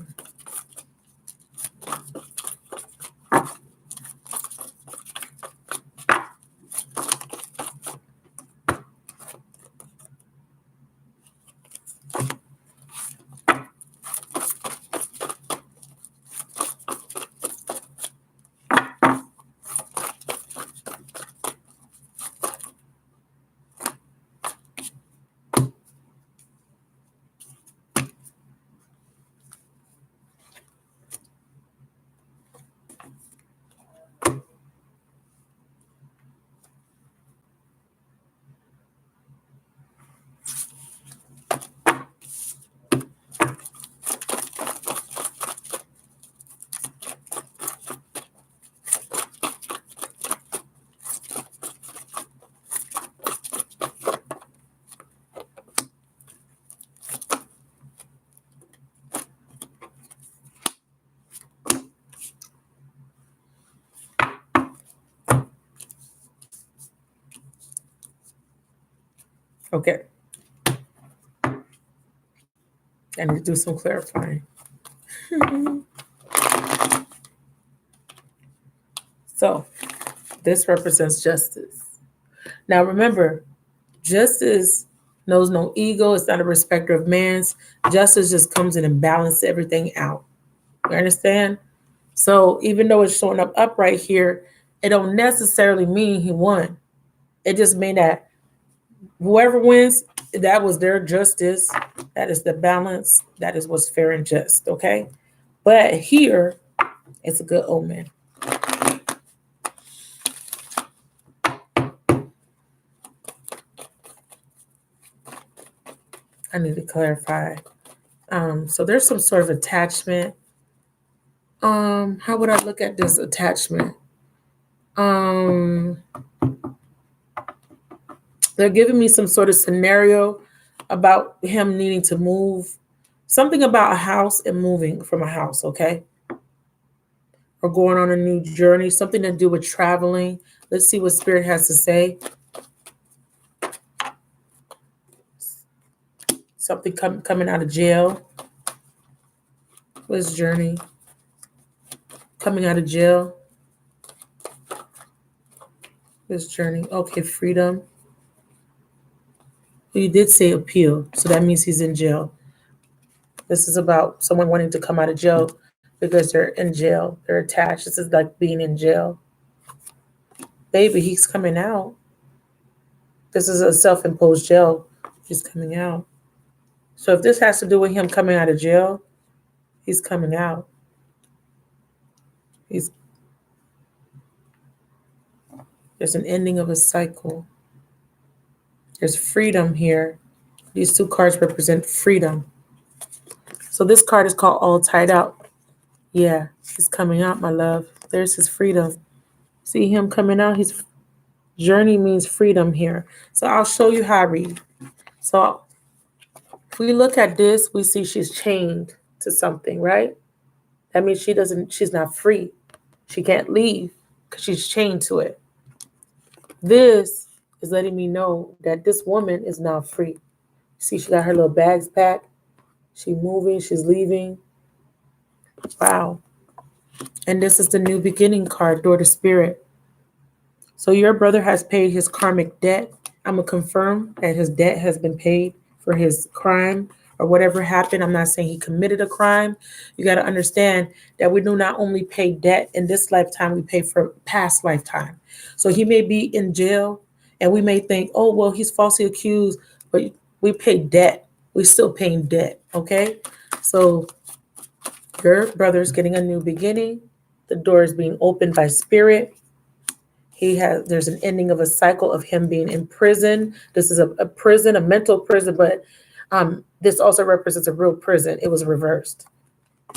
Okay. I need to do some clarifying. So this represents justice. Now remember, justice knows no ego. It's not a respecter of man's. Justice just comes in and balances everything out. You understand? So even though it's showing up upright here, it don't necessarily mean he won. It just means that whoever wins, that was their justice. That is the balance. That is what's fair and just. Okay. But here, it's a good omen. I need to clarify. So there's some sort of attachment. How would I look at this attachment? They're giving me some sort of scenario about him needing to move, something about a house and moving from a house, okay? Or going on a new journey, something to do with traveling. Let's see what Spirit has to say. Something coming out of jail. What's journey? Coming out of jail. This journey. Okay, freedom. You did say appeal, so that means he's in jail. This is about someone wanting to come out of jail because they're in jail. They're attached. This is like being in jail. Baby, he's coming out. This is a self-imposed jail. He's coming out. So if this has to do with him coming out of jail, he's coming out. There's an ending of a cycle. There's freedom here. These two cards represent freedom. So this card is called All Tied Out. Yeah, he's coming out, my love. There's his freedom. See him coming out? His journey means freedom here. So I'll show you how I read. So if we look at this, we see she's chained to something, right? That means she's not free. She can't leave because she's chained to it. This is letting me know that this woman is now free. See, she got her little bags packed. She's moving, she's leaving. Wow. And this is the new beginning card, Door to Spirit. So your brother has paid his karmic debt. I'm going to confirm that his debt has been paid for his crime or whatever happened. I'm not saying he committed a crime. You got to understand that we do not only pay debt in this lifetime, we pay for past lifetime. So he may be in jail and we may think, oh, well, he's falsely accused, but we pay debt. We're still paying debt, okay? So your brother's getting a new beginning. The door is being opened by Spirit. There's an ending of a cycle of him being in prison. This is a prison, a mental prison, but this also represents a real prison. It was reversed.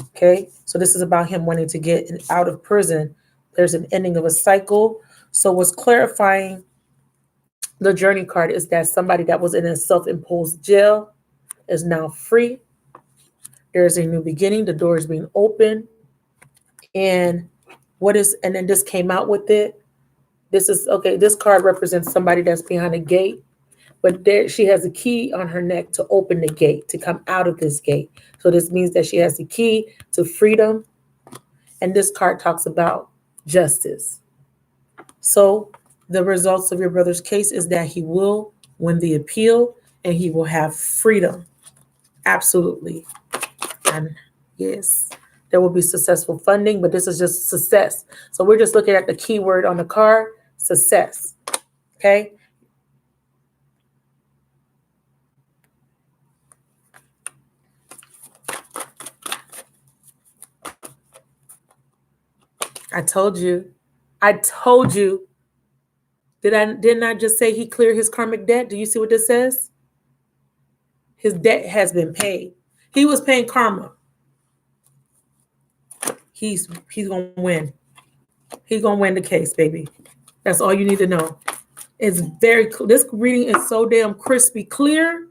Okay, so this is about him wanting to get out of prison. There's an ending of a cycle. So what's clarifying the journey card is that somebody that was in a self-imposed jail is now free. There's a new beginning. The door is being opened. And then this came out with it. This is, okay, this card represents somebody that's behind a gate, but she has a key on her neck to open the gate, to come out of this gate. So this means that she has the key to freedom. And this card talks about justice. So the results of your brother's case is that he will win the appeal and he will have freedom. Absolutely. And yes, there will be successful funding, but this is just success. So we're just looking at the key word on the card, success. Okay. I told you. Didn't I just say he cleared his karmic debt? Do you see what this says? His debt has been paid. He was paying karma. He's gonna win. He's gonna win the case, baby. That's all you need to know. It's very this reading is so damn crispy clear.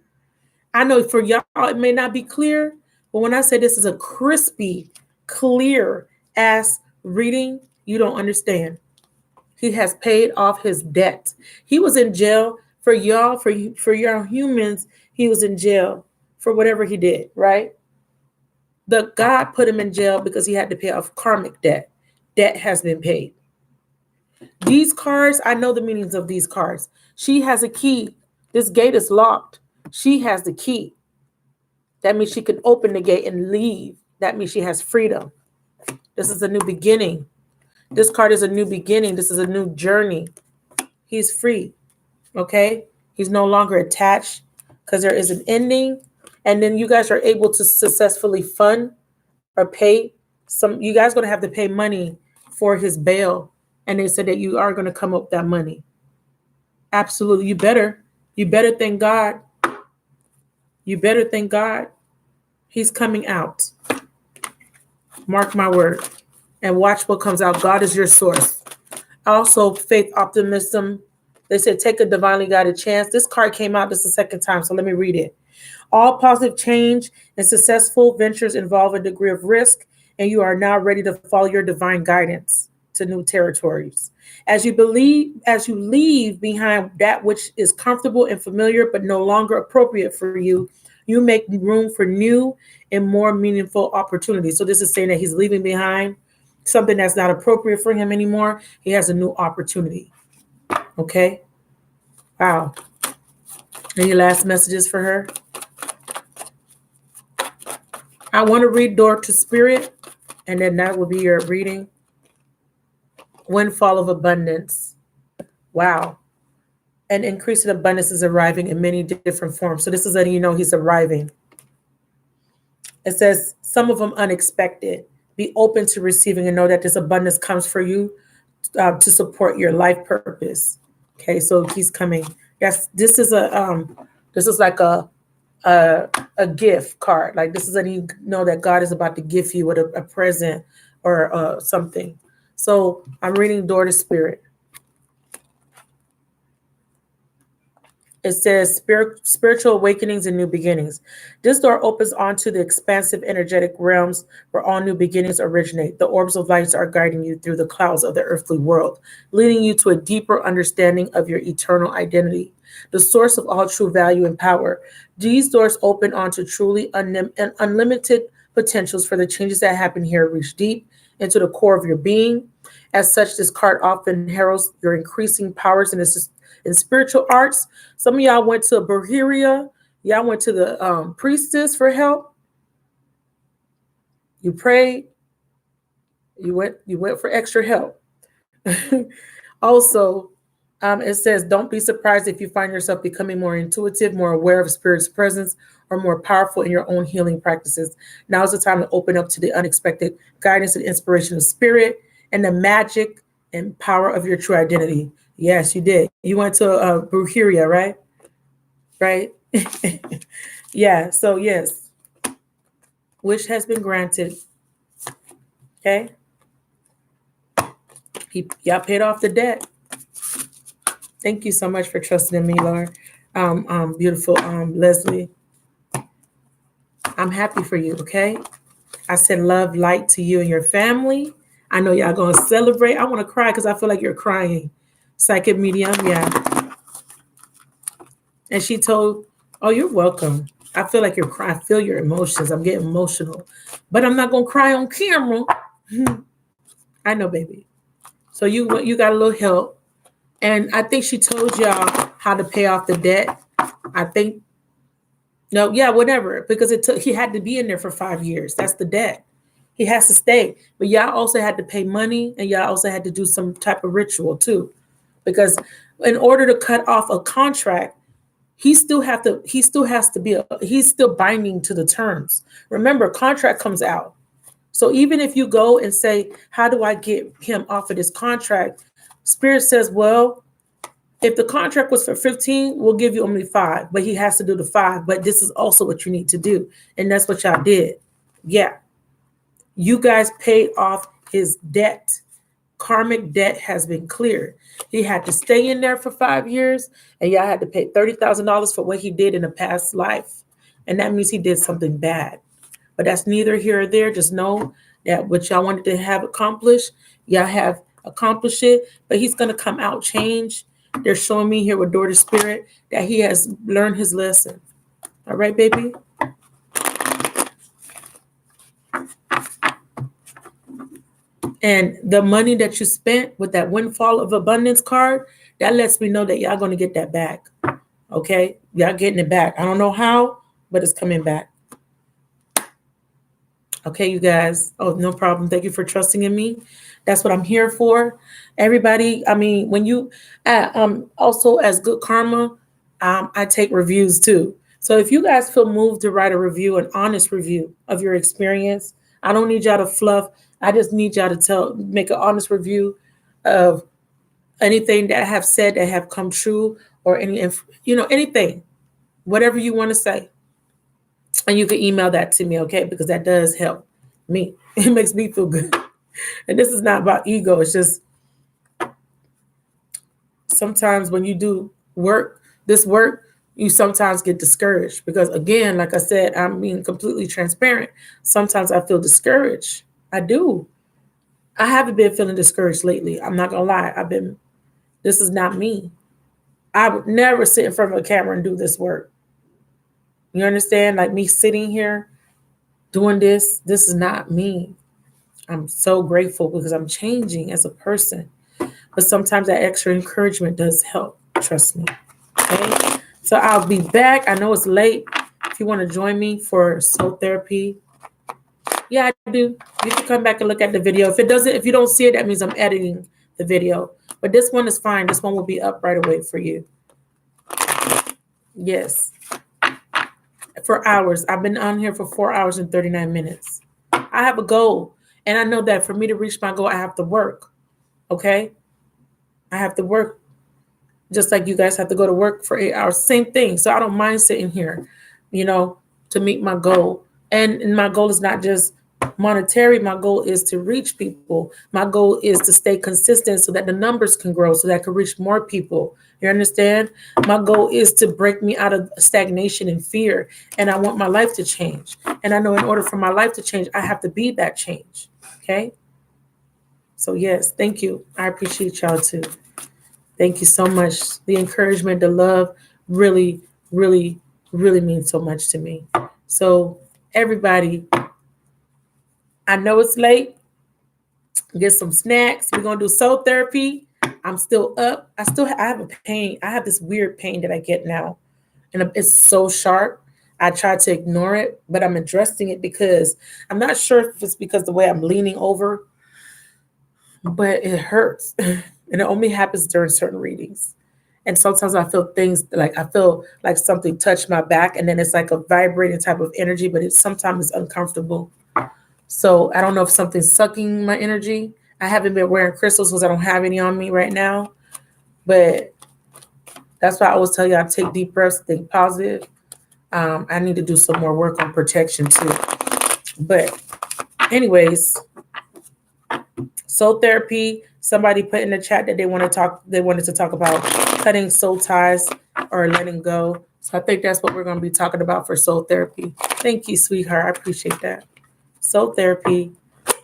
I know for y'all it may not be clear, but when I say this is a crispy, clear ass reading, you don't understand. He has paid off his debt. He was in jail For y'all, for your humans, he was in jail for whatever he did, right? The God put him in jail because he had to pay off karmic debt. Debt has been paid. These cards, I know the meanings of these cards. She has a key. This gate is locked. She has the key. That means she can open the gate and leave. That means she has freedom. This is a new beginning. This card is a new beginning. This is a new journey. He's free. Okay? He's no longer attached because there is an ending. And then you guys are able to successfully fund or pay some. You guys are going to have to pay money for his bail. And they said that you are going to come up with that money. Absolutely. You better. You better thank God. You better thank God. He's coming out. Mark my word. And watch what comes out. God is your source. Also, faith, optimism. They said, take a divinely guided chance. This card came out. This is the second time, so let me read it. All positive change and successful ventures involve a degree of risk, and you are now ready to follow your divine guidance to new territories. As you leave behind that which is comfortable and familiar but no longer appropriate for you, you make room for new and more meaningful opportunities. So this is saying that he's leaving behind something that's not appropriate for him anymore. He has a new opportunity. Okay? Wow. Any last messages for her? I want to read Door to Spirit, and then that will be your reading. Windfall of abundance. Wow. An increase in abundance is arriving in many different forms. So this is letting you know he's arriving. It says some of them unexpected. Be open to receiving and know that this abundance comes for you to support your life purpose. Okay, so he's coming. Yes, this is like a gift card. Like this is letting you know that God is about to gift you with a present or something. So I'm reading Door to Spirit. It says spiritual awakenings and new beginnings. This door opens onto the expansive energetic realms where all new beginnings originate. The orbs of light are guiding you through the clouds of the earthly world, leading you to a deeper understanding of your eternal identity, the source of all true value and power. These doors open onto truly unlimited potentials for the changes that happen here reach deep into the core of your being. As such, this card often heralds your increasing powers in spiritual arts. Some of y'all went to Bulgaria. Y'all went to the priestess for help. You prayed. You went for extra help. Also, it says, don't be surprised if you find yourself becoming more intuitive, more aware of Spirit's presence, or more powerful in your own healing practices. Now is the time to open up to the unexpected guidance and inspiration of Spirit and the magic and power of your true identity. Yes, you did. You went to Bulgaria, right? Right? Yeah, so yes. Wish has been granted. Okay? Y'all paid off the debt. Thank you so much for trusting in me, Lord. Beautiful Leslie. I'm happy for you, okay? I said love, light to you and your family. I know y'all going to celebrate. I want to cry because I feel like you're crying. Psychic medium, yeah. And she told, oh, you're welcome. I feel like you're crying. I feel your emotions. I'm getting emotional. But I'm not going to cry on camera. I know, baby. So you got a little help. And I think she told y'all how to pay off the debt. I think, no, yeah, whatever. Because he had to be in there for 5 years. That's the debt. He has to stay. But y'all also had to pay money, and y'all also had to do some type of ritual too. Because in order to cut off a contract, he's still binding to the terms. Remember, contract comes out. So even if you go and say, how do I get him off of this contract? Spirit says, well, if the contract was for 15, we'll give you only 5, but he has to do the 5. But this is also what you need to do. And that's what y'all did. Yeah. You guys paid off his debt. Karmic debt has been cleared. He had to stay in there for 5 years, and y'all had to pay $30,000 for what he did in a past life. And that means he did something bad. But that's neither here or there. Just know that what y'all wanted to have accomplished, y'all have accomplished it. But he's going to come out changed. They're showing me here with Daughter Spirit that he has learned his lesson. All right, baby? And the money that you spent with that windfall of abundance card, that lets me know that y'all going to get that back. Okay? Y'all getting it back. I don't know how, but it's coming back. Okay, you guys. Oh, no problem. Thank you for trusting in me. That's what I'm here for. Everybody, I mean, when you, also as good karma, I take reviews too. So if you guys feel moved to write a review, an honest review of your experience, I don't need y'all to fluff. I just need y'all to make an honest review of anything that I have said that have come true, or anything, whatever you want to say. And you can email that to me, okay? Because that does help me. It makes me feel good. And this is not about ego. It's just sometimes when you do this work, you sometimes get discouraged. Because again, like I said, I'm being completely transparent. Sometimes I feel discouraged. I do. I haven't been feeling discouraged lately. I'm not going to lie. This is not me. I would never sit in front of a camera and do this work. You understand? Like me sitting here doing this is not me. I'm so grateful because I'm changing as a person. But sometimes that extra encouragement does help. Trust me. Okay? So I'll be back. I know it's late. If you want to join me for soul therapy, yeah, I do. You can come back and look at the video. If you don't see it, that means I'm editing the video. But this one is fine. This one will be up right away for you. Yes. For hours. I've been on here for 4 hours and 39 minutes. I have a goal. And I know that for me to reach my goal, I have to work. Okay? I have to work just like you guys have to go to work for 8 hours. Same thing. So I don't mind sitting here, to meet my goal. And my goal is not just monetary. My goal is to reach people. My goal is to stay consistent so that the numbers can grow, so that I can reach more people. You understand? My goal is to break me out of stagnation and fear. And I want my life to change. And I know in order for my life to change, I have to be that change. Okay? So yes, thank you. I appreciate y'all too. Thank you so much. The encouragement, the love really, really, really means so much to me. So everybody, I know it's late. Get some snacks. We're going to do soul therapy. I'm still up. I have a pain. I have this weird pain that I get now. And it's so sharp. I try to ignore it, but I'm addressing it because I'm not sure if it's because the way I'm leaning over, but it hurts. And it only happens during certain readings. And sometimes I feel like something touched my back, and then it's like a vibrating type of energy, but sometimes it's uncomfortable. So I don't know if something's sucking my energy. I haven't been wearing crystals because I don't have any on me right now. But that's why I always tell you, I take deep breaths, think positive. I need to do some more work on protection too. But anyways, soul therapy. Somebody put in the chat that they wanted to talk about cutting soul ties or letting go. So I think that's what we're going to be talking about for soul therapy. Thank you, sweetheart. I appreciate that. Soul therapy.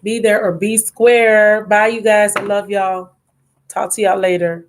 Be there or be square. Bye, you guys. I love y'all. Talk to y'all later.